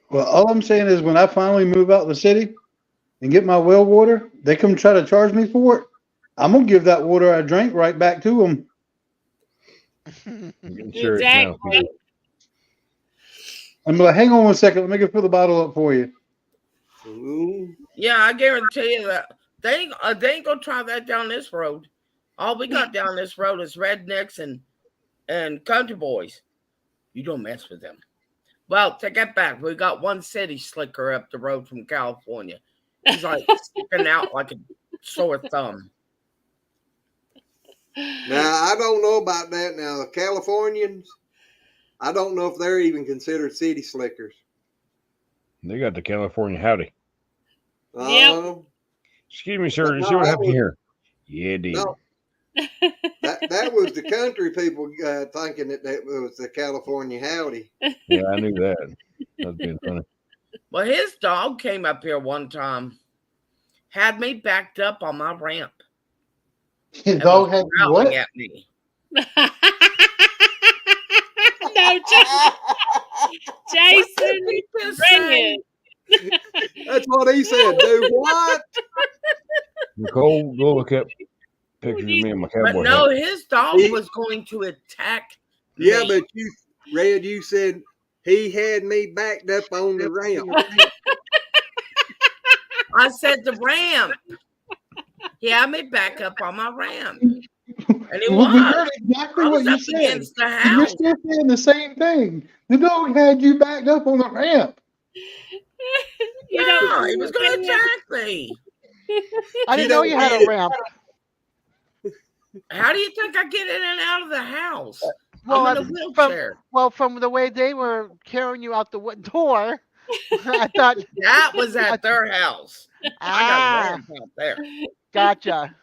Well, all I'm saying is when I finally move out of the city, and get my well water, they come try to charge me for it. I'm gonna give that water I drank right back to them. I'm getting serious now. Exactly. I'm like, hang on 1 second, let me go fill the bottle up for you. Ooh. Yeah, I guarantee you that they ain't gonna try that down this road. All we got down this road is rednecks and country boys. You don't mess with them. Well, take that back. We got one city slicker up the road from California. He's like sticking out like a sore thumb. Now I don't know about that. Now the Californians, I don't know if they're even considered city slickers. They got the California howdy. Yep. Excuse me, sir. But Did you no, see what that happened was- here? Yeah, it did. No, that was the country people thinking that was the California howdy. Yeah, I knew that. That was being funny. Well, his dog came up here one time, had me backed up on my ramp. His and dog was had growling what? at me. No, Jason, bring it. That's what he said. Do what? Nicole, go look up pictures of me and my But cowboy no, hat. his dog was going to attack Yeah, me. but you, Red, you said he had me backed up on the ramp. I said the ramp. He had me back up on my ramp. And he We was. heard exactly I what was you up said. against the And you're house. still saying the same thing. The dog had you backed up on the ramp. You don't Yeah, he was going to understand. attack me. I didn't know don't you had get a it. ramp. How do you think I get in and out of the house? Well, I'm in a wheelchair. from the way they were carrying you out the door, I thought, That was at their house. I got a ah, ramp out there. gotcha.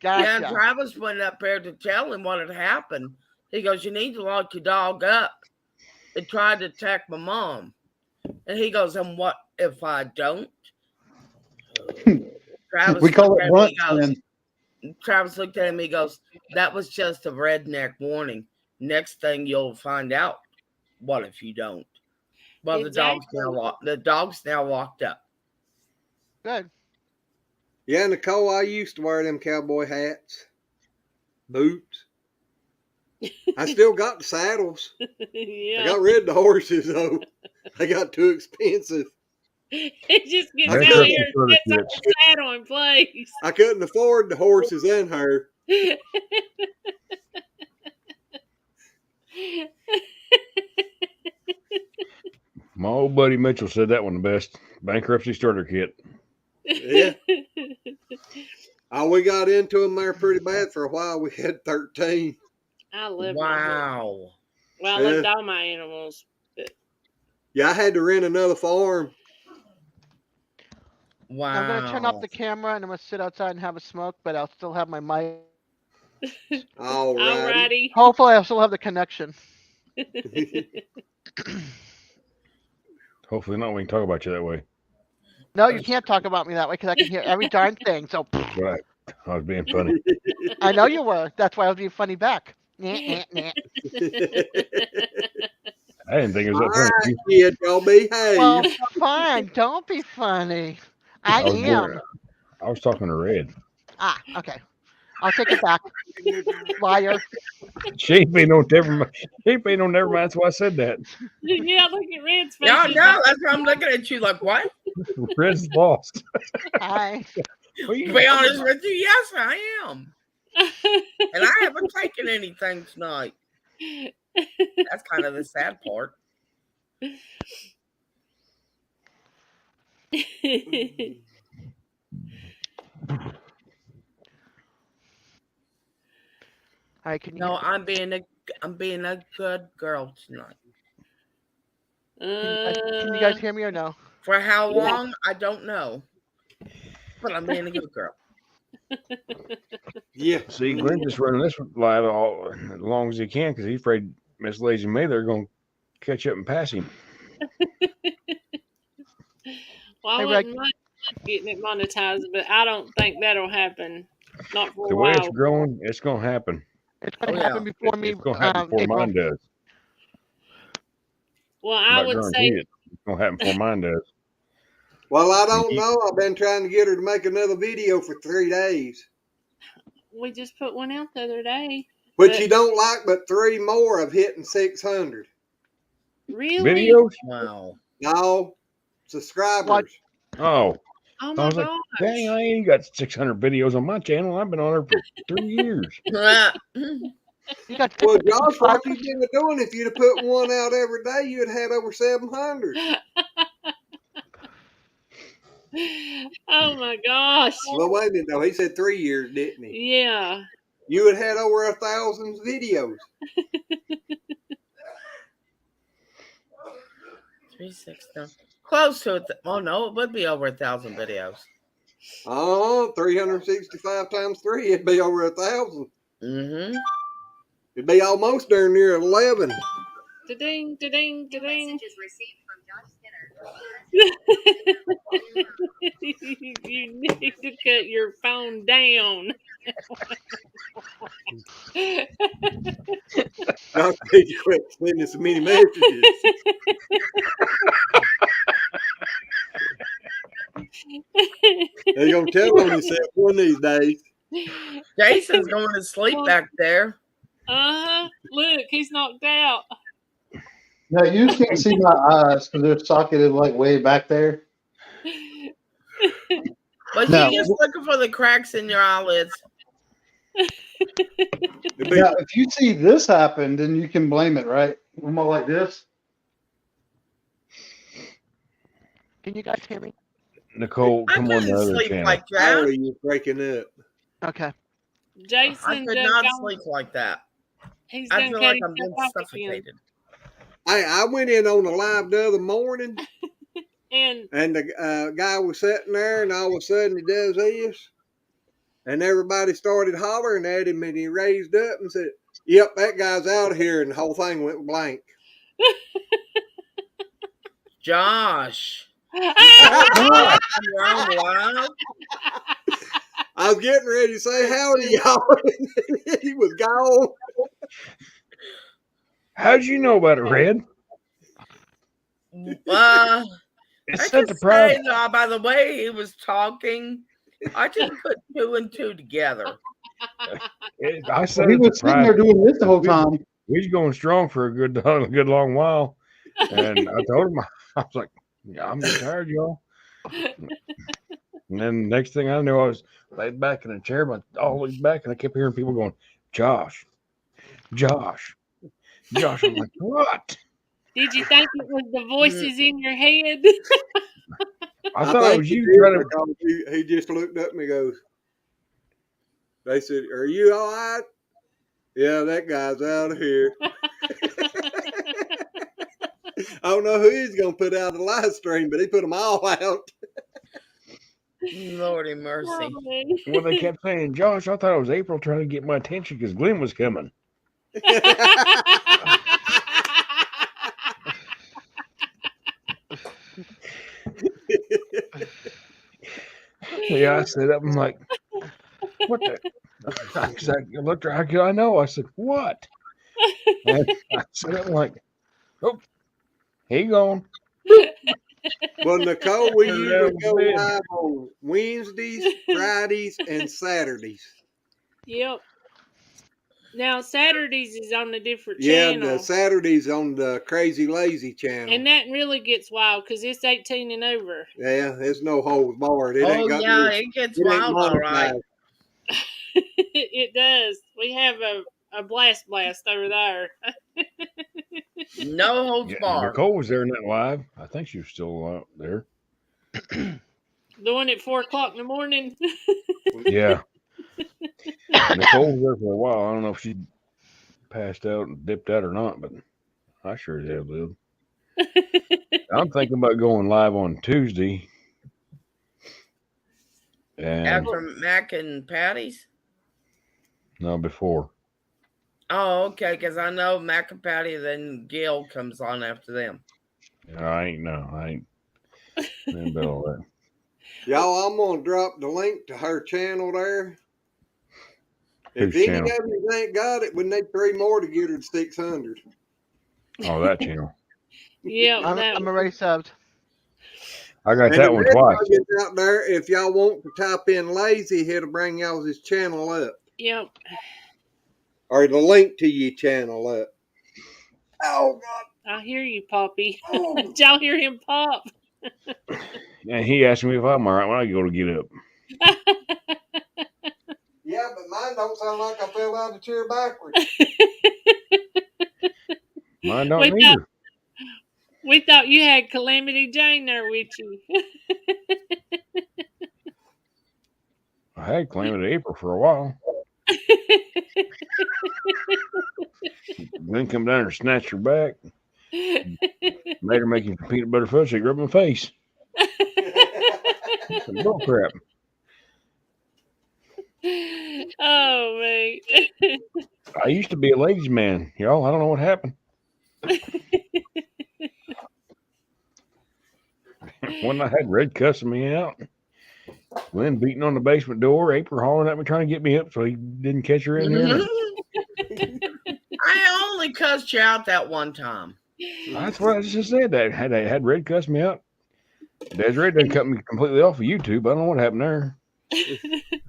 Yeah, and Gotcha. Travis went up there to tell him what had happened. He goes, "You need to lock your dog up. It tried to attack my mom." And he goes, "And what if I don't?" Travis We call looked it at me, blunt he goes, then. Travis looked at him, he goes, "That was just a redneck warning. Next thing you'll find out. What if you don't?" Well, Exactly. the dog's now locked up. Good. Yeah, Nicole, I used to wear them cowboy hats, boots. I still got the saddles. Yeah. I got rid of the horses though. They got too expensive. It just gets I out couldn't- here and sets up the saddle in place. I couldn't afford the horses and her. My old buddy Mitchell said that one the best. Bankruptcy starter kit. Yeah. We got into them there pretty bad for a while. We had 13. I love my Wow. well, I Yeah. loved all my animals. Yeah, I had to rent another farm. Wow. I'm gonna turn off the camera and I'm gonna sit outside and have a smoke, but I'll still have my mic. All right. Alrighty. Hopefully, I'll still have the connection. Hopefully not. We can talk about you that way. No, you can't talk about me that way because I can hear every darn thing. So Right. I was being funny. I know you were. That's why I was being funny back. Nah, nah, nah. I didn't think it was All that right, funny. kid, y'all behave. Well, fine. Don't be funny. I was am. I was talking to Red. Ah, okay. I'll take it back. Liar. She ain't been on never mind. She ain't been on never mind. That's why I said that. Yeah, look at Red's face. Yeah, He's no, that's why I'm looking at you like, what? Red's lost. Hi. What you- To be honest with you, yes, I am. And I haven't taken anything tonight. That's kind of the sad part. All right, can you? No, I'm being a good girl tonight. Can you guys hear me or no? For how long, I don't know. But I'm being a good girl. Yeah. See, Glenn's just running this live all as long as he can because he's afraid Miss Lazy May they're going to catch up and pass him. Well, I Hey, wouldn't mind getting it monetized, but I don't think that'll happen. Not for The a way it's while. growing, it's going to happen. It's going to Oh, yeah. happen before me. It's going to happen before April. mine does. Well, I'm I not would guarantee say it. It's going to happen before mine does. Well, I don't know. I've been trying to get her to make another video for 3 days. We just put one out the other day. But you don't like but 3 more of hitting 600. Really? Videos? Wow. No, subscribers. Oh. Oh I my was like, gosh. dang, I ain't got 600 videos on my channel. I've been on there for 3 years. You got Well, 50 Josh, what subscribers? you been doing? If you'd have put one out every day, you'd have had over 700. Oh my gosh. Well, wait a minute, though. He said 3 years, didn't he? Yeah. You would have had over 1,000 videos. 360. Close to it. Oh no, it would be over 1,000 videos. 365 times 3, it'd be over 1,000. Mm-hmm. It'd be almost darn near 11. Da-ding, da-ding, da-ding. Messages received from Josh Skinner. You need to cut your phone down. Josh said you quit sending so many messages. They're going to tell on yourself one of these days. Jason's going to sleep back there. Uh-huh. Look, he's knocked out. No, you can't see my eyes because they're socketed like way back there. But No. you're just looking for the cracks in your eyelids. Now, if you see this happen, then you can blame it, right? I'm all like this. Can you guys hear me? Nicole, I come on the couldn't other sleep channel. like How are that. you breaking up? Okay. Jason I could done not gone- sleep like that. He's I done feel cut like I'm being himself off again. suffocated. I went in on the live the other morning, And and the guy was sitting there, and all of a sudden he does this, and everybody started hollering at him, and he raised up and said, "Yep, that guy's out of here," and the whole thing went blank. Josh. I I'm live. was getting ready to say howdy, y'all. He was gone. How'd you know about it, Red? I It's can such a problem. say, by the way he was talking, I just put 2 and 2 together. I said He it's a was sitting there private. doing this the whole time. He's going strong for a good long while. And I told him, I was like, yeah, I'm getting tired, y'all. And then next thing I know, I was laid back in a chair, but all the way back, and I kept hearing people going, Josh. I'm like, what? did you think it was the voices in your head? I thought it think was he you did trying to. because he just looked up and he goes, they said, "Are you all right?" Yeah, that guy's out of here. I don't know who he's going to put out a live stream, but he put them all out. Lordy mercy. Well, they kept saying, Josh, I thought it was April trying to get my attention because Glenn was coming. Yeah, I said, I'm like, what the? I looked at her, how could I know? I said, what? And I said, I'm like, oh, he gone. Well, Nicole, we Turn usually around go bed. live on Wednesdays, Fridays, and Saturdays. Yep. Now Saturdays is on a different Yeah, channel. the Saturdays on the Crazy Lazy channel. And that really gets wild because it's 18 and over. Yeah, there's no holds barred. It Oh, ain't got yeah, it gets it ain't wild, all right. monetized. It does. We have a blast over there. No holds Yeah, barred. Nicole was there in that live. I think she was still out there. The one at 4 o'clock in the morning. Yeah. Nicole was there for a while. I don't know if she passed out and dipped out or not, but I sure as hell did. I'm thinking about going live on Tuesday. And After Mac and Patty's? no, before. Oh, okay, because I know Mac and Patty, then Gail comes on after them. I ain't about all that. Y'all, I'm gonna drop the link to her channel there. If Whose any channel? of you ain't got it, we need 3 more to get her to 600. Oh, that channel. Yeah, I'm already subbed. I got And that the one red twice. dog is out there. If y'all want to type in lazy, it'll bring y'all's channel up. Yep. Or the link to your channel up. Oh, I hear you, Poppy. God. Did y'all hear him pop? And he asked me if I'm all right when I go to get up. Yeah, but mine don't sound like I fell out of the chair backwards. Mine we, don't thought, either. we thought you had Calamity Jane there with you. I had Calamity April for a while. Then come down and snatched her back. Made her make him some peanut butter fudge. She rubbed my face. Some bull crap. Oh, man. I used to be a ladies' man, y'all. I don't know what happened. When I had Red cussing me out, Glenn beating on the basement door, April hollering at me trying to get me up so he didn't catch her in there. I only cussed you out that one time. That's what I just said. That had Red cuss me out. Desiree done cut me completely off of YouTube. I don't know what happened there.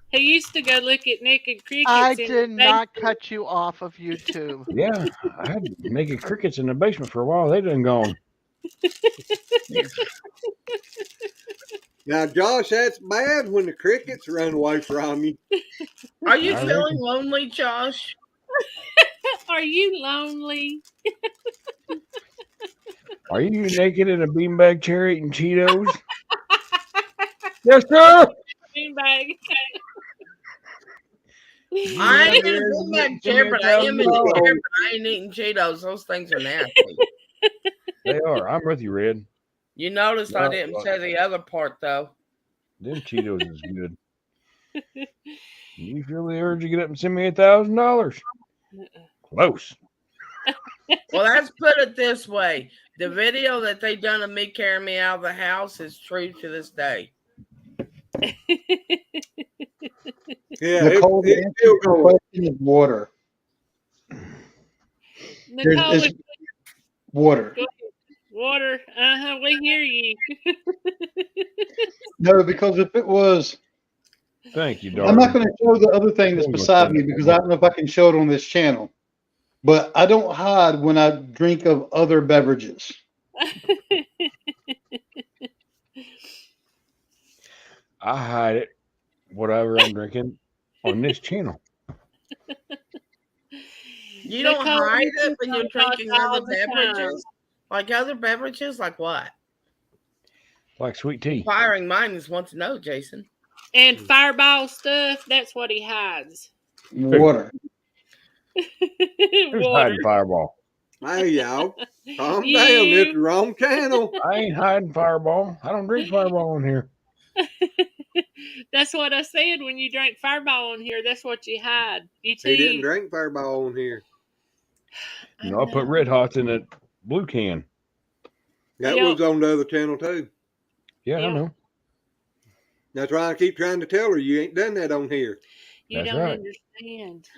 He used to go look at naked crickets. I in did the not cut you off of YouTube. Yeah, I had naked crickets in the basement for a while. They done gone. Now, Josh, that's bad when the crickets run away from you. Are you I feeling reckon. lonely, Josh? Are you lonely? Are you naked in a beanbag chair eating Cheetos? Yes, sir. Beanbag. I ain't in There, a beanbag give chair, me but I am in a $1,000. chair, but I ain't eating Cheetos. Those things are nasty. They are. I'm with you, Red. You noticed I No, didn't say the other part, though. them Cheetos is good. You feel the urge to get up and send me $1,000? Close. Well, let's put it this way. The video that they done of me carrying me out of the house is true to this day. Yeah, Nicole, the it's answer still to the going. question is water. Nicole, It's water. water. We hear you. No, because if it was, Thank you, I'm not darling. going to show the other thing that's beside me because I don't know if I can show it on this channel. But I don't hide when I drink of other beverages. I hide it, whatever I'm drinking, on this channel. You don't Nicole, hide you it when you're talk drinking all other the time. beverages? Like other beverages? Like what? Like sweet tea. Inquiring minds want to know, Jason. And fireball stuff, that's what he hides. Water. Who's Water. hiding Fireball? Hey, y'all, calm down. You. It's the wrong channel. I ain't hiding Fireball. I don't drink Fireball in here. That's what I said when you drank fireball on here. That's what you hide. You He didn't tease. drink Fireball on here. No, I put Red Hots in that blue can. That Yeah. was on the other channel, too. Yeah, Yeah. I know. That's why I keep trying to tell her you ain't done that on here. You That's don't right. understand.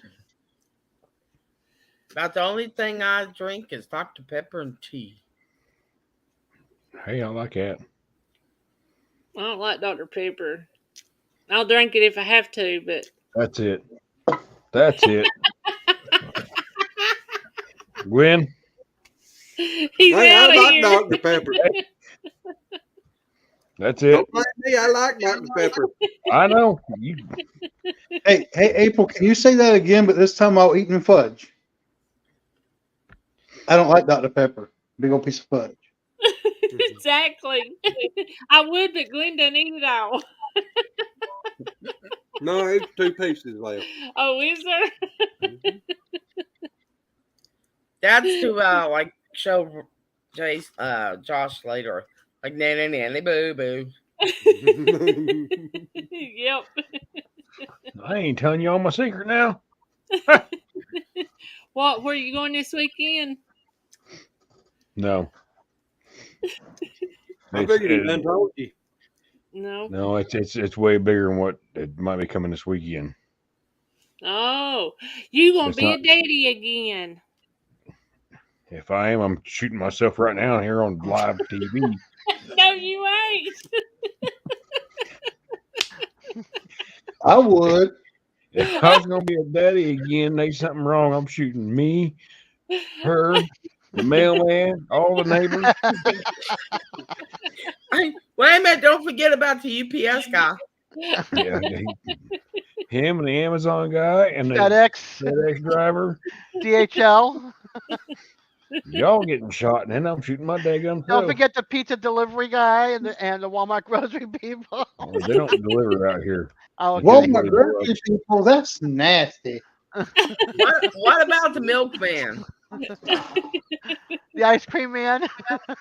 About the only thing I drink is Dr. Pepper and tea. Hey, I like that. I don't like Dr. Pepper. I'll drink it if I have to, but That's it. That's it. Gwen, he's Hey, I out of like here. Dr. Pepper. that's it. Don't blame me. I like Dr. Pepper. I know. You, Hey, April, can you say that again, but this time while eating fudge? I don't like Dr. Pepper. Big old piece of fudge. Exactly. I would, but Glenn doesn't eat it all. No, it's 2 pieces left. Oh, is there? That's to like show Josh later. Like nanny boo boo. Yep. I ain't telling you all my secret now. What? Where are you going this weekend? No. I figured he done told you. No. No, it's way bigger than what it might be coming this weekend. Oh, you gonna It's be a not- daddy again? If I am, I'm shooting myself right now here on live TV. No, you ain't. I would. If I was gonna be a daddy again, there's something wrong. I'm shooting me, her, the mailman, all the neighbors. Wait a minute! Don't forget about the UPS guy. Yeah, him and the Amazon guy and the FedEx, FedEx driver. DHL. Y'all getting shot, and then I'm shooting my daggum Don't too. forget the pizza delivery guy and the Walmart grocery people. Oh, they don't deliver out here. Oh, okay. Well, my grocery people, that's nasty. What about the milkman? The ice cream man.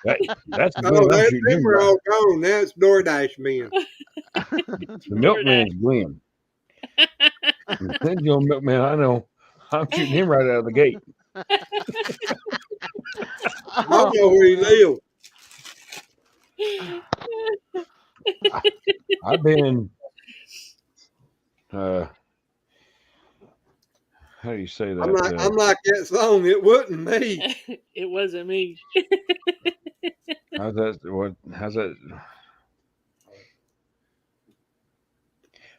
That's Oh, Glenn. I'm that, shooting them him are right. all gone. Now it's DoorDash men. The milkman's Glenn. Then your milkman, I know. I'm shooting him right out of the gate. I don't know where you live. I've been how do you say that? I'm like that song. It wasn't me. It wasn't me. How's that?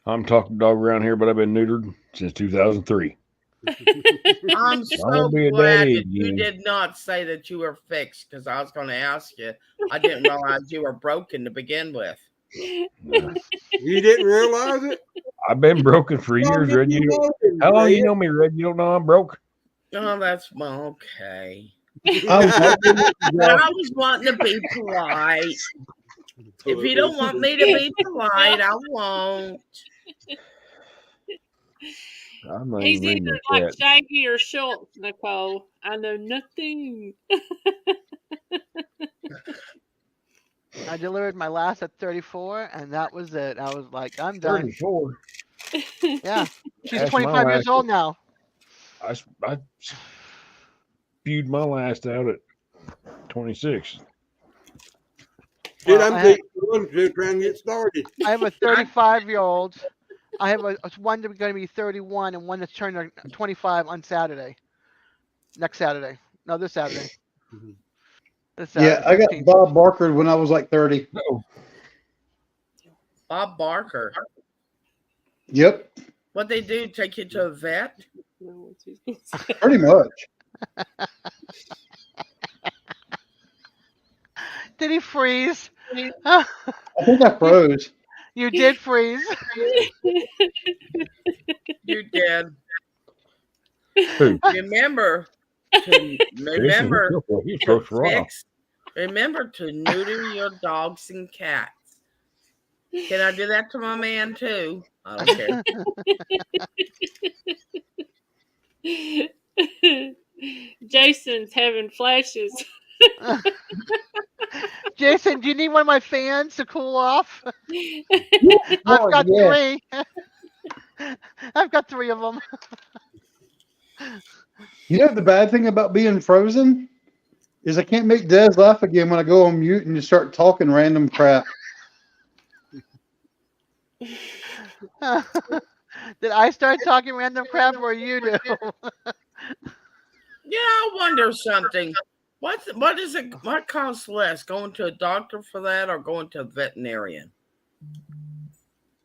I'm talking dog around here, but I've been neutered since 2003. I'm so I'll be a glad daddy that you again. did not say that you were fixed, because I was going to ask you. I didn't realize you were broken to begin with. You didn't realize it? I've been broken for How long years, did Red. you know him, How long you Red? know me, Red? You don't know I'm broke. Oh, that's okay. I'm But I was wanting to be polite. If you don't want me to be polite, I won't. I'm not He's even reading either the like chat. Shaggy or Schultz, Nicole. I know nothing. I delivered my last at 34, and that was it. I was like, I'm done. 34. Yeah. She's That's my 25 years last. old now. I spewed my last out at 26. Shit, Well, I'm just one to trying to get started. I have a 35-year-old. I have one that's going to be 31 and one that's turning 25 on Saturday. Next Saturday. No, this Saturday. This Yeah, Saturday, I got 15th. Bob Barker when I was like 30. Oh, Bob Barker. Yep, What they do? Take you to a vet? pretty much. Did he freeze? I think I froze. You did freeze. You did. who? Remember to He's supposed to rock. remember to neuter your dogs and cats. Can I do that to my man too? I don't care. Jason's having flashes. Jason, do you need one of my fans to cool off? I've Lord, got yeah. 3. I've got 3 of them. You know the bad thing about being frozen is I can't make Des laugh again when I go on mute and just start talking random crap. Did I start talking random crap or you do? Yeah, I wonder something. What costs less, going to a doctor for that or going to a veterinarian?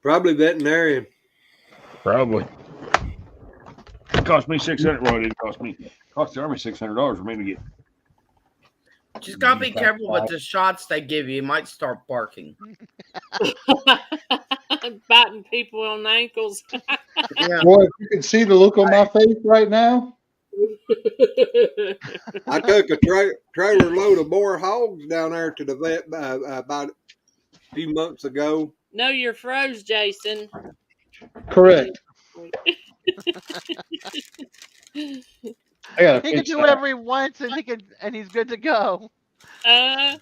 Probably veterinarian. Probably. It cost me $600. Well, it didn't cost me. It cost the Army $600 for me to get. Just gotta be careful with the shots they give you. You might start barking. Biting people on the ankles. Yeah. Boy, if you could see the look on my face right now. I took a trailer load of boar hogs down there to the vet about a few months ago. No, you're froze, Jason. Correct. I got He can do whatever he wants, and he's good to go. Yeah,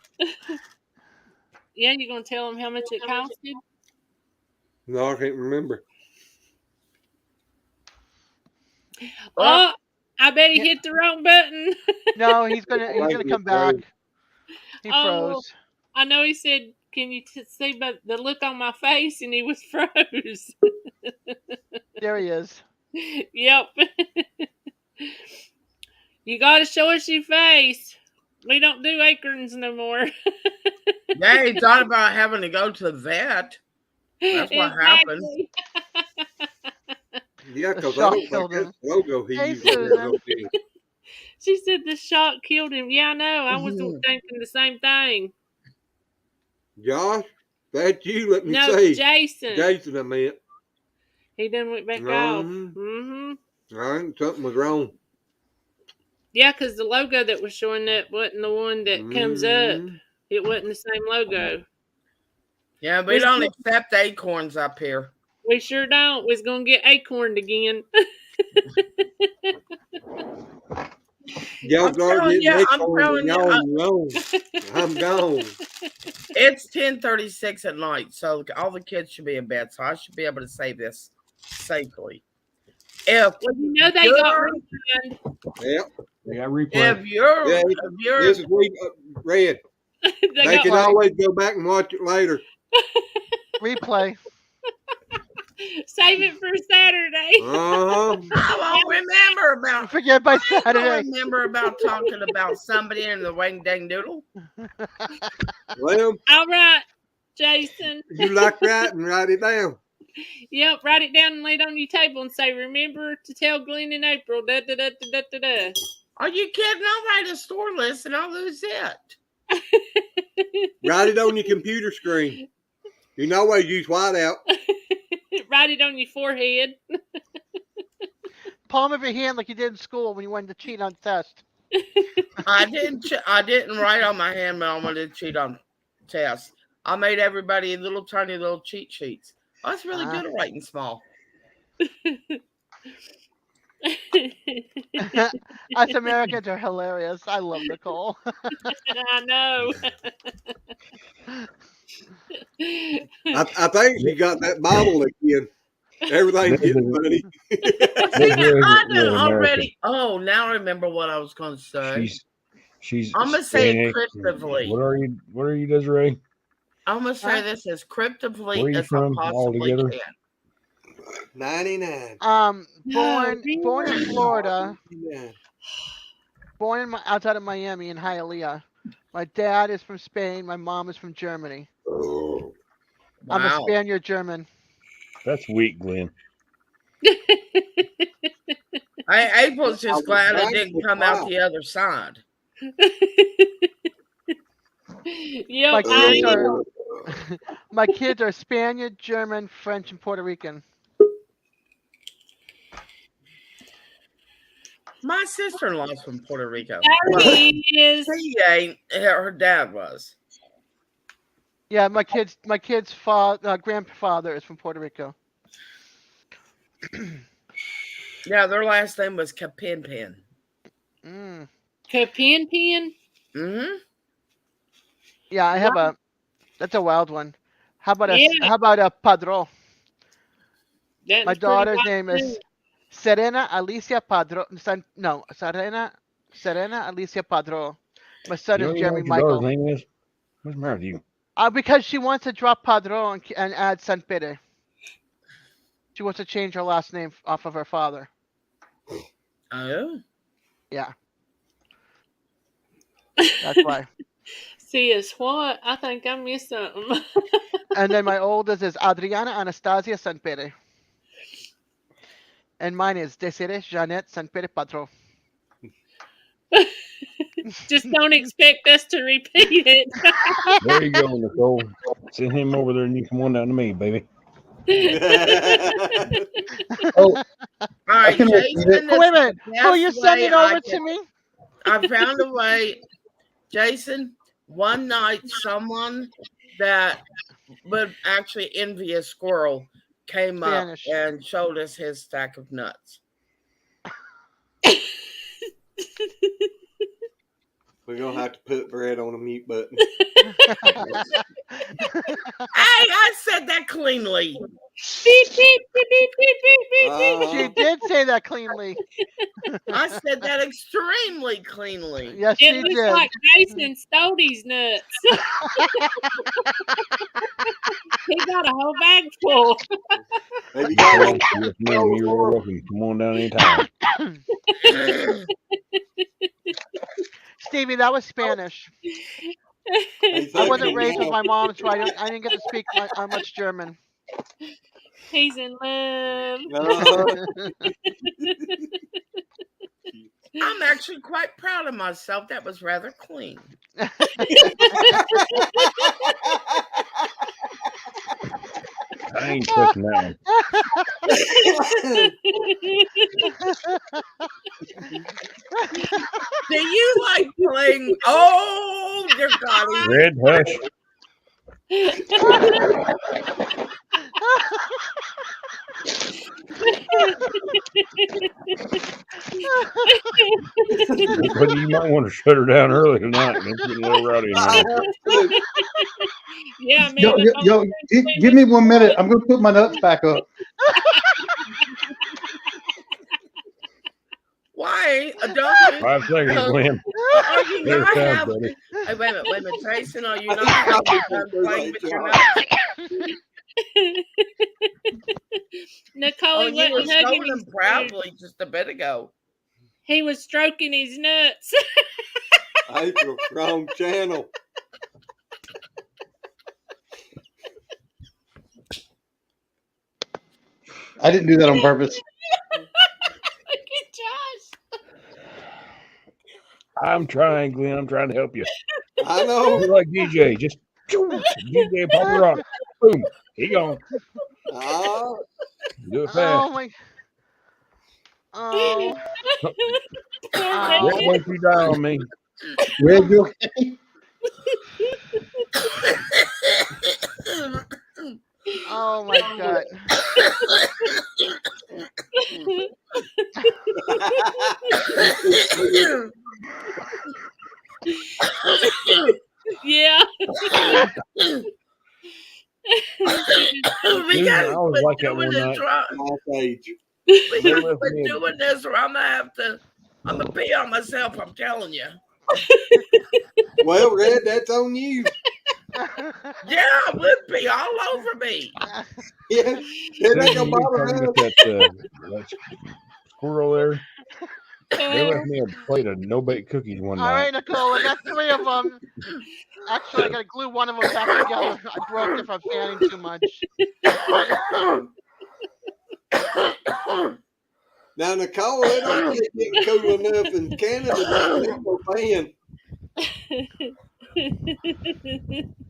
you gonna tell him how much it costed? No, I can't remember. Oh, I bet he hit the wrong button. No, he's gonna come back. He froze. I know he said, "Can you see but the look on my face?" And he was froze. There he is. Yep. You got to show us your face. We don't do acorns no more. They thought about having to go to the vet. That's what happened. Exactly. Yeah, The because I shock don't think killed that's him. the logo he Hey, usually has Susan. on there. She said the shock killed him. Yeah, I know. I was thinking the same thing. Josh, that's you. Let me No, say, Jason. Jason, I meant. He done went back off. All right, something was wrong. Yeah, because the logo that was showing up wasn't the one that comes up. It wasn't the same logo. Yeah, we don't accept acorns up here. We sure don't. We's gonna get acorned again. Y'all I'm start telling getting you, I'm acorns telling and you, y'all alone. I'm gone. It's 10:36 at night, so all the kids should be in bed. So I should be able to say this safely. If Well, you know they got refined. Yep. They got replay. if you're This is Red. They can always go back and watch it later. Replay. Save it for Saturday. I won't remember about. Forget by I don't Saturday. remember about talking about somebody in the wing dang doodle. Well, All right, Jason. you like that and write it down. Yep, write it down and lay it on your table and say, remember to tell Glenn in April. Da, da, da, da, da, da, da. Are you kidding? I'll write a store list and I'll lose it. Write it on your computer screen. You can always use whiteout. Write it on your forehead. Palm of your hand like you did in school when you wanted to cheat on the test. I didn't write on my hand when I wanted to cheat on tests. I made everybody little tiny little cheat sheets. I was really good at writing small. Us Americans are hilarious. I love Nicole. I know. I think she got that bottle again. Everything's getting funny. I did already. Oh, now I remember what I was going to say. She's. I'm gonna say it cryptively. What are you, Desiree? I'm gonna say this as cryptively Where are you as from I possibly altogether? can. 99. Born in Florida. 99. Born outside of Miami in Hialeah. My dad is from Spain. My mom is from Germany. Oh. I'm a Spaniard German. That's weak, Glenn. April's just glad it didn't come out the other side. Yep, my kids are Spaniard, German, French, and Puerto Rican. My sister-in-law's from Puerto Rico. She is. She ain't. Her dad was. Yeah, my kids' grandfather is from Puerto Rico. Yeah, their last name was Capinpin. Capinpin? Mm-hmm. Yeah, I have a. That's a wild one. How about a Padrón? My daughter's name is Serena Alicia Padrón. Serena Alicia Padrón. My son is Jeremy Michael. Your name is? What's the matter with you? Because she wants to drop Padrón and add San Pere. She wants to change her last name off of her father. Oh. Yeah. That's why. See, it's what? I think I missed something. And then my oldest is Adriana Anastasia San Pere. And mine is Desiree Jeanette San Pere Padrón. Just don't expect us to repeat it. There you go, Nicole. Send him over there and you come on down to me, baby. All right, Jason. Wait a minute. Who you sending over to me? I found a way. Jason, one night someone that would actually envy a squirrel came Spanish. up and showed us his stack of nuts. We're going to have to put Brad on a mute button. Hey, I said that cleanly. Beep, beep, beep, beep, beep, beep, beep. She did say that cleanly. I said that extremely cleanly. Yes, she It looks did. like Jason stole these nuts. He got a whole bag full. Maybe You're welcome. Come on down anytime. Stevie, that was Spanish. He's I wasn't hugging raised with now. my mom, so I didn't get to speak much German. He's in love. Uh, I'm actually quite proud of myself. That was rather clean. I ain't touching that one. Do you like playing? Oh, dear God. Red, hush. But you might want to shut her down early tonight. It's getting a little rowdy in I here. have to. Yeah, man. Give me 1 minute. I'm gonna put my nuts back up. Why? Don't you? 5 seconds, Glenn. Are you There, not sounds having? better. Hey, wait a minute, Jason. Are you I not think having probably fun do playing that with your job. nuts? Nicole, Oh, he you were wasn't hugging showing his them proudly just a bit ago. He was stroking his nuts. April, wrong channel. I didn't do that on purpose. Look at Josh. I'm trying, Glenn. I'm trying to help you. I know. You're like DJ. Just DJ pop a rock. Boom. He gone. Ah, Do it fast. Oh my. Oh. Red, Oh. don't you die on me. Red, you okay? Oh my God. Yeah. We Susan, gotta I was quit like that doing one this, night. right? my age. We They gotta left quit me. doing this, or I'm gonna pee on myself. I'm telling you. Well, Red, that's on you. Yeah, I would be all over me. Yeah, it ain't Susan, gonna you were bother talking us. about that squirrel there. They left me a plate of no-bake cookies one All night. right, Nicole, I got 3 of them. Actually, I gotta glue one of them back together. I broke it from fanning too much. Now, Nicole, it ain't just getting cool enough in Canada. Don't need no fan.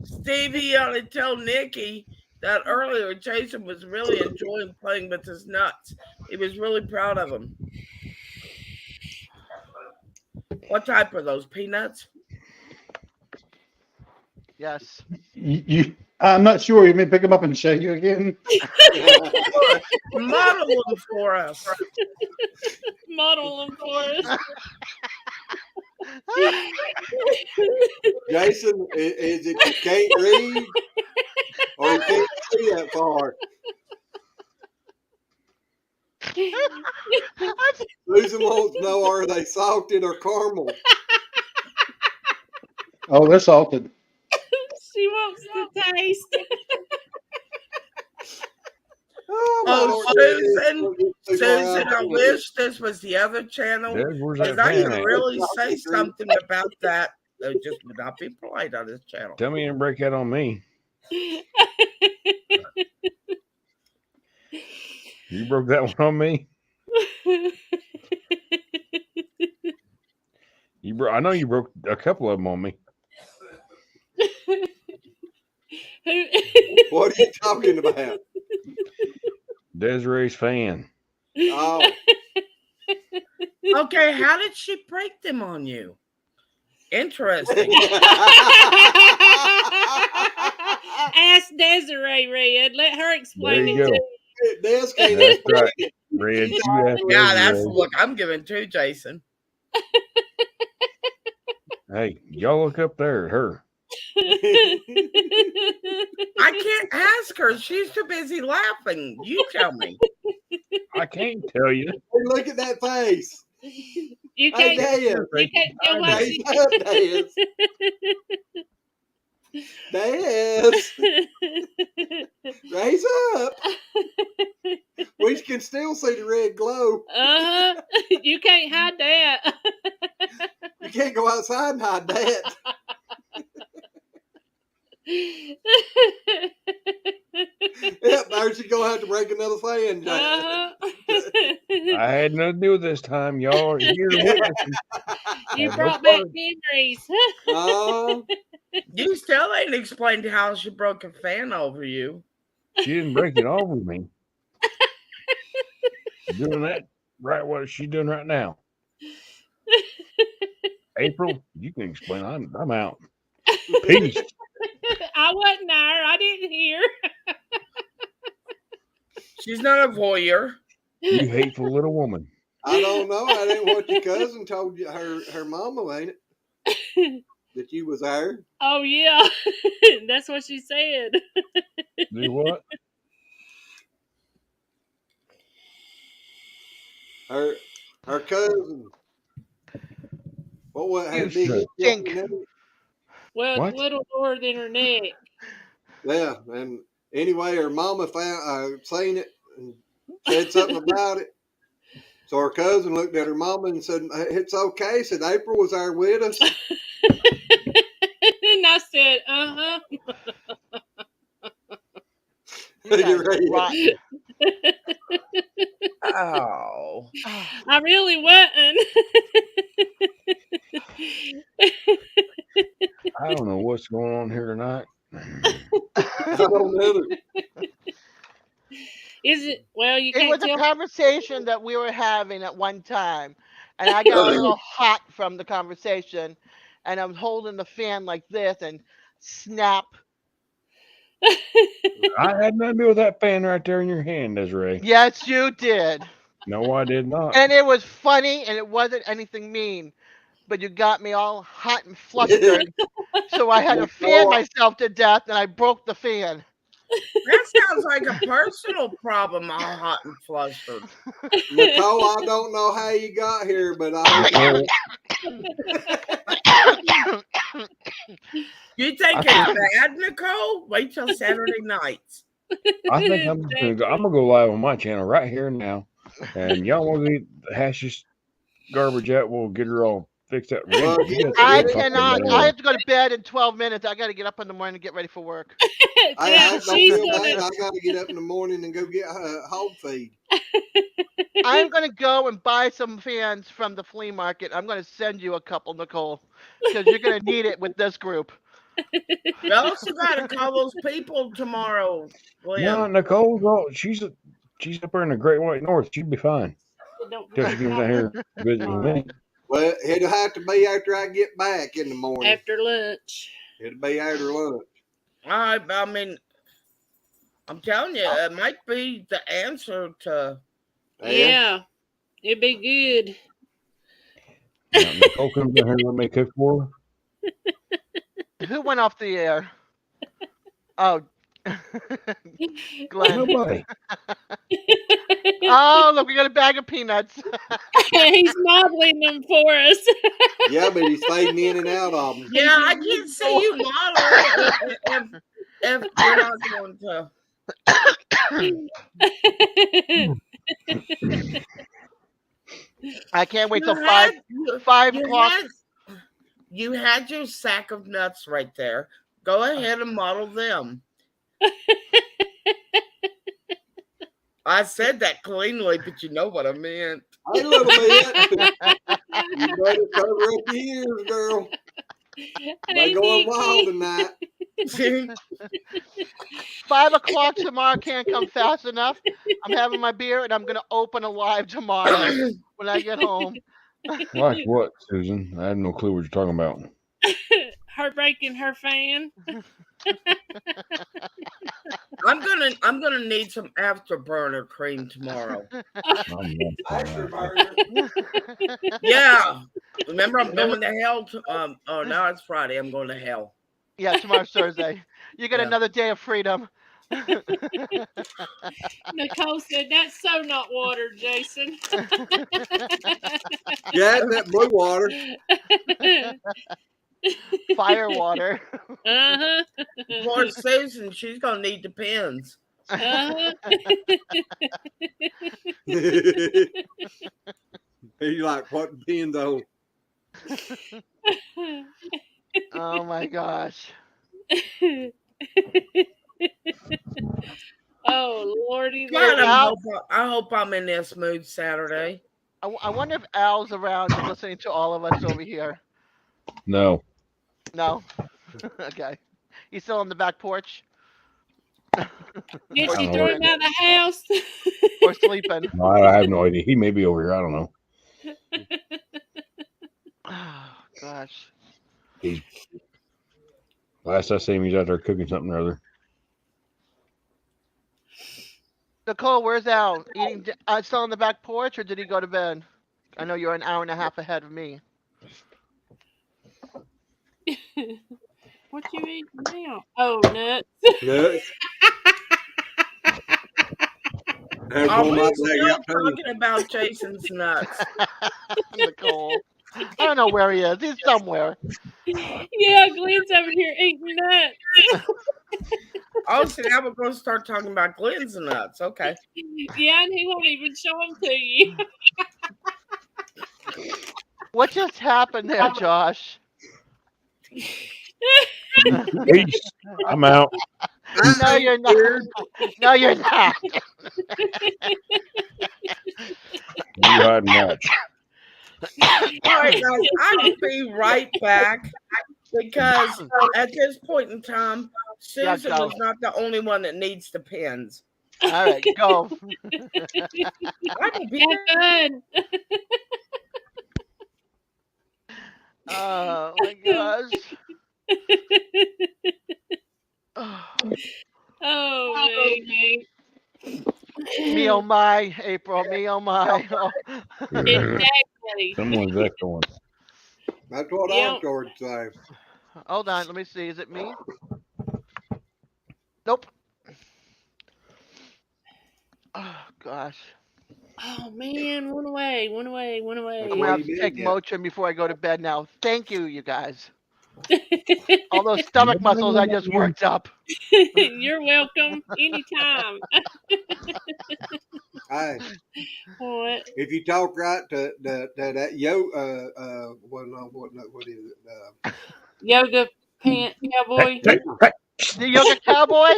Stevie only told Nikki that earlier Jason was really enjoying playing with his nuts. He was really proud of him. What type are those? Peanuts? Yes. I'm not sure. You may pick them up and show you again. Model them for us. Model them for us. Jason, is it you can't read or you can't see that far? Susan wants to know, are they salted or caramel? Oh, they're salted. She wants the taste. Oh, my Oh, Lord. Susan, I wish this was the other channel Des, where's because that I fan could at? really say something about that. It just would not be polite on this channel. Tell me you didn't break out on me. You broke that one on me. I know you broke a couple of them on me. What are you talking about? Desiree's fan. Oh, Okay, how did she break them on you? Interesting. Ask Desiree, Red. Let her explain There it you to go. you. Des can't That's explain right. it. Red, She's you asked Yeah, that's the Desiree. look I'm giving to Jason. Hey, y'all look up there at her. I can't ask her. She's too busy laughing. You tell me. I can't tell you. Look at that face. You Hey, can't. Des. You can't tell what Raise she. up, Des. Des. Raise up. We can still see the red glow. You can't hide that. You can't go outside and hide that. Yep, there's you gonna have to break another fan, Jack. Uh-huh. I had nothing to do with this time. Y'all are here to witness. You Had no brought back part. memories. You still ain't explained how she broke a fan over you. She didn't break it over me. Doing that right what she's doing right now. April, you can explain. I'm out. Peace. I wasn't there. I didn't hear. She's not a voyeur. You hateful little woman. I don't know. That ain't what your cousin told you. Her mama, ain't it? That you was there. Oh yeah, that's what she said. Do what? Her cousin. What had You a big Good. stink. Well, What? it's a little lower than her neck. Yeah, and anyway, her mama seen it and said something about it. So her cousin looked at her mama and said, "It's okay." Said April was there with us. And I said, uh-huh. You guys You're are right. rotten. Oh. I really wasn't. I don't know what's going on here tonight. I don't know. Is it? Well, you It can't was a tell. conversation that we were having at one time, and I got a little hot from the conversation, and I was holding the fan like this, and snap. I had nothing to do with that fan right there in your hand, Desiree. Yes, you did. No, I did not. And it was funny, and it wasn't anything mean, but you got me all hot and flustered, so I had to fan myself to death, and I broke the fan. That sounds like a personal problem, all hot and flustered. Nicole, I don't know how you got here, but I You think it's bad, Nicole? Wait till Saturday nights. I think I'm just gonna go. I'm gonna go live on my channel right here and now, and y'all want to hash this garbage out? We'll get her all fixed up. Well, I Yeah. cannot. I have to go to bed in 12 minutes. I got to get up in the morning and get ready for work. Yeah, don't she's feel bad. gonna. I got to get up in the morning and go get hog feed. I'm going to go and buy some fans from the flea market. I'm going to send you a couple, Nicole, because you're going to need it with this group. You also got to call those people tomorrow, No, William. Nicole, no, she's up there in the Great White North. She'd be fine till she comes down here visiting with me. Well, it'll have to be after I get back in the morning. After lunch. It'll be after lunch. I mean, I'm telling you, it might be the answer to. Yeah, it'd be good. Now, Nicole comes down here and let me cook for her. Who went off the air? Oh, Glenn. Nobody. Oh, look, we got a bag of peanuts. He's modeling them for us. Yeah, but he's fading in and out of them. Yeah, I can't see you model if you're not going to. I can't wait till You 5 o'clock. You had your sack of nuts right there. Go ahead and model them. I said that cleanly, but you know what I meant. Hey, little bit. You better cover up your ears, girl. They going wild tonight. 5 o'clock tomorrow can't come fast enough. I'm having my beer and I'm going to open a live tomorrow when I get home. Like what, Susan? I have no clue what you're talking about. Her breaking her fan. I'm gonna need some afterburner cream tomorrow. Yeah. Remember, I'm going to hell. Oh, now it's Friday. I'm going to hell. Yeah, tomorrow's Thursday. You get another day of freedom. Nicole said, "That's so not water, Jason." Yeah, that blue water. Fire water. Uh-huh. Poor Susan, she's gonna need the pins. Uh-huh. He's like, what depends on? Oh my gosh. Oh Lordy, God, Lordy. I hope I'm in this mood Saturday. I wonder if Al's around and listening to all of us over here. No. No. Okay. He's still on the back porch. Did Or she don't throw know. him out the house? or sleeping. No, I have no idea. He may be over here. I don't know. Oh gosh. He's last I see him, he's out there cooking something or other. Nicole, where's Al? Eating? Still on the back porch, or did he go to bed? I know you're an hour and a half ahead of me. What you eating now? Oh, nuts. Nuts. There Are go we my still black out too. talking about Jason's nuts? Nicole. I don't know where he is. He's somewhere. Yeah, Glenn's over here eating nuts. Oh, so now we're going to start talking about Glenn's nuts. Okay. Yeah, and he won't even show them to you. What just happened there, Josh? Peace. I'm out. No, you're not. No, you're not. You hide and watch. All right, guys, I will be right back because at this point in time, Yeah, Susan go. is not the only one that needs the pins. All right, go. I will be Have fun. Oh my gosh. Oh, man. Me oh my, April. Me oh my. Oh. Exactly. Someone's echoing. That's what Yep. I'm going to say. Hold on, let me see. Is it me? Nope. Oh gosh. Oh, man. One away. I'm Where gonna have you to been take yet? Motrin before I go to bed now. Thank you, you guys. All those stomach muscles I just worked up. You're welcome anytime. Hey, What? if you talk right to that what is it? Yoga pant cowboy? Hey, hey. The yoga cowboy?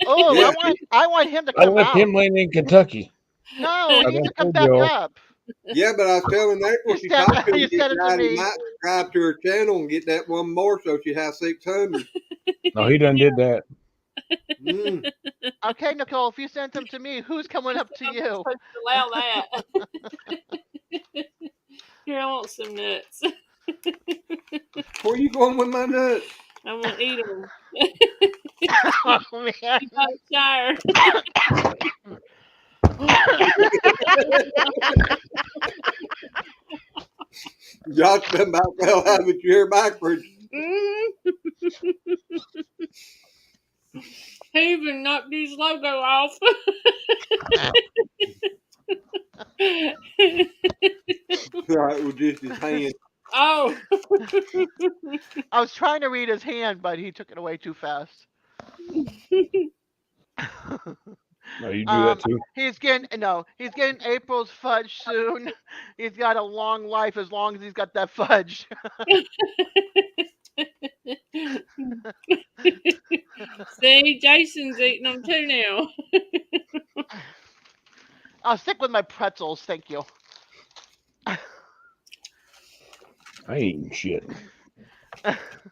Oh, Yeah. I want him to I come left out. him laying in Kentucky. No, he I needs to done come told back y'all. up. Yeah, but I was telling April You she said- talked to him, you get said it to right, he me. might subscribe to her channel and get that one more so she has 600. No, he done did that. Mm. Okay, Nicole, if you sent them to me, who's coming up to I'm you? supposed to allow that. Here, I want some nuts. Where you going with my nuts? I'm going to eat them. Oh man. You got a shire. Josh been about fell out of your chair backwards. He even knocked his logo off. Right, with just his hand. Oh. I was trying to read his hand, but he took it away too fast. No, you do that too. He's getting April's fudge soon. He's got a long life as long as he's got that fudge. See, Jason's eating them too now. I'll stick with my pretzels, thank you. I ain't eating shit.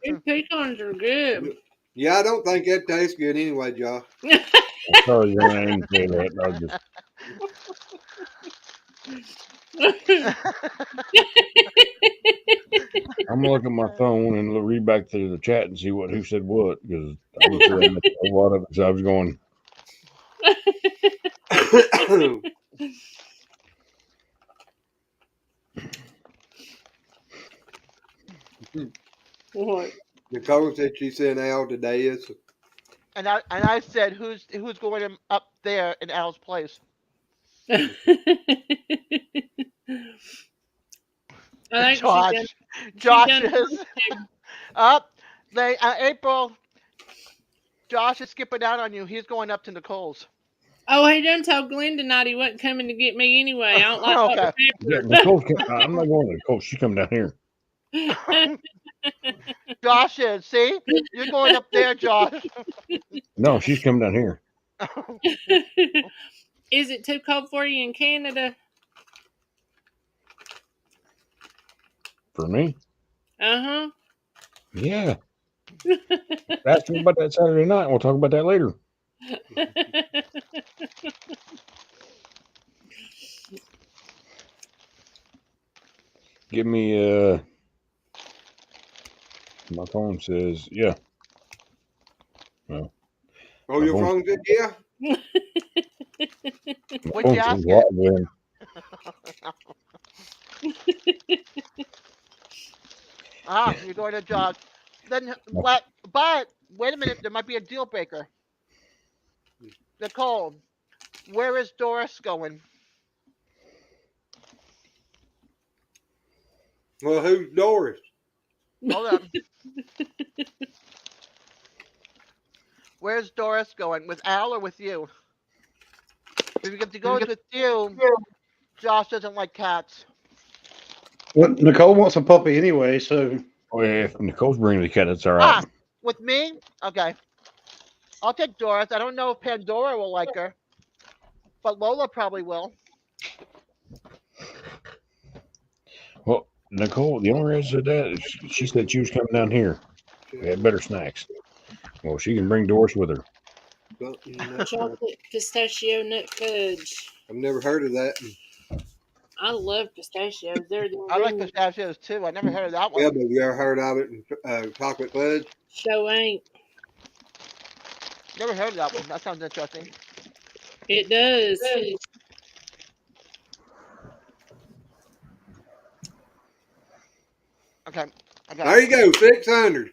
These pecans are good. Yeah, I don't think that tastes good anyway, Josh. I'm sorry, Ron, I didn't say that. I was just, I'm gonna look at my phone and read back to the chat and see who said what because I'm sure I missed a lot of it. So I was going. What? Nicole said she sent Al today. And I said, who's going up there in Al's place? I think Josh done- is up. April. Josh is skipping out on you. He's going up to Nicole's. Oh, he done told Glenn tonight he wasn't coming to get me anyway. I don't like Okay. Yeah, Nicole's I'm not going to Nicole. She's coming down here. Josh is. See, you're going up there, Josh. No, she's coming down here. Is it too cold for you in Canada? For me? Uh Yeah. Ask me about that Saturday night. We'll talk about that later. huh. Give me my phone says yeah. Well, Oh, my your phone, phone said yeah? my What'd phone you says ask what? it? Then You're going to Josh. Then my, what? But wait a minute, there might be a deal breaker. Nicole, where is Doris going? Well, who's Doris? Hold on. Where's Doris going? With Al or with you? Because if she goes with you, Josh doesn't like cats. Well, Nicole wants a puppy anyway, so oh yeah, if Nicole's bringing the cat, that's all right. With me? Okay. I'll take Doris. I don't know if Pandora will like her, but Lola probably will. Well, Nicole, the only reason that she said she was coming down here. We had better snacks. Well, she can bring Doris with her. Chocolate pistachio nut fudge. I've never heard of that. I love pistachios. They're the I like original. pistachios too. I never heard of that Yeah, one. but have you ever heard of it in chocolate fudge? Show ain't. Never heard of that one. That sounds interesting. It does. Okay. There you go, 600.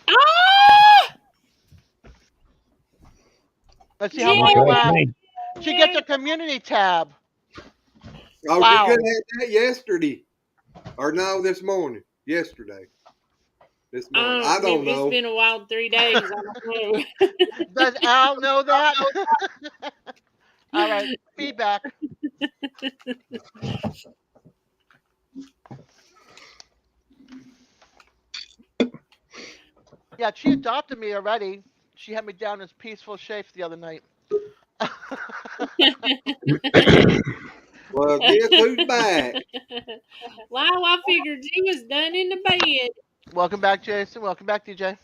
Ah! Let's see how Yeah. long it lasts. Okay. She gets a community tab. Oh, Wow. she could have had that yesterday. Or no, this morning. Yesterday. This morning. I don't know. It's been a wild 3 days. I don't know. Does Al know that? All right. Feedback. Yeah, she adopted me already. She had me down as peaceful Shafe the other night. Well, guess who's back? Wow, I figured you was done in the bed. Welcome back, Jason. Welcome back, DJ.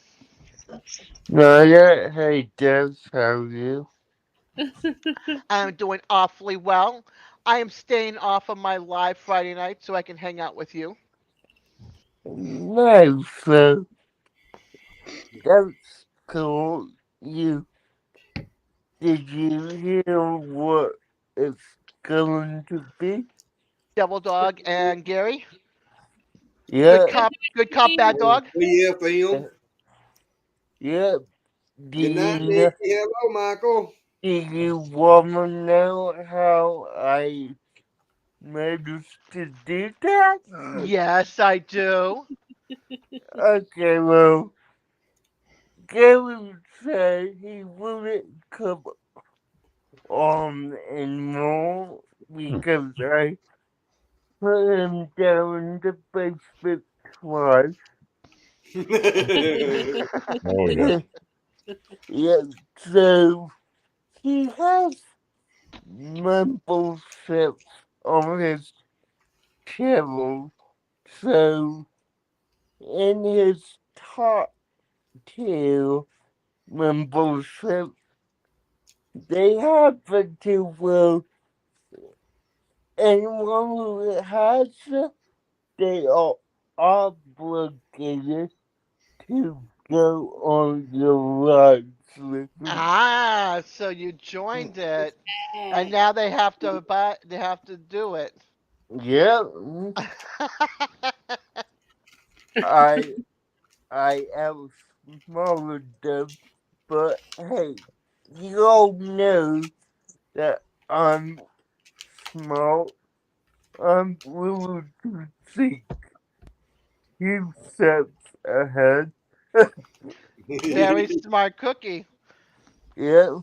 No, yeah, hey, Dev, how are you? I'm doing awfully well. I am staying off of my live Friday night so I can hang out with you. No, so that's cool. You did you hear what it's going to be? Devil Dog and Gary. Yeah, Good cop, bad dog. BFM. yeah. Do Good night, you Nikki. Hello, Michael. do you wanna know how I managed to do that? Yes, I do. Okay, well, Gary would say he wouldn't come on anymore because I put him down the basement twice. Oh yeah. Yeah, so he has memberships on his channel. So in his top tier membership, they happen to anyone who has it, they are obligated to go on your rides with them. So you joined it, and Hey. now they have to buy. They have to do it. Yeah, I I outsmarted them, but hey, you all know that I'm smart. I'm willing to think few steps ahead. Very smart cookie. Yeah,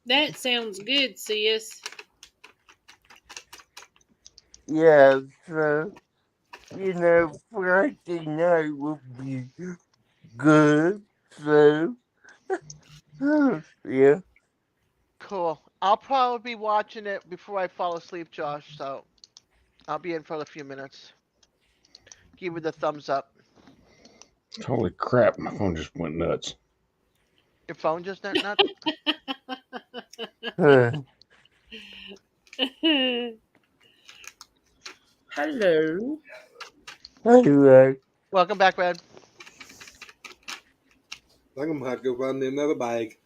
That sounds good, sis. yeah, so Friday night would be good. So, yeah. Cool. I'll probably be watching it before I fall asleep, Josh. So I'll be in for a few minutes. Give me the thumbs up. Holy crap! My phone just went nuts. Your phone just went nuts. Hello. Anyway, Welcome back, Red. I think I'm gonna have to go find me another bag.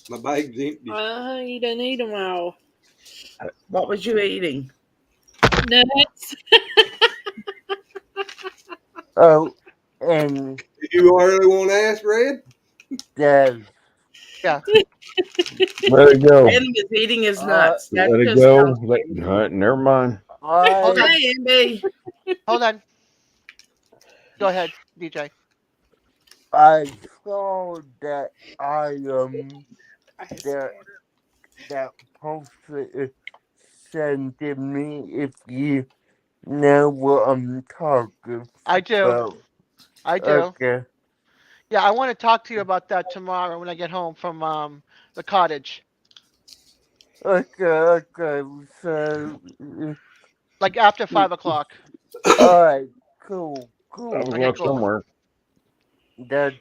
My bag's empty. You done eat them all. What was you eating? Nuts. oh, and You really want to ask, Red? Dad, Yeah. Let it go. Randy is eating his nuts. That's Let it just go. housekeeping. Never mind. Hold on. Hey, Andy. Hold on. Go ahead, DJ. I saw that that that poster sent to me. If you know what I'm talking I do. about, I do. okay, Yeah, I want to talk to you about that tomorrow when I get home from the cottage. okay. So, Like after 5 o'clock. all right, cool. I was Okay, lost cool. somewhere. That's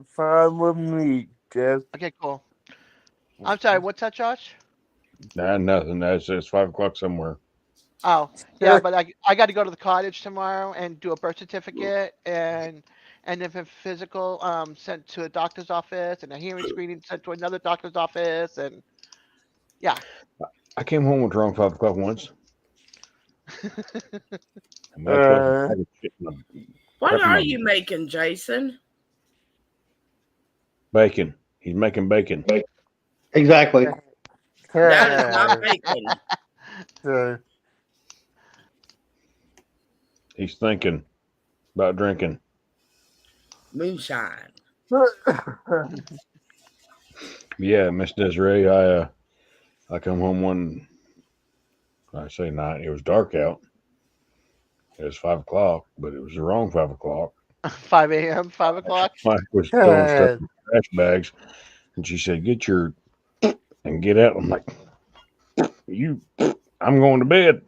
fine with me, Jeff. Okay, cool. I'm sorry, what's that, Josh? Nah, nothing. It's 5 o'clock somewhere. Oh, yeah, but I got to go to the cottage tomorrow and do a birth certificate and if a physical sent to a doctor's office and a hearing screening sent to another doctor's office and yeah. I came home with wrong 5 o'clock once. And that's left a bag of shit in the What crap in are my you making, Jason? bacon. He's making bacon. Exactly. That is not bacon. He's thinking about drinking. Moonshine. Yeah, Miss Desiree, I come home I say night. It was dark out. It was 5 o'clock, but it was the wrong 5 o'clock. 5 a.m., 5 o'clock. I was throwing stuff in trash bags, and she said, "Get your and get out." I'm like, "You, I'm going to bed."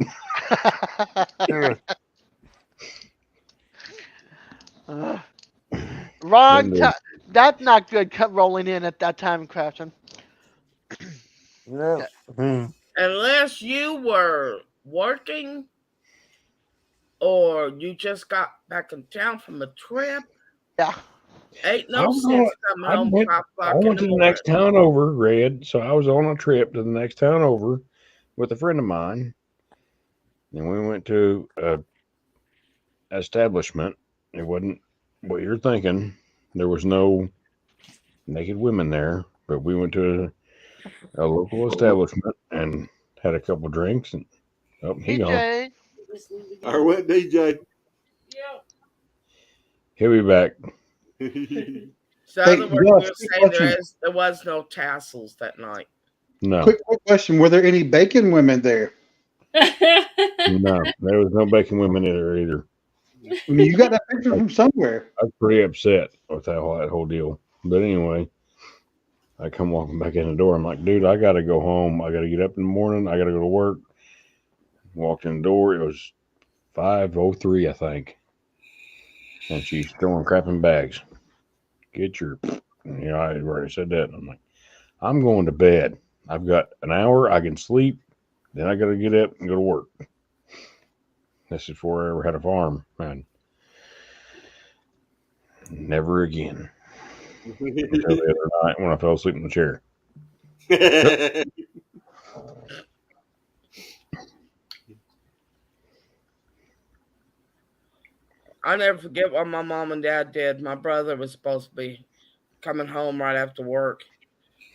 Ron, Then that's not good rolling in at that time, Crafton. no. Unless you were working or you just got back in town from a trip. Yeah. Ain't I no was sense on. coming I home went. 5 o'clock in went the to the morning. next town over, Red. So I was on a trip to the next town over with a friend of mine, and we went to a establishment. It wasn't what you're thinking. There was no naked women there, but we went to a local establishment and had a couple drinks, and he gone. DJ. Or what, DJ? He'll be back. So, in Hey, other words, Josh, you're quick saying question. there was no tassels that night. No, Quick question. Were there any bacon women there? no, there was no bacon women there either. I mean, you got that picture from somewhere. I was pretty upset with that whole deal. But anyway, I come walking back in the door. I'm like, dude, I got to go home. I got to get up in the morning. I got to go to work. Walked in the door. It was 5:03, I think. And she's throwing crap in bags. Get your, I already said that. I'm like, I'm going to bed. I've got an hour. I can sleep. Then I got to get up and go to work. This is before I ever had a farm. And never again. Until the other night when I fell asleep in the chair. I never forget what my mom and dad did. My brother was supposed to be coming home right after work.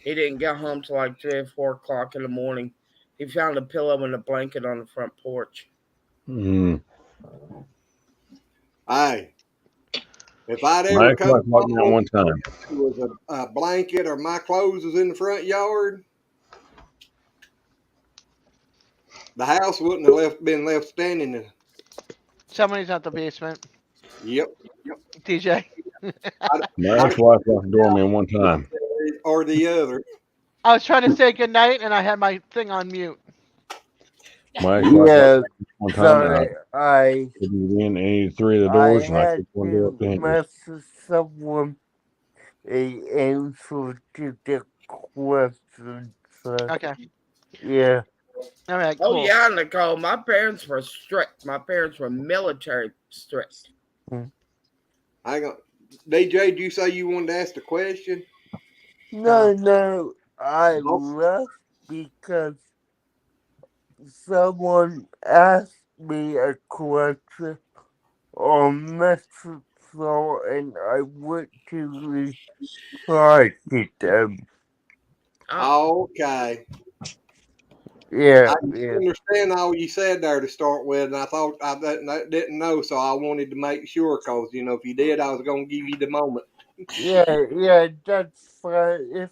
He didn't get home till like 3 or 4 o'clock in the morning. He found a pillow and a blanket on the front porch. Mm. Hey, if I'd My ever come ex-wife locked me out home, one time. there was a blanket or my clothes was in the front yard, the house wouldn't have been left standing Somebody's at the basement. Yep. TJ. My ex-wife locked the door on me one time. Or the other. I was trying to say goodnight and I had my thing on mute. My ex-wife locked Yeah, the door one time, and I sorry, couldn't get in any three of the I doors, and I had kicked one door up to the hinges. message someone a answer to the question. So Okay. yeah, All right. Oh Cool. yeah, Nicole. My parents were strict. My parents were military strict. Hang on. DJ, did you say you wanted to ask the question? no, I Oh, left because someone asked me a question on Messenger, and I went to reply to them. Oh, okay. Yeah, I yeah, understand all you said there to start with, and I thought I didn't know, so I wanted to make sure because if you did, I was going to give you the moment. yeah. That's fine. If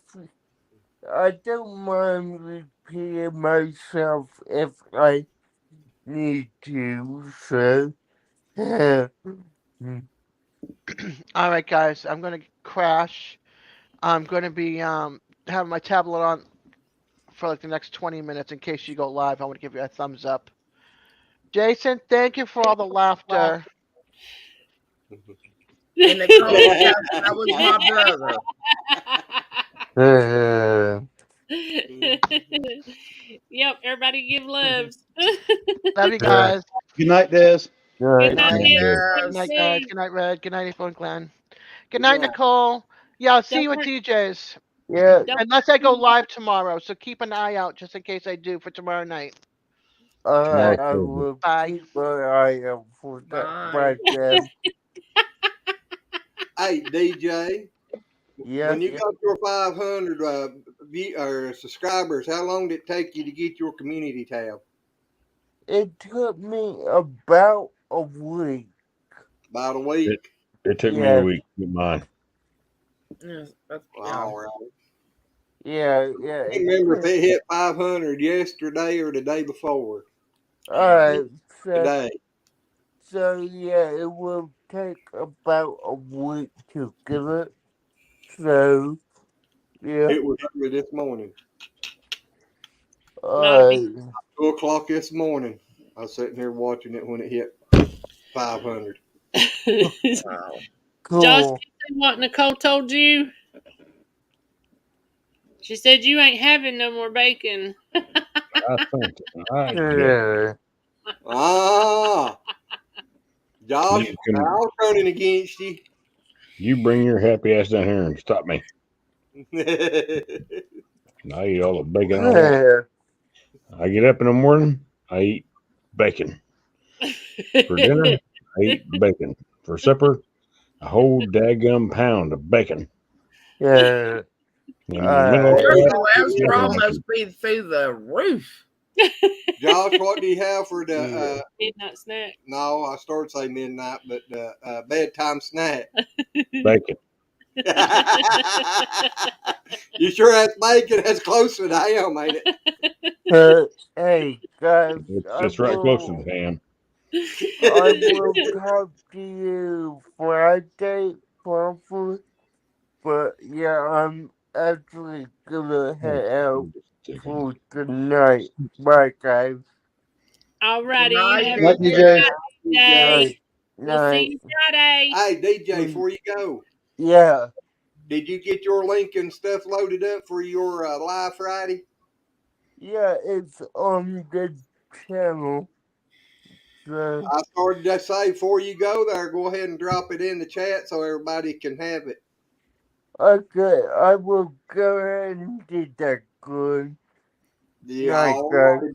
I don't mind repeating myself if I need to, so yeah. All right, guys. I'm gonna crash. I'm gonna be having my tablet on for like the next 20 minutes in case you go live. I want to give you a thumbs up. Jason, thank you for all the laughter. and Nicole, yes, that was my brother. Yep, everybody give loves. Love you guys. Good night, Des. Good Right, night, Night, yeah. Ed. Good night, yes. guys. See. Good night, Red. Good night, April and Glenn. Good Good night, night. Nicole. Yeah, I'll see Don't you at worry. TJ's. Yeah, Don't Unless I go live tomorrow, so keep an eye out just in case I do for tomorrow night. alright, Tomorrow's I Thursday. will Bye. keep an eye out for that Bye. right then. Hey, DJ, Yes, when you got your 500 or subscribers, how long did it take you to get your community tab? it took me about a week. About a week. It took me a Yeah, week to get mine. Yes, yeah. All right. yeah, I it can't remember if took. it hit 500 yesterday or the day before. Alright, Today. so yeah, it will take about a week to get it. So, yeah, It was early this morning. might be. alright. 2 o'clock this morning. I was sitting here watching it when it hit 500. Wow. Josh, Cool. you see what Nicole told you? She said you ain't having no more bacon. I think I get. Yeah. Ah, Josh, You I can was turning against you. you bring your happy ass down here and stop me. And I eat all the bacon I want. Yeah. I get up in the morning, I eat bacon. For dinner, I eat bacon. For supper, a whole daggum pound of bacon. Yeah. And in the middle of Your all that, cholesterol nothing. must be through the roof. Josh, what do you have for the? Yeah. Midnight snack. No, I started to say midnight, but the bedtime snack. Bacon. You sure that's bacon? That's closer to ham, ain't Hey guys, It's right close to the ham. I it? will talk to you Friday probably, but yeah, I'm actually gonna head out for the night. Bye guys. Good Alrighty, you night, have Night, a good DJ. DJ. day. Night. We'll see Night. you Friday. Hey, DJ, Mm, before you go, yeah. did you get your link and stuff loaded up for your live Friday? Yeah, it's on the channel. So I started to say before you go there, go ahead and drop it in the chat so everybody can have it. okay, I will go ahead and do that. Good Yeah, night, all guys. right.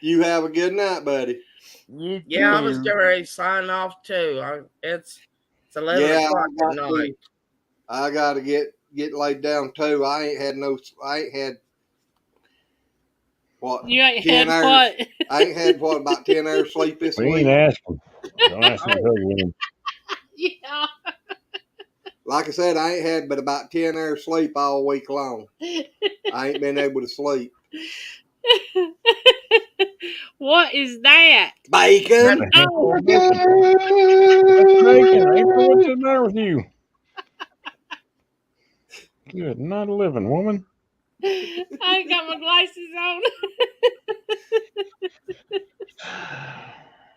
You have a good night, buddy. You Yeah, I was too. getting ready to sign off too. It's 11 Yeah, o'clock at night. I got to get laid down too. I ain't had what You ain't 10 had hours. what? I ain't had what about 10 hours sleep this We ain't week. asking. Don't ask me to Oh, hug with him. Yeah. Like I said, I ain't had but about 10 hours sleep all week long. I ain't been able to sleep. What is that? Bacon. Oh, Bacon. Ain't know what's the matter with you. Good night, living woman. I ain't got my glasses on.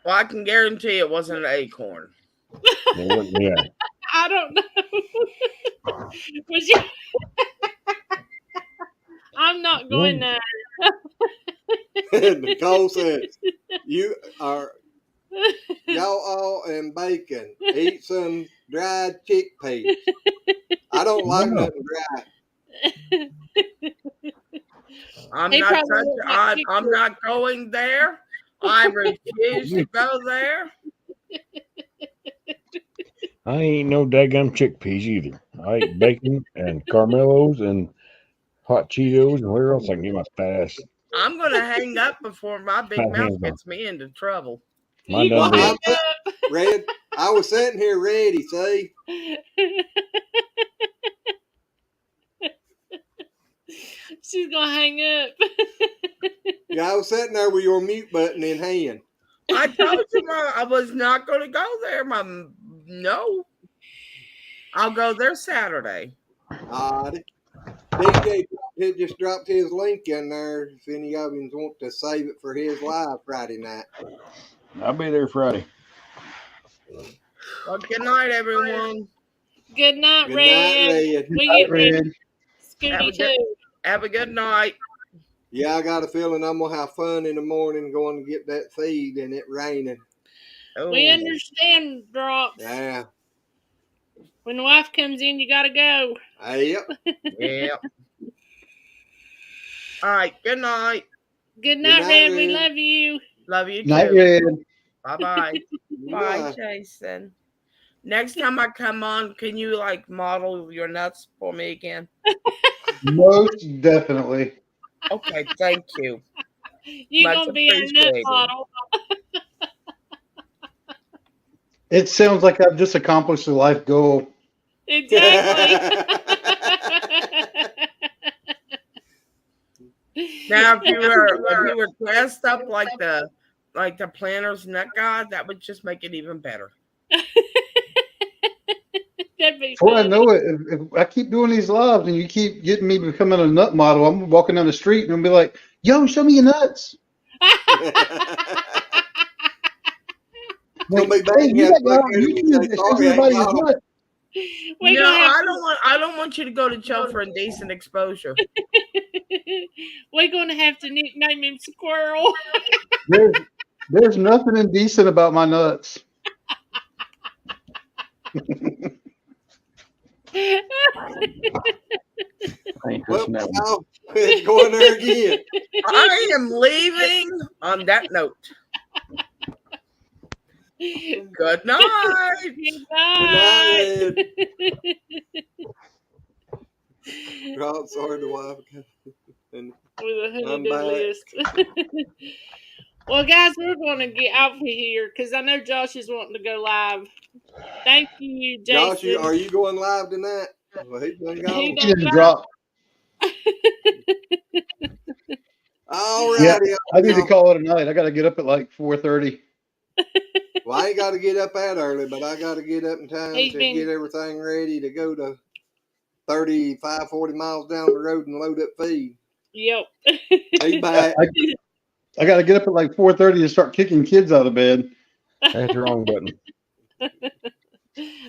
Well, I can guarantee it wasn't an acorn. Yeah. I don't know. Was you? I'm not going there. Nicole says, "You are y'all and bacon. Eat some dried chickpeas. I don't like No. nothing dry." I'm He not probably touching. looked like I'm not going there. I refuse to go there. I ain't no daggum chickpeas either. I eat bacon and Carmelos and hot Cheetos and where else I can get my fat ass. I'm gonna hang up before my big Fat mouth hands on. gets me into trouble. Mine You done gonna Well, did. I'm Red. I was sitting here ready. See, She's gonna hang up. yeah, I was sitting there with your mute button in hand. I told you, I was not gonna go there. No, I'll go there Saturday. DJ just dropped his link in there. If any of you want to save it for his live Friday night. I'll be there Friday. Well, good night, everyone. Good night, Good Red. night, Red. We get ready. Red. Scooty too. Have a good night. Yeah, I got a feeling I'm gonna have fun in the morning going to get that feed and it raining. Oh, We understand, Drops. Yeah. When the wife comes in, you gotta go. Yep. yeah. All right. Good night. Good night, night, Red. We Red. love you. Love you Night, too. Red. Bye bye. Bye, Bye. Jason. Next time I come on, can you like model your nuts for me again? Most definitely. Okay, thank you. You Much gonna be our nut appreciated. model. It sounds like I've just accomplished a life goal. Exactly. Now, if you were dressed up like the planner's nut god, that would just make it even better. That'd be Before I funny. know it, if I keep doing these lives and you keep getting me becoming a nut model, I'm walking down the street and I'll be like, "Yo, show me your nuts." Gonna Like, be hey, bad. you You have that to guy look on at him and YouTube say, that shows "Sorry, I ain't everybody his got 'em." nuts. We're No, gonna have I don't want you to go to jail for indecent exposure. we're gonna have to nickname him Squirrel. There's nothing indecent about my nuts. I ain't Well, touching that one. now it's going there again. I am leaving on that note. Good night. Good Good night. night, Red. Oh, sorry, the wife. And With a I'm hooded back. list. Well, guys, we're going to get out of here because I know Josh is wanting to go live. Thank you, Josh, Jason. are you going live tonight? Well, he's done He gone. He done didn't drop. All Yeah, righty. I need to call it a night. I got to get up at like 4:30. Well, I ain't got to get up that early, but I got to get up in time He's to been- get everything ready to go to 35, 40 miles down the road and load up feed. Yep. He's back. I got to get up at like 4:30 to start kicking kids out of bed. That's the wrong button.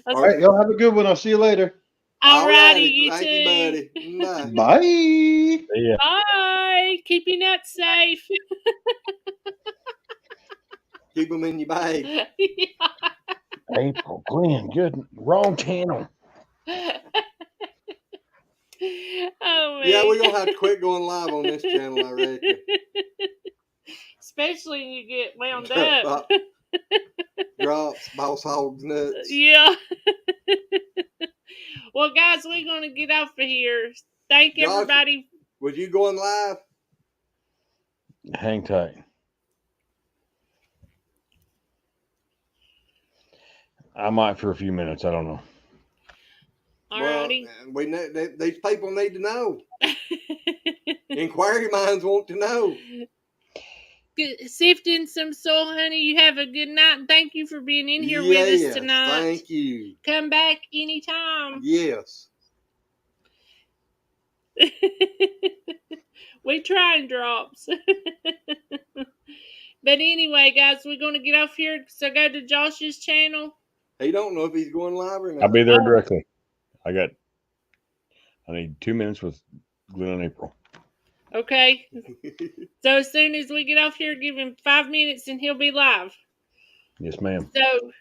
All right, y'all have a good one. I'll see you later. All righty, you Thank too. you, buddy. Bye. Bye. Yeah. Bye. Keep your nuts safe. Keep them in your bag. April Glenn, good. Wrong channel. Oh man. Yeah, we're going to have to quit going live on this channel, I reckon. Especially when you get wound up. Drops, boss hogs nuts. Yeah. Well, guys, we're going to get off of here. Thank Josh, everybody. Was you going live? Hang tight. I might for a few minutes. I don't know. All Well, everybody. These people need to know. Inquiry minds want to know. Sifting some soul, honey. You have a good night, and thank you for being in here with us tonight. Thank you. Come back anytime. Yes. We trying drops. But anyway, guys, we're gonna get off here. So go to Josh's channel. He don't know if he's going live or not. I'll be there directly. I need 2 minutes with Glenn and April. Okay. So as soon as we get off here, give him 5 minutes and he'll be live. Yes, ma'am. So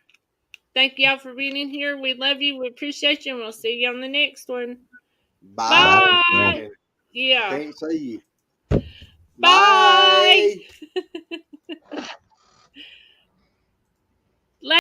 thank y'all for being in here. We love you. We appreciate you. And we'll see you on the next one. Bye. Bye. Yeah. Can't see you. Bye. Bye.